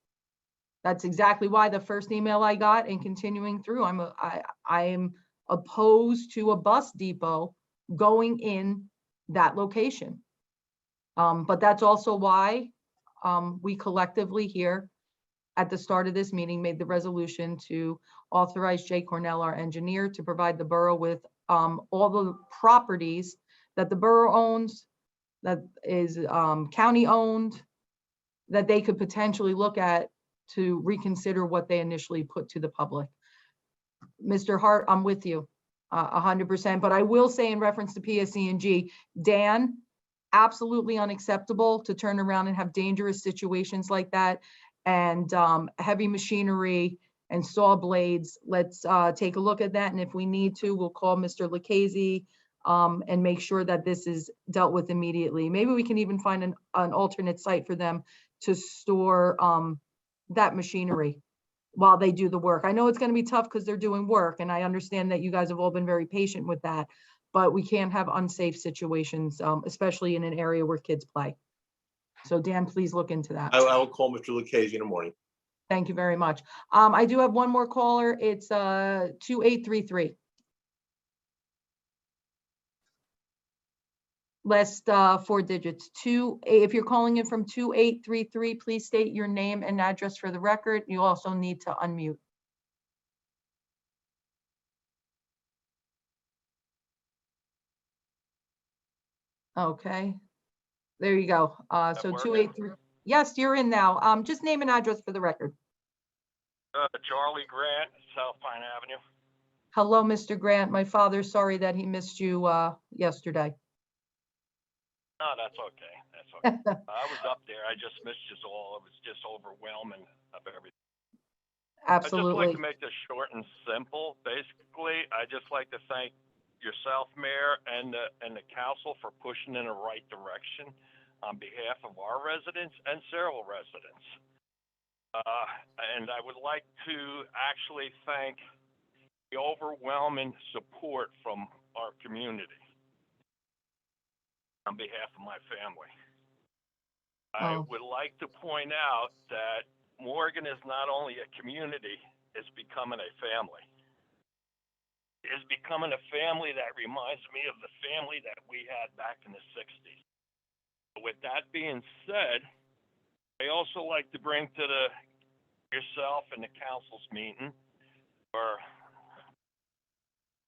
That's exactly why the first email I got and continuing through, I am opposed to a bus depot going in that location. But that's also why we collectively here at the start of this meeting made the resolution to authorize Jay Cornell, our engineer, to provide the borough with all the properties that the borough owns, that is county owned, that they could potentially look at to reconsider what they initially put to the public. Mr. Hart, I'm with you 100%, but I will say in reference to PSE&G, Dan, absolutely unacceptable to turn around and have dangerous situations like that, and heavy machinery and saw blades. Let's take a look at that, and if we need to, we'll call Mr. Lucchese and make sure that this is dealt with immediately. Maybe we can even find an alternate site for them to store that machinery while they do the work. I know it's going to be tough because they're doing work, and I understand that you guys have all been very patient with that, but we can't have unsafe situations, especially in an area where kids play. So Dan, please look into that. I will call Mr. Lucchese in the morning. Thank you very much. I do have one more caller. It's 2833. Last 4 digits. If you're calling in from 2833, please state your name and address for the record. You also need to unmute. Okay, there you go. So 283. Yes, you're in now. Just name and address for the record. Charlie Grant, South Pine Avenue. Hello, Mr. Grant. My father's sorry that he missed you yesterday. No, that's okay. That's okay. I was up there. I just missed you all. It was just overwhelming of everything. Absolutely. I'd just like to make this short and simple. Basically, I'd just like to thank yourself, Mayor, and the council for pushing in the right direction on behalf of our residents and Sayreville residents. And I would like to actually thank the overwhelming support from our community on behalf of my family. I would like to point out that Morgan is not only a community, it's becoming a family. It's becoming a family that reminds me of the family that we had back in the 60s. With that being said, I also like to bring to yourself and the council's meeting, or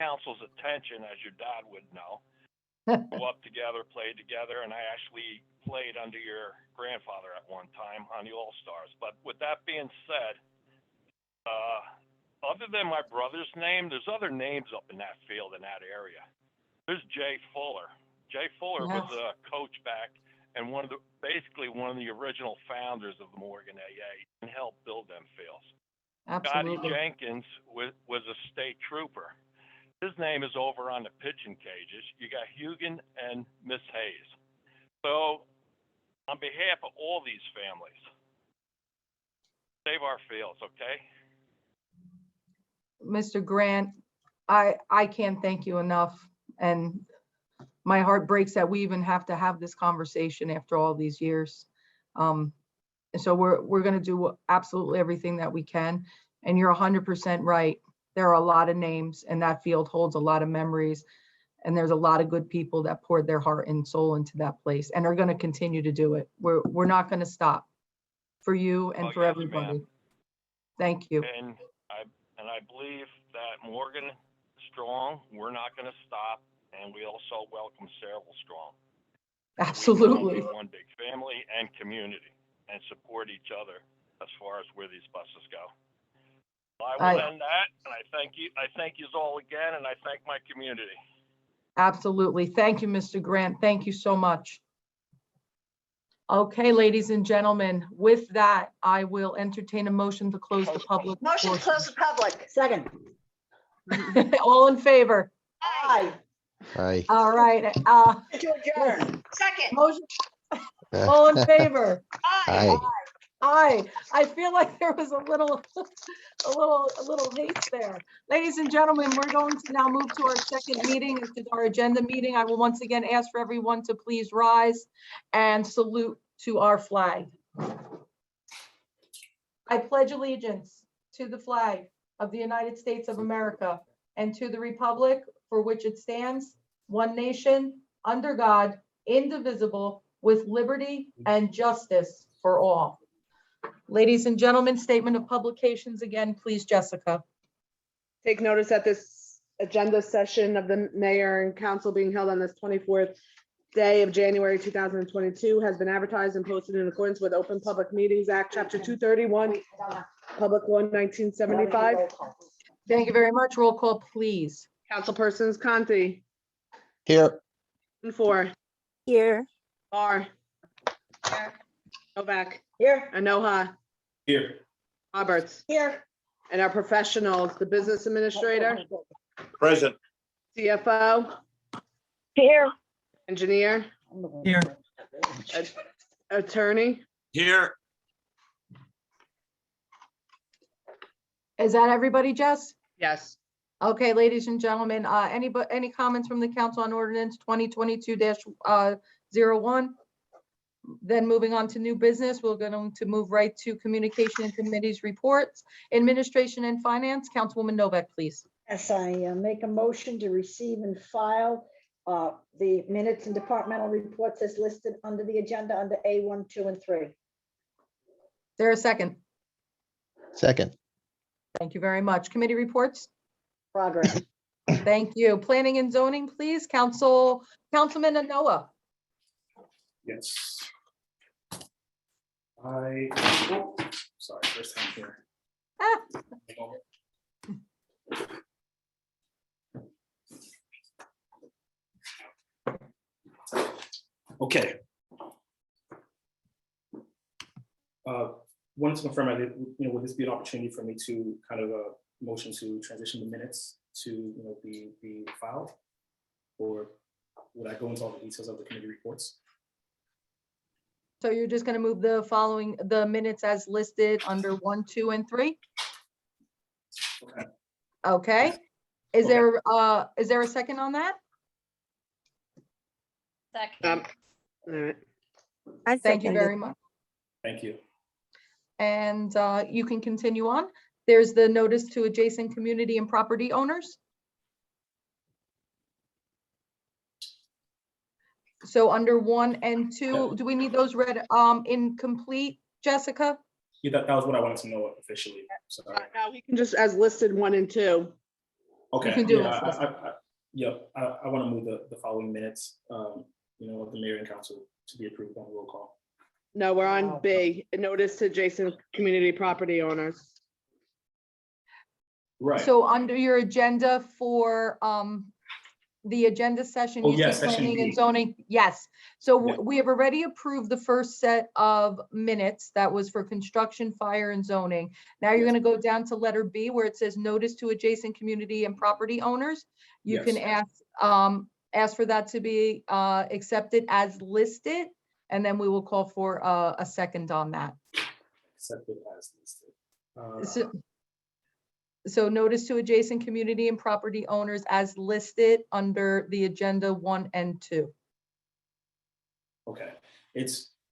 council's attention, as your dad would know, go up together, play together, and I actually played under your grandfather at one time on the All-Stars. But with that being said, other than my brother's name, there's other names up in that field in that area. There's Jay Fuller. Jay Fuller was a coach back and basically one of the original founders of the Morgan AA and helped build them fields. Absolutely. Scotty Jenkins was a state trooper. His name is over on the pitching cages. You got Hugan and Miss Hayes. So on behalf of all these families, save our fields, okay? Mr. Grant, I can't thank you enough. And my heart breaks that we even have to have this conversation after all these years. And so we're going to do absolutely everything that we can. And you're 100% right. There are a lot of names, and that field holds a lot of memories. And there's a lot of good people that poured their heart and soul into that place and are going to continue to do it. We're not going to stop for you and for yes, everybody. ma'am. Thank you. And I believe that Morgan Strong, we're not going to stop, and we also welcome Saraville Strong. Absolutely. We want to be one big family and community, and support each other as far as where these buses go. I will end that, and I thank you. I thank you all again, and I thank my community. Absolutely. Thank you, Mr. Grant. Thank you so much. Okay, ladies and gentlemen, with that, I will entertain a motion to close the public. Motion to close the public. Second. All in favor? Aye. Aye. All right. To adjourn. Second. Motion. All in favor? Aye. Aye. I feel like there was a little haste there. Ladies and gentlemen, we're going to now move to our second meeting, which is our agenda meeting. I will once again ask for everyone to please rise and salute to our flag. I pledge allegiance to the flag of the United States of America and to the republic for which it stands, one nation, under God, indivisible, with liberty and justice for all. Ladies and gentlemen, statement of publications again, please, Jessica. Take notice that this agenda session of the mayor and council being held on this 24th day of January 2022 has been advertised and posted in accordance with Open Public Meetings Act, Chapter 231, Public Law 1975. Thank you very much. Roll call, please. Councilpersons Conti. Here. Four. Here. Barr. Here. Novak. Here. Anoha. Here. Roberts. Here. And our professionals, the business administrator, Present. CFO, Here. engineer, Here. attorney. Here. Is that everybody, Jess? Yes. Okay, ladies and gentlemen, any comments from the council on ordinance 2022-01? Then moving on to new business, we're going to move right to communication and committees reports. Administration and Finance, Councilwoman Novak, please. Yes, I make a motion to receive and file the minutes and departmental reports as listed under the agenda under A1, 2, and 3. There a second? Second. Thank you very much. Committee reports? Progress. Thank you. Planning and zoning, please. Councilman Anoa. Yes. Sorry, first time here. Okay. Wanted to confirm, would this be an opportunity for me to kind of motion to transition the minutes to, be filed? Or would I go into all the details of the committee reports? So you're just going to move the minutes as listed under 1, 2, and 3? Okay. Okay. Is there a second on that? Second. All right. Thank you very much. Thank you. And you can continue on. There's the notice to adjacent community and property owners. So under 1 and 2, do we need those read incomplete, Jessica? Yeah, that was what I wanted to know officially. So. Now we can just as listed 1 and 2. Okay. You can do Yeah, I want to move the following minutes, of the mayor and council to be approved on roll call. No, we're on B, a notice to adjacent community property owners. Right. So under your agenda for the agenda session, you see planning and zoning. Yes. So we have already approved the first set of minutes. That was for construction, fire, and zoning. Now you're going to go down to letter B where it says notice to adjacent community and property owners. You can ask for that to be accepted as listed, and then we will call for a second on that. Accepted as listed. So notice to adjacent community and property owners as listed under the agenda 1 and 2. Okay,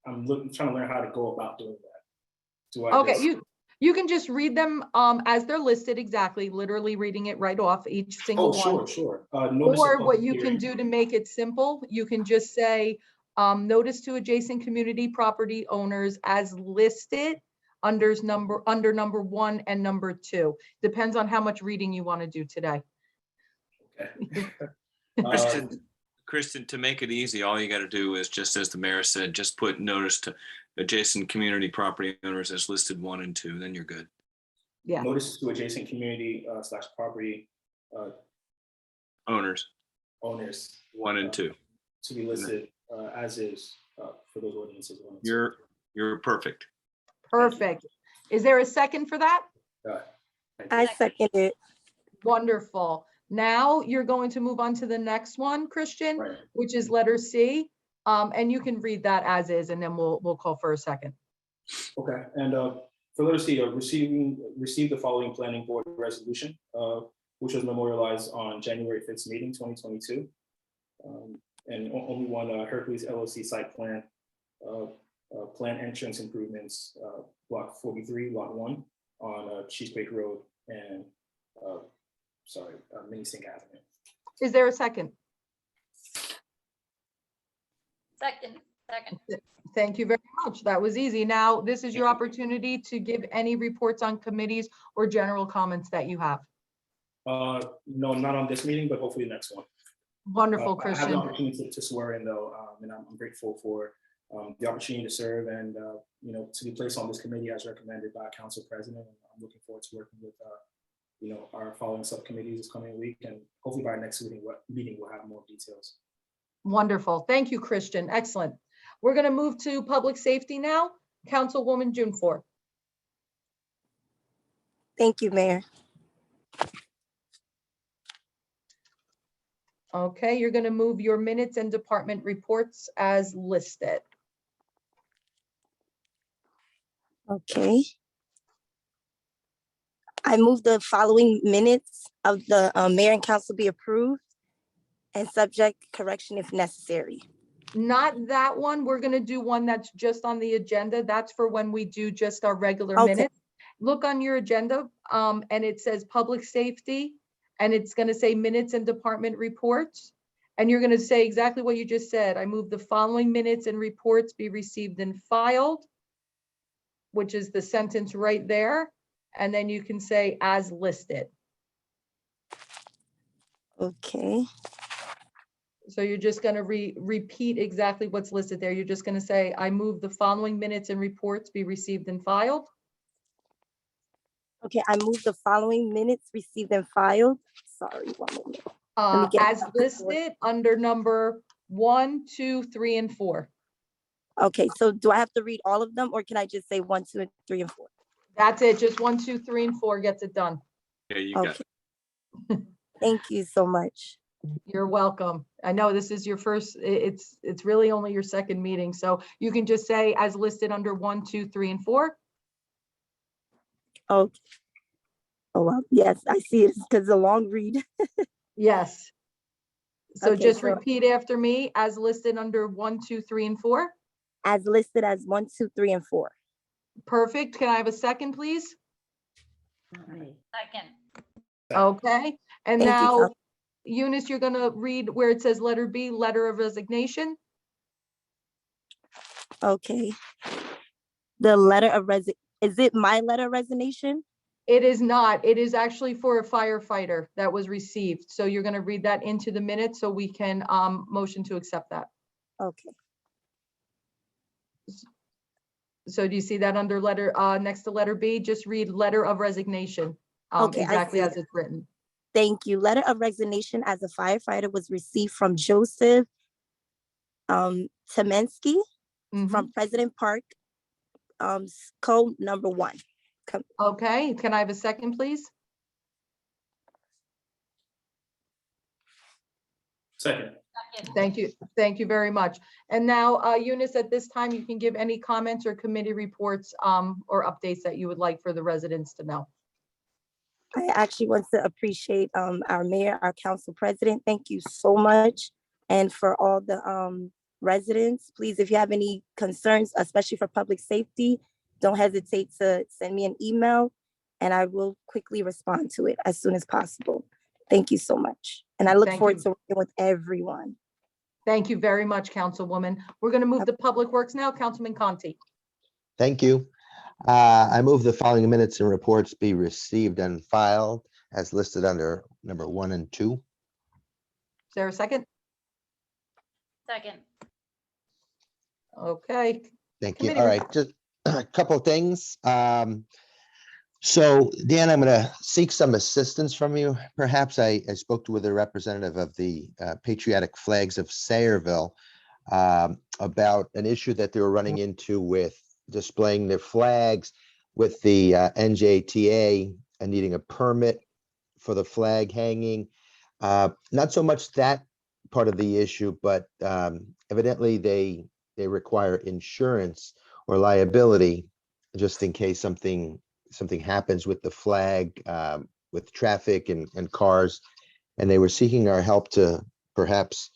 I'm trying to learn how to go about doing that. Okay, you can just read them as they're listed, exactly, literally reading it right off each single one. Sure. Or what you can do to make it simple, you can just say, notice to adjacent community property owners as listed under number 1 and number 2. Depends on how much reading you want to do today. Okay. Kristen, to make it easy, all you got to do is, just as the mayor said, just put notice to adjacent community property owners as listed 1 and 2, then you're good. Yeah. Notice to adjacent community / property owners 1 and 2 to be listed as is for those ordinances. You're perfect. Perfect. Is there a second for that? I second it. Wonderful. Now you're going to move on to the next one, Christian, which is letter C. And you can read that as is, and then we'll call for a second. Okay, and for letter C, received the following planning board resolution, which was memorialized on January 5th meeting, 2022. And only one Hercules LLC site plan, plan entrance improvements, block 43, lot 1 on Chesapeake Road and Minisink Avenue. Is there a second? Second. Thank you very much. That was easy. Now, this is your opportunity to give any reports on committees or general comments that you have. No, not on this meeting, but hopefully the next one. Wonderful, I have Christian. the opportunity to swear in though, and I'm grateful for the opportunity to serve and to be placed on this committee as recommended by Council President. And I'm looking forward to working with our following subcommittees this coming week, and hopefully by our next meeting we'll have more details. Wonderful. Thank you, Christian. Excellent. We're going to move to public safety now. Councilwoman June-Four. Thank you, Mayor. Okay, you're going to move your minutes and department reports as listed. Okay. I move the following minutes of the mayor and council be approved and subject correction if necessary. Not that one. We're going to do one that's just on the agenda. That's for when we do just our regular minutes. Look on your agenda and it says public safety, and it's going to say minutes and department reports. And you're going to say exactly what you just said. I move the following minutes and reports be received and filed, which is the sentence right there. And then you can say as listed. Okay. So you're just going to repeat exactly what's listed there. You're just going to say, I move the following minutes and reports be received and filed. Okay, I move the following minutes received and filed. Sorry, 1 moment. As listed under number 1, 2, 3, and 4. Okay, so do I have to read all of them, or can I just say 1, 2, 3, and 4? That's it. Just 1, 2, 3, and 4 gets it done. Yeah, you got it. Thank you so much. You're welcome. I know this is your first, it's really only your second meeting. So you can just say as listed under 1, 2, 3, and 4. Okay. Oh, well, yes, I see it because it's a long read. Yes. So Okay, just so- repeat after me, as listed under 1, 2, 3, and 4. As listed as 1, 2, 3, and 4. Perfect. Can I have a second, please? Second. Okay. And Thank you, now, Council. Eunice, you're going to read where it says letter B, letter of resignation. Okay. The letter of is it my letter of resignation? It is not. It is actually for a firefighter that was received. So you're going to read that into the minutes so we can motion to accept that. Okay. So do you see that under letter, next to letter B? Just read letter of resignation, Okay, I exactly see as it. it's written. Thank you. Letter of resignation as a firefighter was received from Joseph Temensky from President Park, code number 1. Okay, can I have a second, please? Second. Thank you. Thank you very much. And now, Eunice, at this time, you can give any comments or committee reports or updates that you would like for the residents to know. I actually want to appreciate our mayor, our council president. Thank you so much. And for all the residents, please, if you have any concerns, especially for public safety, don't hesitate to send me an email and I will quickly respond to it as soon as possible. Thank you so much. And I look forward to working with everyone. Thank you very much, Councilwoman. We're going to move to Public Works now. Councilman Conti. Thank you. I move the following minutes and reports be received and filed as listed under number 1 and 2. Is there a second? Second. Okay. Thank you. All right, just a couple of things. So Dan, I'm going to seek some assistance from you. Perhaps I spoke with a representative of the Patriotic Flags of Sayreville about an issue that they were running into with displaying their flags with the NJTA and needing a permit for the flag hanging. Not so much that part of the issue, but evidently they require insurance or liability just in case something happens with the flag, with traffic and cars. And they were seeking our help to perhaps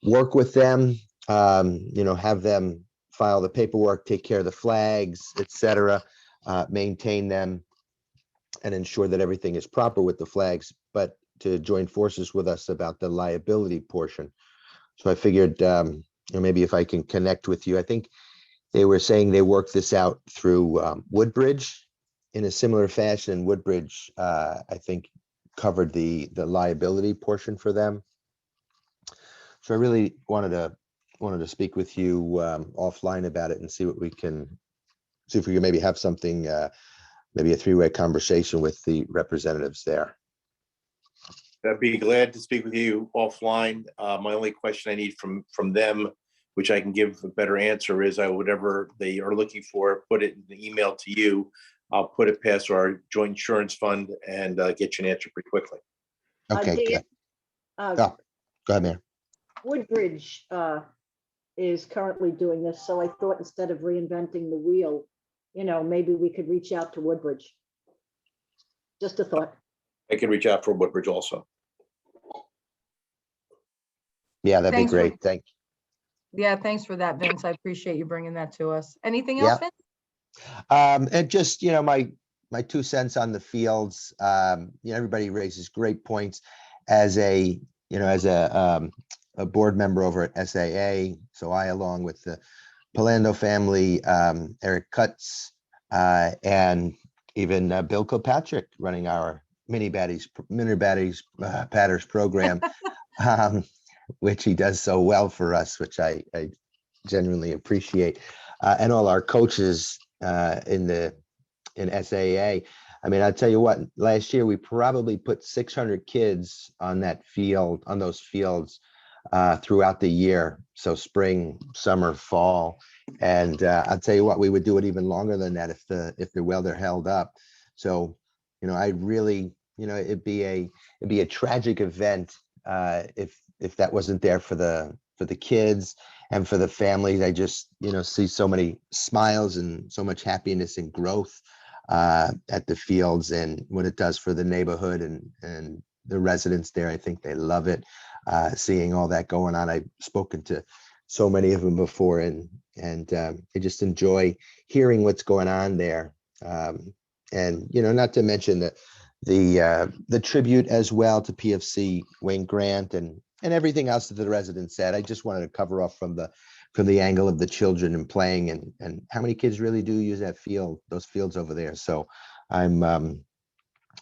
work with them, have them file the paperwork, take care of the flags, etc., maintain them, and ensure that everything is proper with the flags, but to join forces with us about the liability portion. So I figured, maybe if I can connect with you. I think they were saying they worked this out through Woodbridge in a similar fashion. Woodbridge, I think, covered the liability portion for them. So I really wanted to speak with you offline about it and see if we can maybe have something, maybe a three-way conversation with the representatives there. I'd be glad to speak with you offline. My only question I need from them, which I can give a better answer, is whatever they are looking for, put it in the email to you. I'll put it past our joint insurance fund and get you an answer pretty quickly. Okay, good. Go ahead, Mayor. Woodbridge is currently doing this, so I thought instead of reinventing the wheel, maybe we could reach out to Woodbridge. Just a thought. I can reach out for Woodbridge also. Yeah, that'd be great. Thank you. Yeah, thanks for that, Vince. I appreciate you bringing that to us. Anything else, Vince? And just, my 2 cents on the fields. Everybody raises great points as a board member over at SAA. So I, along with the Palando family, Eric Cutts, and even Bill Kilpatrick, running our mini batters program, which he does so well for us, which I genuinely appreciate, and all our coaches in SAA. I mean, I'll tell you what, last year we probably put 600 kids on those fields throughout the year. So spring, summer, fall. And I'll tell you what, we would do it even longer than that if the weather held up. So, I really, it'd be a tragic event if that wasn't there for the kids and for the families. I just, see so many smiles and so much happiness and growth at the fields and what it does for the neighborhood and the residents there. I think they love it, seeing all that going on. I've spoken to so many of them before, and they just enjoy hearing what's going on there. And not to mention the tribute as well to PFC Wayne Grant and everything else that the residents said. I just wanted to cover off from the angle of the children and playing and how many kids really do use those fields over there. So I'm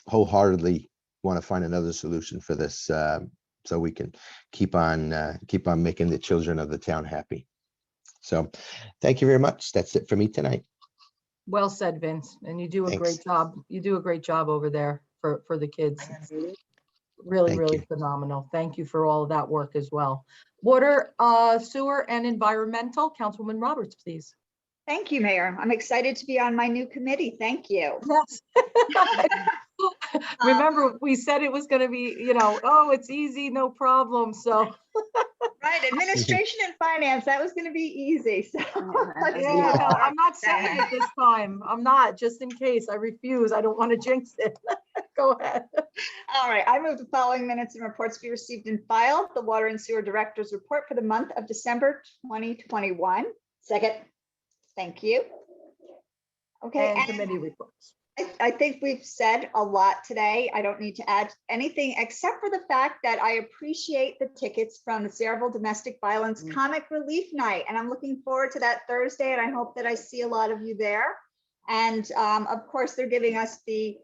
wholeheartedly want to find another solution for this, so we can keep on making the children of the town happy. So thank you very much. That's it for me tonight. Well said, Vince. And you do a great job. You do a great job over there for the kids. It's really phenomenal. Thank you for all of that work as well. Water, sewer, and environmental, Councilwoman Roberts, please. Thank you, Mayor. I'm excited to be on my new committee. Thank you. Yes. Remember, we said it was going to be, oh, it's easy, no problem. So Right, administration and finance, that was gonna be easy, so. yeah, no, I'm not saying it this time. I'm not, just in case. I refuse. I don't want to jinx it. Go ahead. All right, I move the following minutes and reports be received and filed. The Water and Sewer Director's report for the month of December 2021. Second. Thank you. Okay, And committee reports. I think we've said a lot today. I don't need to add anything except for the fact that I appreciate the tickets from the Sayreville Domestic Violence Comic Relief Night. And I'm looking forward to that Thursday. And I hope that I see a lot of you there. And of course, they're giving us the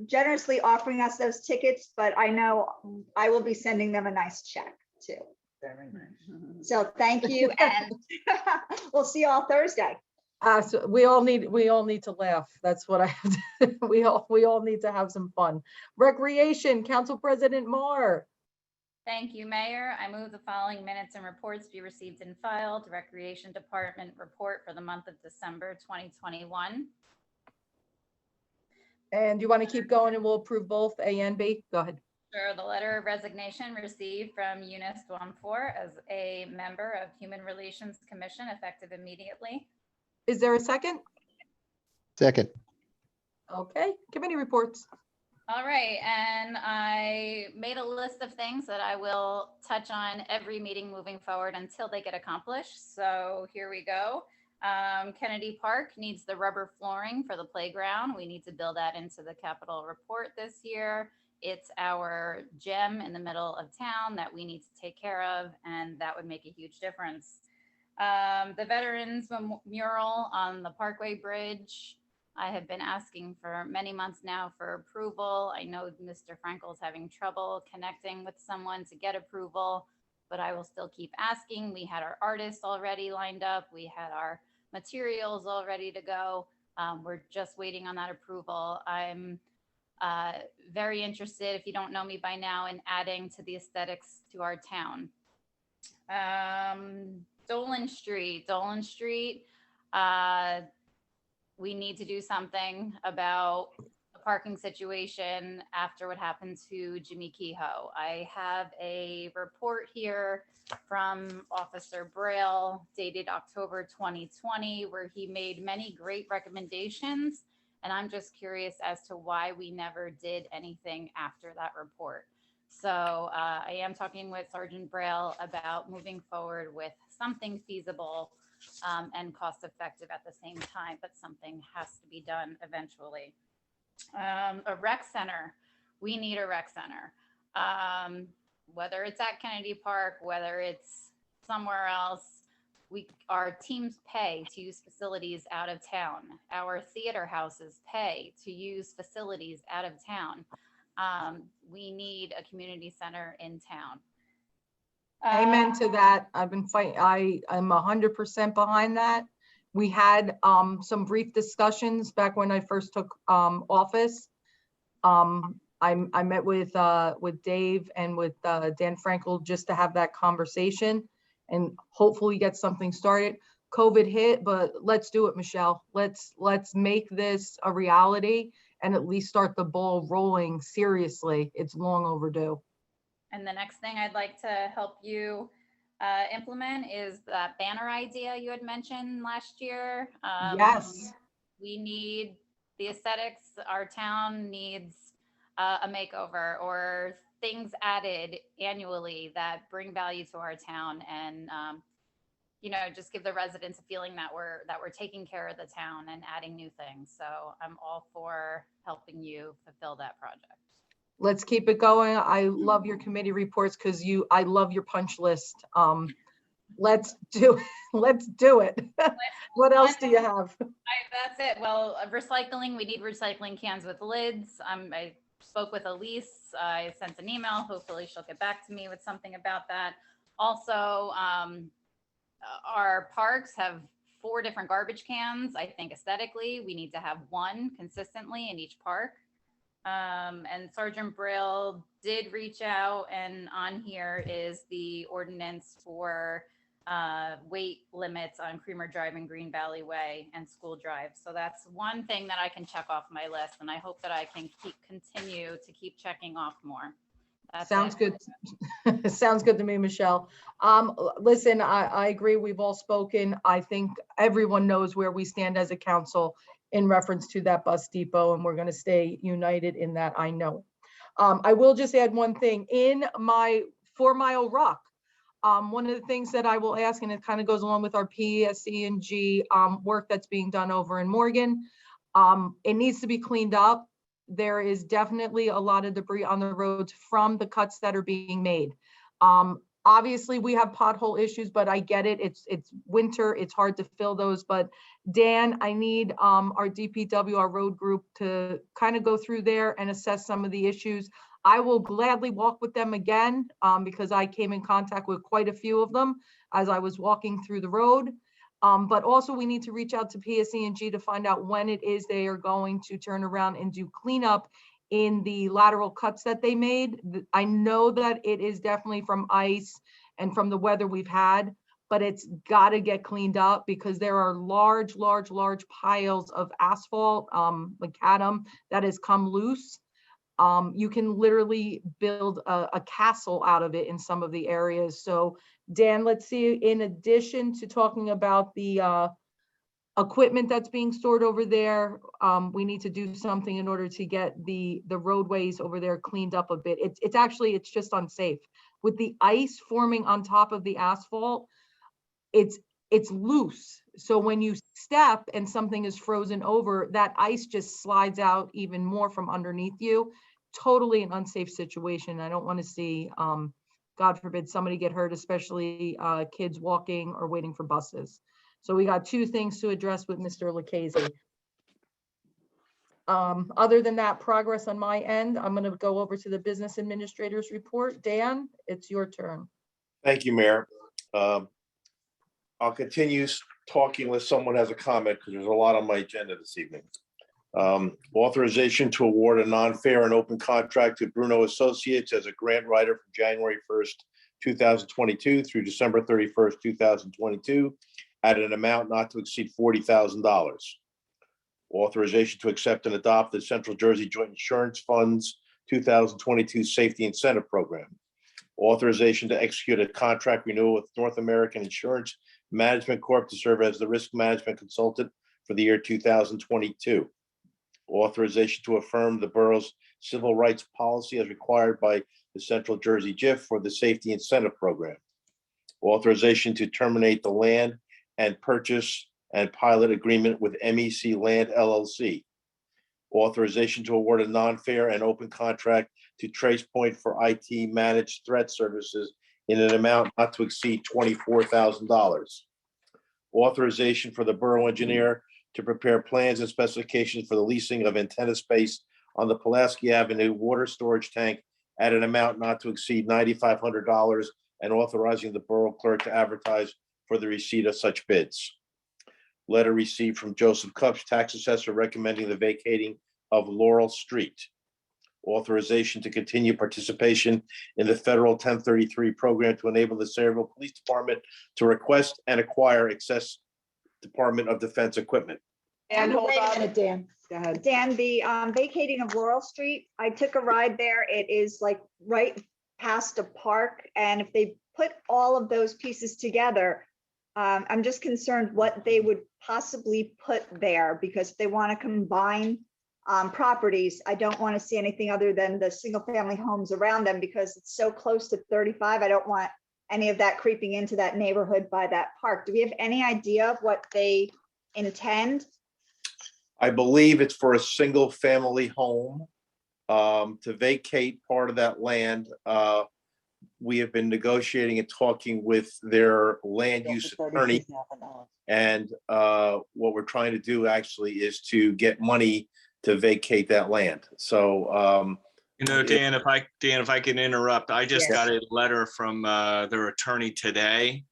generously offering us those tickets, but I know I will be sending them a nice check too. Very nice. So thank you. And we'll see you all Thursday. So we all need to laugh. That's what I have to, we all need to have some fun. Recreation, Council President Moore. Thank you, Mayor. I move the following minutes and reports be received and filed. Recreation Department report for the month of December 2021. And you want to keep going and we'll approve both A and B? Go ahead. Sure. The letter of resignation received from Eunice Dwanfor as a member of Human Relations Commission effective immediately. Is there a second? Second. Okay, committee reports. All right, and I made a list of things that I will touch on every meeting moving forward until they get accomplished. So here we go. Kennedy Park needs the rubber flooring for the playground. We need to build that into the capital report this year. It's our gem in the middle of town that we need to take care of, and that would make a huge difference. The Veterans Mural on the Parkway Bridge. I have been asking for many months now for approval. I know Mr. Frankel's having trouble connecting with someone to get approval, but I will still keep asking. We had our artists already lined up. We had our materials all ready to go. We're just waiting on that approval. I'm very interested, if you don't know me by now, in adding to the aesthetics to our town. Dolan Street, we need to do something about the parking situation after what happened to Jimmy Kehoe. I have a report here from Officer Braille dated October 2020, where he made many great recommendations. And I'm just curious as to why we never did anything after that report. So I am talking with Sergeant Braille about moving forward with something feasible and cost effective at the same time, but something has to be done eventually. A rec center, we need a rec center. Whether it's at Kennedy Park, whether it's somewhere else, our teams pay to use facilities out of town. Our theater houses pay to use facilities out of town. We need a community center in town. Amen to that. I've been fighting. I'm 100% behind that. We had some brief discussions back when I first took office. I met with Dave and with Dan Frankel just to have that conversation and hopefully get something started. COVID hit, but let's do it, Michelle. Let's make this a reality and at least start the ball rolling seriously. It's long overdue. And the next thing I'd like to help you implement is that banner idea you had mentioned last year. Yes. We need the aesthetics. Our town needs a makeover or things added annually that bring value to our town and just give the residents a feeling that we're taking care of the town and adding new things. So I'm all for helping you fulfill that project. Let's keep it going. I love your committee reports because I love your punch list. Let's do it. What else do you have? That's it. Well, recycling, we need recycling cans with lids. I spoke with Elise. I sent an email. Hopefully she'll get back to me with something about that. Also, our parks have 4 different garbage cans. I think aesthetically, we need to have one consistently in each park. And Sergeant Braille did reach out, and on here is the ordinance for weight limits on Creamer Drive and Green Valley Way and School Drive. So that's one thing that I can check off my list, and I hope that I can continue to keep checking off more. That's Sounds it. good. Sounds good to me, Michelle. Listen, I agree. We've all spoken. I think everyone knows where we stand as a council in reference to that bus depot, and we're going to stay united in that. I know. I will just add one thing. In my 4 Mile Rock, one of the things that I will ask, and it kind of goes along with our PSE&G work that's being done over in Morgan, it needs to be cleaned up. There is definitely a lot of debris on the roads from the cuts that are being made. Obviously, we have pothole issues, but I get it. It's winter. It's hard to fill those. But Dan, I need our DPW, our road group, to kind of go through there and assess some of the issues. I will gladly walk with them again because I came in contact with quite a few of them as I was walking through the road. But also we need to reach out to PSE&G to find out when it is they are going to turn around and do cleanup in the lateral cuts that they made. I know that it is definitely from ice and from the weather we've had, but it's got to get cleaned up because there are large piles of asphalt, macadam, that has come loose. You can literally build a castle out of it in some of the areas. So Dan, let's see, in addition to talking about the equipment that's being stored over there, we need to do something in order to get the roadways over there cleaned up a bit. It's just unsafe. With the ice forming on top of the asphalt, it's loose. So when you step and something is frozen over, that ice just slides out even more from underneath you. Totally an unsafe situation. I don't want to see, God forbid, somebody get hurt, especially kids walking or waiting for buses. So we got 2 things to address with Mr. Lucchese. Other than that, progress on my end, I'm going to go over to the business administrator's report. Dan, it's your turn. Thank you, Mayor. I'll continue talking unless someone has a comment because there's a lot on my agenda this evening. Authorization to award a non-fair and open contract to Bruno Associates as a grant writer from January 1st, 2022 through December 31st, 2022 at an amount not to exceed $40,000. Authorization to accept and adopt the Central Jersey Joint Insurance Fund's 2022 Safety Incentive Program. Authorization to execute a contract renewal with North American Insurance Management Corp. To serve as the risk management consultant for the year 2022. Authorization to affirm the borough's civil rights policy as required by the Central Jersey JIF for the Safety Incentive Program. Authorization to terminate the land and purchase and pilot agreement with MEC Land LLC. Authorization to award a non-fair and open contract to TracePoint for IT managed threat services in an amount not to exceed $24,000. Authorization for the borough engineer to prepare plans and specifications for the leasing of antenna space on the Pulaski Avenue water storage tank at an amount not to exceed $9,500 and authorizing the borough clerk to advertise for the receipt of such bids. Letter received from Joseph Cups, tax assessor, recommending the vacating of Laurel Street. Authorization to continue participation in the federal 1033 program to enable the Sayreville Police Department to request and acquire excess Department of Defense equipment. And hold Wait a on. minute, Dan. Go ahead. Dan, the vacating of Laurel Street, I took a ride there. It is like right past a park. And if they put all of those pieces together, I'm just concerned what they would possibly put there, because if they want to combine properties, I don't want to see anything other than the single family homes around them, because it's so close to 35. I don't want any of that creeping into that neighborhood by that park. Do we have any idea of what they intend? I believe it's for a single family home to vacate part of that land. We have been negotiating and talking with their land use attorney. And what we're trying to do actually is to get money to vacate that land. So, Dan, if I can interrupt, I just Yes. got a letter from their attorney today,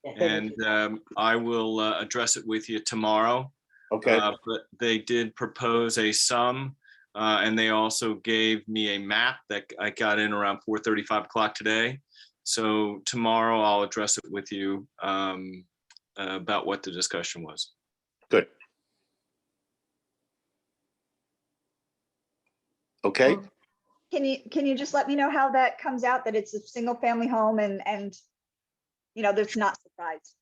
and I will address it with you tomorrow. Okay. But they did propose a sum, and they also gave me a map that I got in around 4:35 o'clock today. So tomorrow I'll address it with you about what the discussion was. Good. Okay. Can you just let me know how that comes out, that it's a single family home and there's not surprise?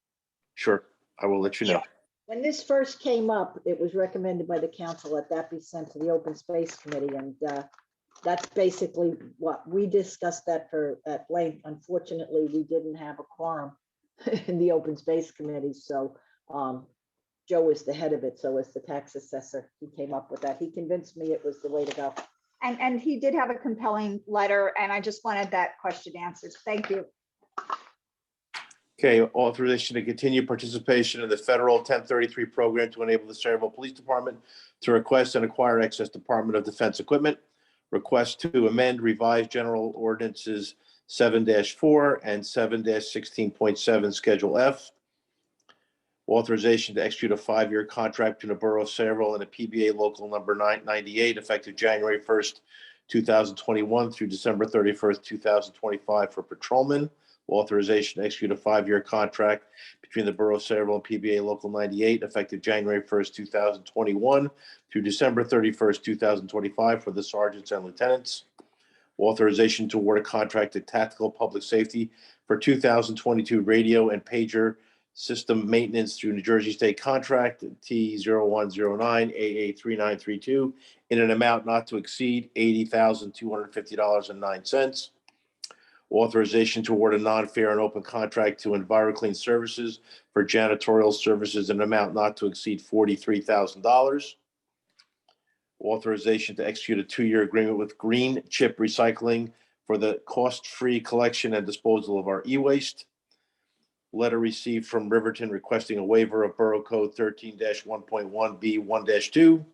Sure. I will let you know. When this first came up, it was recommended by the council that that be sent to the Open Space Committee, and that's basically what we discussed that at length. Unfortunately, we didn't have a quorum in the Open Space Committee, so Joe was the head of it. So as the tax assessor, he came up with that. He convinced me it was the way to go. And he did have a compelling letter, and I just wanted that question answered. Thank you. Okay, authorization to continue participation in the federal 1033 program to enable the Saraville Police Department to request and acquire excess Department of Defense equipment. Request to amend revised general ordinances 7-4 and 7-16.7 Schedule F. Authorization to execute a 5-year contract between the Borough of Saraville and the PBA Local Number 998 effective January 1st, 2021 through December 31st, 2025 for patrolmen. Authorization to execute a 5-year contract between the Borough of Saraville and PBA Local 98 effective January 1st, 2021 through December 31st, 2025 for the sergeants and lieutenants. Authorization to award a contract to Tactical Public Safety for 2022 radio and pager system maintenance through New Jersey State Contract T0109AA3932 in an amount not to exceed $80,250.09. Authorization to award a non-fair and open contract to EnviroClean Services for janitorial services in an amount not to exceed $43,000. Authorization to execute a 2-year agreement with Green Chip Recycling for the cost-free collection and disposal of our e-waste. Letter received from Riverton requesting a waiver of Borough Code 13-1.1B1-2.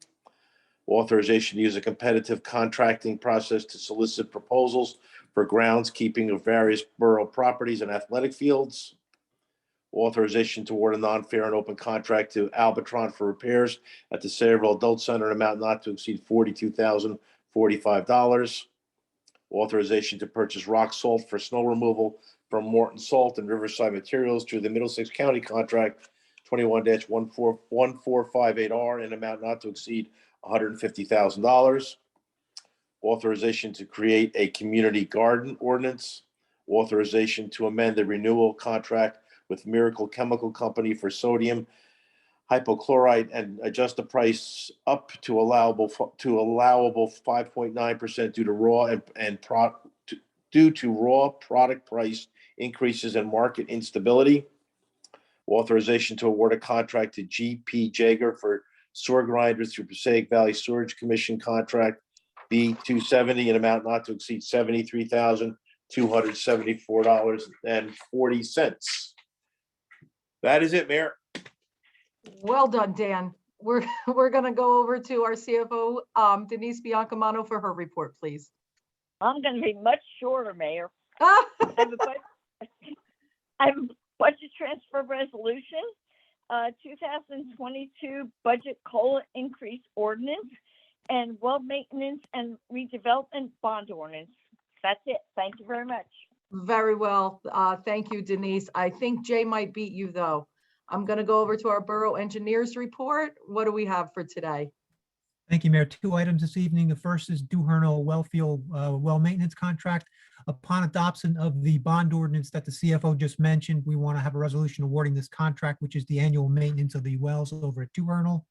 Authorization to use a competitive contracting process to solicit proposals for groundskeeping of various borough properties and athletic fields. Authorization to award a non-fair and open contract to Albatron for repairs at the Saraville Adult Center, an amount not to exceed $42,045. Authorization to purchase rock salt for snow removal from Morton Salt and Riverside Materials through the Middlesex County Contract 21-1458R in an amount not to exceed $150,000. Authorization to create a community garden ordinance. Authorization to amend the renewal contract with Miracle Chemical Company for sodium hypochlorite and adjust the price up to allowable 5.9% due to raw product price increases and market instability. Authorization to award a contract to GP Jaeger for sewer grinders through Passaic Valley Sewerage Commission contract B270 in amount not to exceed $73,274.40. That is it, Mayor. Well done, Dan. We're going to go over to our CFO, Denise Biancamano, for her report, please. I'm going to be much shorter, Mayor. I have a budget transfer resolution, 2022 budget COLA increase ordinance, and well maintenance and redevelopment bond ordinance. That's it. Thank you very much. Very well. Thank you, Denise. I think Jay might beat you, though. I'm going to go over to our borough engineers report. What do we have for today? Thank you, Mayor. 2 items this evening. The first is Dewhernal Wellfield well maintenance contract. Upon adoption of the bond ordinance that the CFO just mentioned, we want to have a resolution awarding this contract, which is the annual maintenance of the wells over at Dewhernal.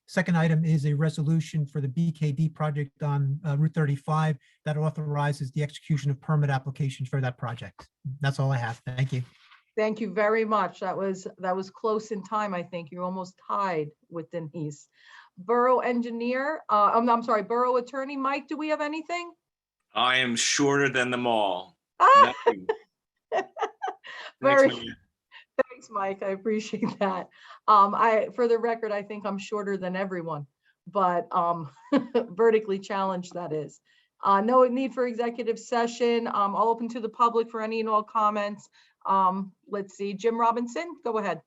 Second item is a resolution for the BKD project on Route 35 that authorizes the execution of permit applications for that project. That's all I have. Thank you. Thank you very much. That was close in time, I think. You're almost tied with Denise. Borough engineer, I'm sorry, borough attorney, Mike, do we have anything? I am shorter than them all. Thanks, Mike. I appreciate that. For the record, I think I'm shorter than everyone, but vertically challenged, that is. No need for executive session. I'll open to the public for any and all comments. Let's see, Jim Robinson, go ahead.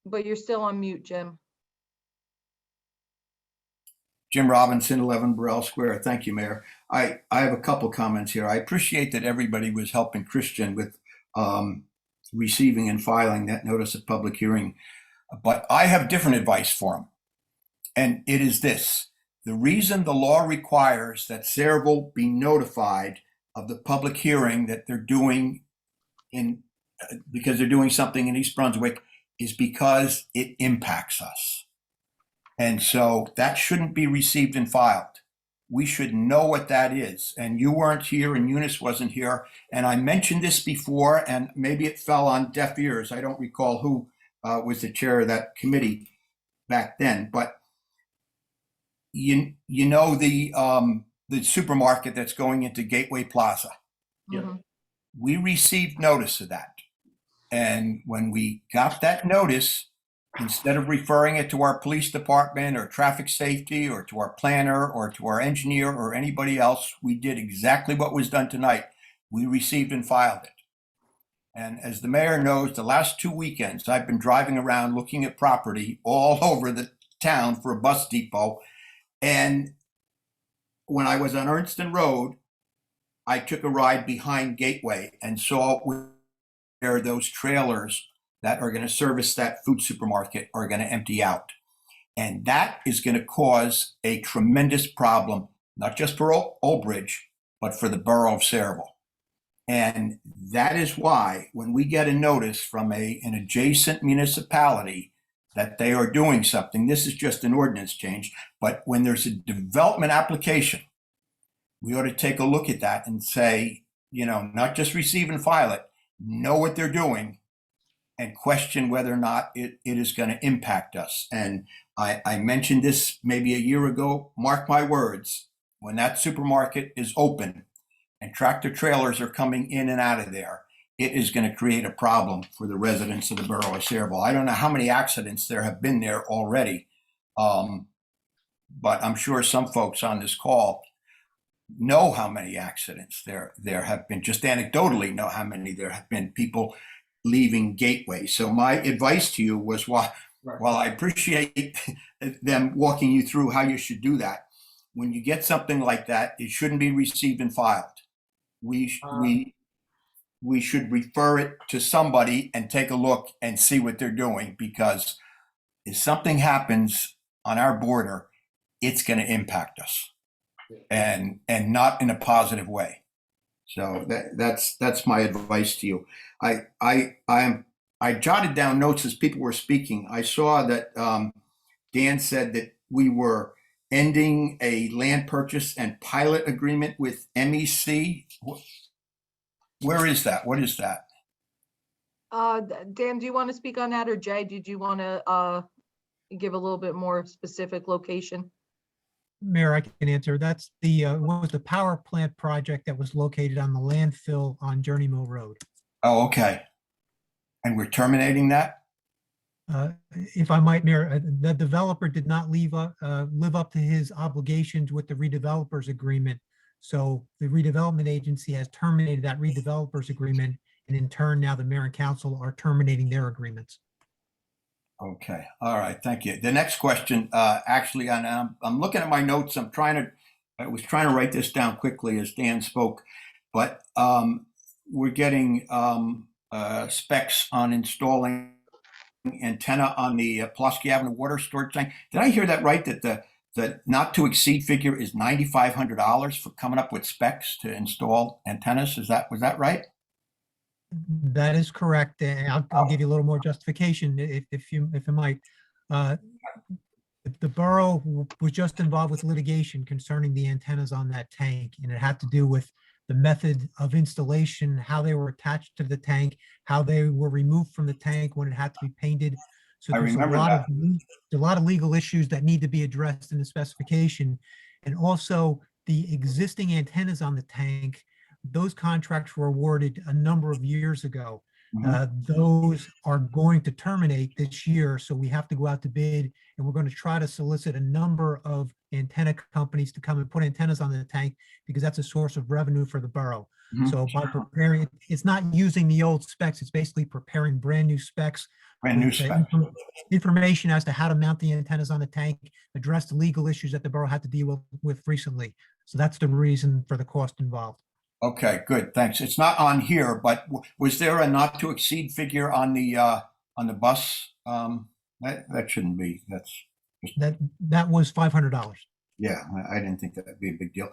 But you're still on mute, Jim. Jim Robinson, 11 Burrell Square. Thank you, Mayor. I have a couple comments here. I appreciate that everybody was helping Christian with receiving and filing that notice of public hearing, but I have different advice for him. And it is this: the reason the law requires that Saraville be notified of the public hearing that they're doing because they're doing something in East Brunswick is because it impacts us. And so that shouldn't be received and filed. We should know what that is. And you weren't here and Eunice wasn't here. And I mentioned this before, and maybe it fell on deaf ears. I don't recall who was the chair of that committee back then, but you know the supermarket that's going into Gateway Plaza. Yeah. We received notice of that. And when we got that notice, instead of referring it to our police department or traffic safety or to our planner or to our engineer or anybody else, we did exactly what was done tonight. We received and filed it. And as the mayor knows, the last 2 weekends, I've been driving around looking at property all over the town for a bus depot. And when I was on Ernstton Road, I took a ride behind Gateway and saw where those trailers that are going to service that food supermarket are going to empty out. And that is going to cause a tremendous problem, not just for Old Bridge, but for the borough of Saraville. And that is why when we get a notice from an adjacent municipality that they are doing something, this is just an ordinance change, but when there's a development application, we ought to take a look at that and say, not just receive and file it, know what they're doing and question whether or not it is going to impact us. And I mentioned this maybe a year ago. Mark my words, when that supermarket is open and tractor trailers are coming in and out of there, it is going to create a problem for the residents of the borough of Saraville. I don't know how many accidents there have been there already, but I'm sure some folks on this call know how many accidents there have been, just anecdotally know how many there have been, people leaving Gateway. So my advice to you was, while I appreciate them walking you through how you should do that, when you get something like that, it shouldn't be received and filed. We should refer it to somebody and take a look and see what they're doing, because if something happens on our border, it's going to impact us, and not in a positive way. So that's my advice to you. I jotted down notes as people were speaking. I saw that Dan said that we were ending a land purchase and pilot agreement with MEC. Where is that? What is that? Dan, do you want to speak on that, or Jay, did you want to give a little bit more specific location? Mayor, I can answer. That's the what was the power plant project that was located on the landfill on Journey Mill Road. Oh, okay. And we're terminating that? If I might, Mayor, the developer did not live up to his obligations with the redevelopers agreement. So the redevelopment agency has terminated that redevelopers agreement, and in turn, now the mayor and council are terminating their agreements. Okay. All right. Thank you. The next question, actually, I'm looking at my notes. I was trying to write this down quickly as Dan spoke, but we're getting specs on installing antenna on the Pulaski Avenue water storage tank. Did I hear that right? That the not to exceed figure is $9,500 for coming up with specs to install antennas. Was that right? That is correct. And I'll give you a little more justification if I might. The borough was just involved with litigation concerning the antennas on that tank, and it had to do with the method of installation, how they were attached to the tank, how they were removed from the tank when it had to be painted. So I there's remember a lot of legal issues that need to be addressed in the specification. And also the existing antennas on the tank, those contracts were awarded a number of years ago. Those are going to terminate this year. So we have to go out to bid, and we're going to try to solicit a number of antenna companies to come and put antennas on the tank because that's a source of revenue for the borough. So by preparing it, it's not using the old specs, it's basically preparing brand new specs. Brand new with, specs. Information as to how to mount the antennas on the tank, address the legal issues that the borough had to deal with recently. So that's the reason for the cost involved. Okay, good, thanks. It's not on here, but was there a not to exceed figure on the bus? That shouldn't be, That was $500. yeah, I didn't think that'd be a big deal.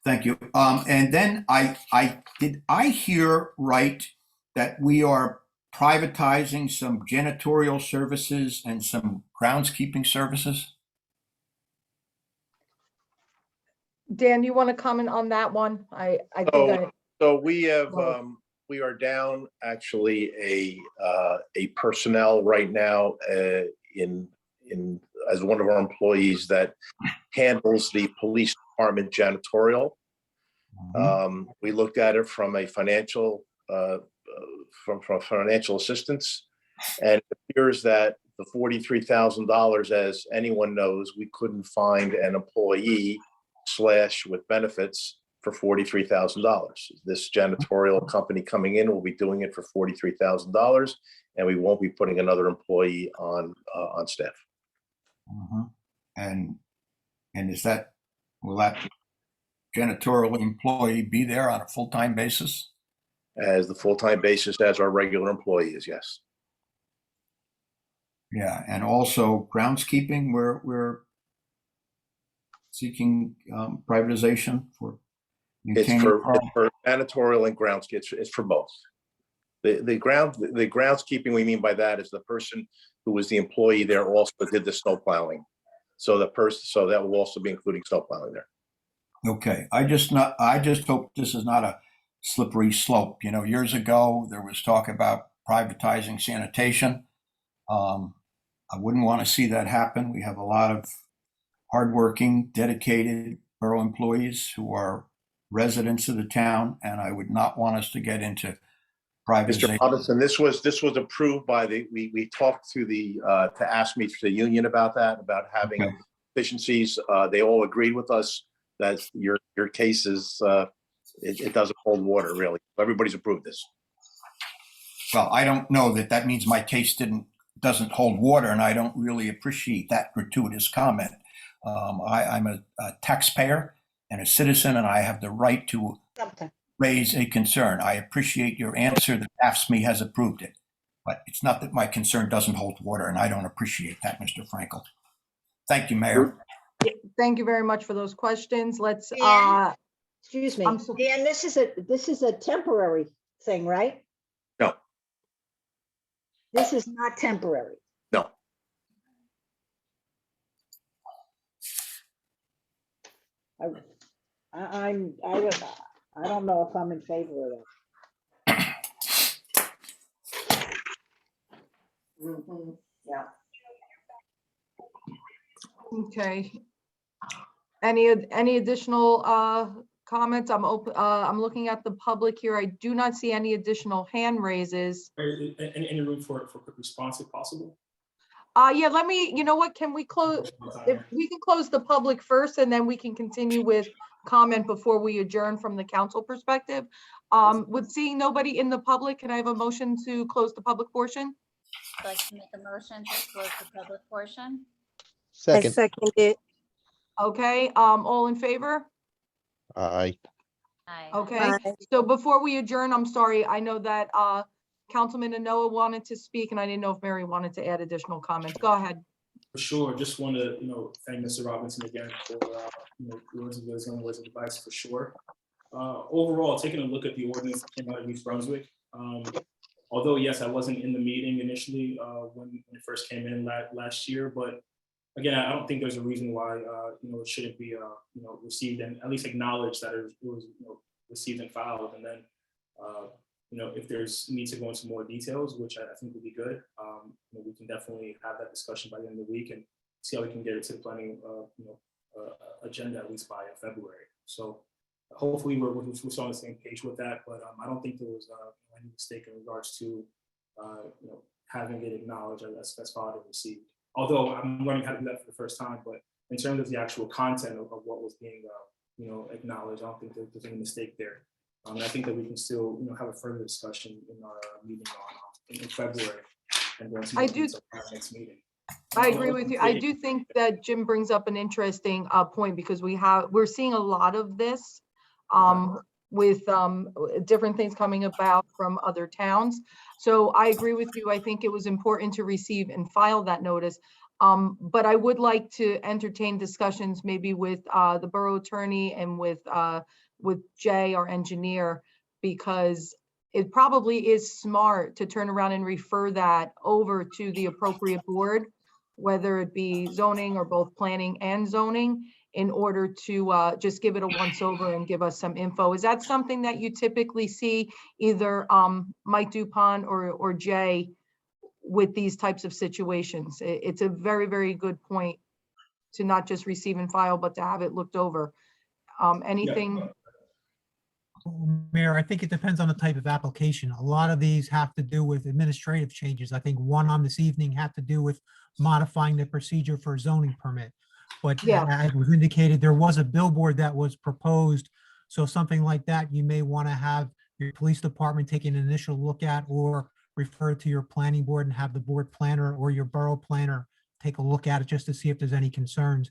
Thank you. And then did I hear right that we are privatizing some janitorial services and some groundskeeping services? Dan, you want to comment on that one? I think So we have, we are down actually a personnel right now in as one of our employees that handles the police department janitorial. We looked at it from a financial from financial assistance, and it appears that the $43,000, as anyone knows, we couldn't find an employee with benefits for $43,000. This janitorial company coming in will be doing it for $43,000, and we won't be putting another employee on staff. And will that janitorial employee be there on a full-time basis? As the full-time basis as our regular employee is, yes. Yeah, and also groundskeeping, we're seeking privatization for It's for janitorial and groundskeeping. It's for both. The groundskeeping we mean by that is the person who was the employee there also did the snow plowing. So that will also be including snow plowing there. Okay, I just hope this is not a slippery slope. You know, years ago there was talk about privatizing sanitation. I wouldn't want to see that happen. We have a lot of hardworking, dedicated borough employees who are residents of the town, and I would not want us to get into privatization. Mr. Robinson, this was approved by we talked to the to ASME, to the union about that, about having efficiencies. They all agreed with us that your case is it doesn't hold water really. Everybody's approved this. Well, I don't know that means my case doesn't hold water, and I don't really appreciate that gratuitous comment. I'm a taxpayer and a citizen, and I have the right to raise a concern. I appreciate your answer that AFSCME has approved it, but it's not that my concern doesn't hold water, and I don't appreciate that, Mr. Frankel. Thank you, Mayor. Thank you very much for those questions. Let's, excuse me, Dan, this is a temporary thing, right? No. This is not temporary. No. I don't know if I'm in favor of that. Yeah. Okay. Any additional comments? I'm open. I'm looking at the public here. I do not see any additional hand raises. Any room for quick response if possible? Yeah, you know what, can we close, if we can close the public first and then we can continue with comment before we adjourn from the council perspective. With seeing nobody in the public, can I have a motion to close the public portion? I'd like to make a motion to close the public portion. Second. I second it. Okay, all in favor? Aye. Aye. Okay, Aye. so before we adjourn, I'm sorry, I know that Councilman Anoa wanted to speak, and I didn't know if Mary wanted to add additional comments. Go ahead. For sure. Just want to, thank Mr. Robinson again for, words of wisdom, words of advice for sure. Overall, taking a look at the ordinance that came out of East Brunswick, although yes, I wasn't in the meeting initially when it first came in last year, but again, I don't think there's a reason why it shouldn't be received and at least acknowledged that it was received and filed, and then if there's need to go into more details, which I think would be good, we can definitely have that discussion by the end of the week and see how we can get it to the planning agenda at least by February. So hopefully we're on the same page with that, but I don't think there was any mistake in regards to having it acknowledged as filed and received. Although I'm learning how to do that for the first time, but in terms of the actual content of what was being, acknowledged, I don't think there's any mistake there. And I think that we can still, have a further discussion in our meeting in February and go into more detail at our next meeting. I agree with you. I do think that Jim brings up an interesting point because we're seeing a lot of this with different things coming about from other towns. So I agree with you. I think it was important to receive and file that notice. But I would like to entertain discussions maybe with the borough attorney and with Jay, our engineer, because it probably is smart to turn around and refer that over to the appropriate board, whether it be zoning or both planning and zoning, in order to just give it a once over and give us some info. Is that something that you typically see either Mike Dupont or Jay with these types of situations? It's a very, very good point to not just receive and file, but to have it looked over. Anything? Yeah. Mayor, I think it depends on the type of application. A lot of these have to do with administrative changes. I think one on this evening had to do with modifying the procedure for a zoning permit. But Yeah, as was indicated, there was a billboard that was proposed. So something like that, you may want to have your police department take an initial look at, or refer to your planning board and have the board planner or your borough planner take a look at it just to see if there's any concerns.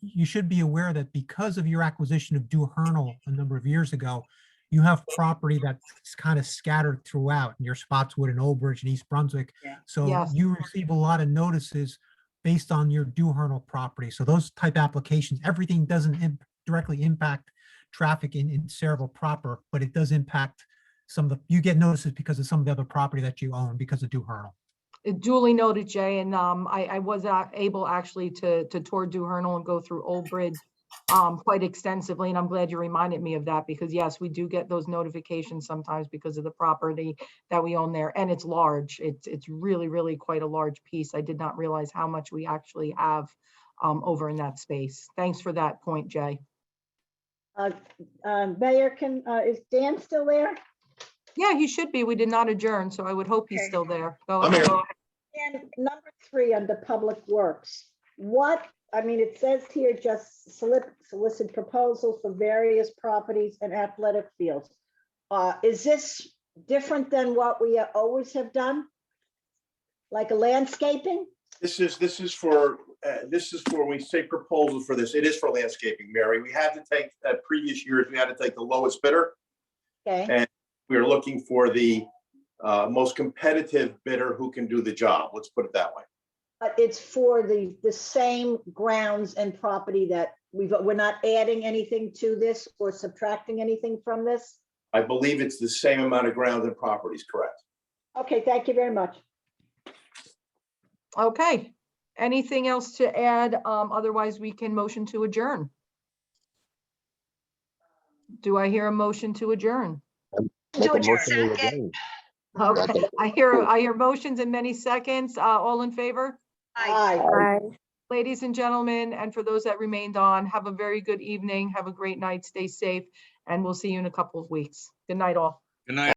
You should be aware that because of your acquisition of Duhernal a number of years ago, you have property that's kind of scattered throughout near Spotswood and Old Bridge and East Brunswick. So Yes. you receive a lot of notices based on your Duhernal property. So those type applications, everything doesn't directly impact traffic in Saraville proper, but it does impact you get notices because of some of the other property that you own because of Duhernal. Duly noted, Jay, and I was able actually to tour Duhernal and go through Old Bridge quite extensively, and I'm glad you reminded me of that, because yes, we do get those notifications sometimes because of the property that we own there, and it's large. It's really, really quite a large piece. I did not realize how much we actually have over in that space. Thanks for that point, Jay. Mayor, is Dan still there? Yeah, he should be. We did not adjourn, so I would hope he's still there. Go I'm ahead. here. And number 3 under Public Works, it says here just solicit proposals for various properties and athletic fields. Is this different than what we always have done? Like a landscaping? This is for when we say proposals for this, it is for landscaping, Mary. We had to take, previous years, we had to take the lowest bidder. Okay. And we are looking for the most competitive bidder who can do the job. Let's put it that way. But it's for the same grounds and property that we're not adding anything to this or subtracting anything from this? I believe it's the same amount of ground and properties, correct? Okay, thank you very much. Okay. Anything else to add? Otherwise, we can motion to adjourn. Do I hear a motion to adjourn? Make a motion to adjourn. Okay, I hear motions in many seconds. All in favor? Aye. Ladies and gentlemen, and for those that remained on, have a very good evening. Have a great night. Stay safe, and we'll see you in a couple of weeks. Good night, all. Good night.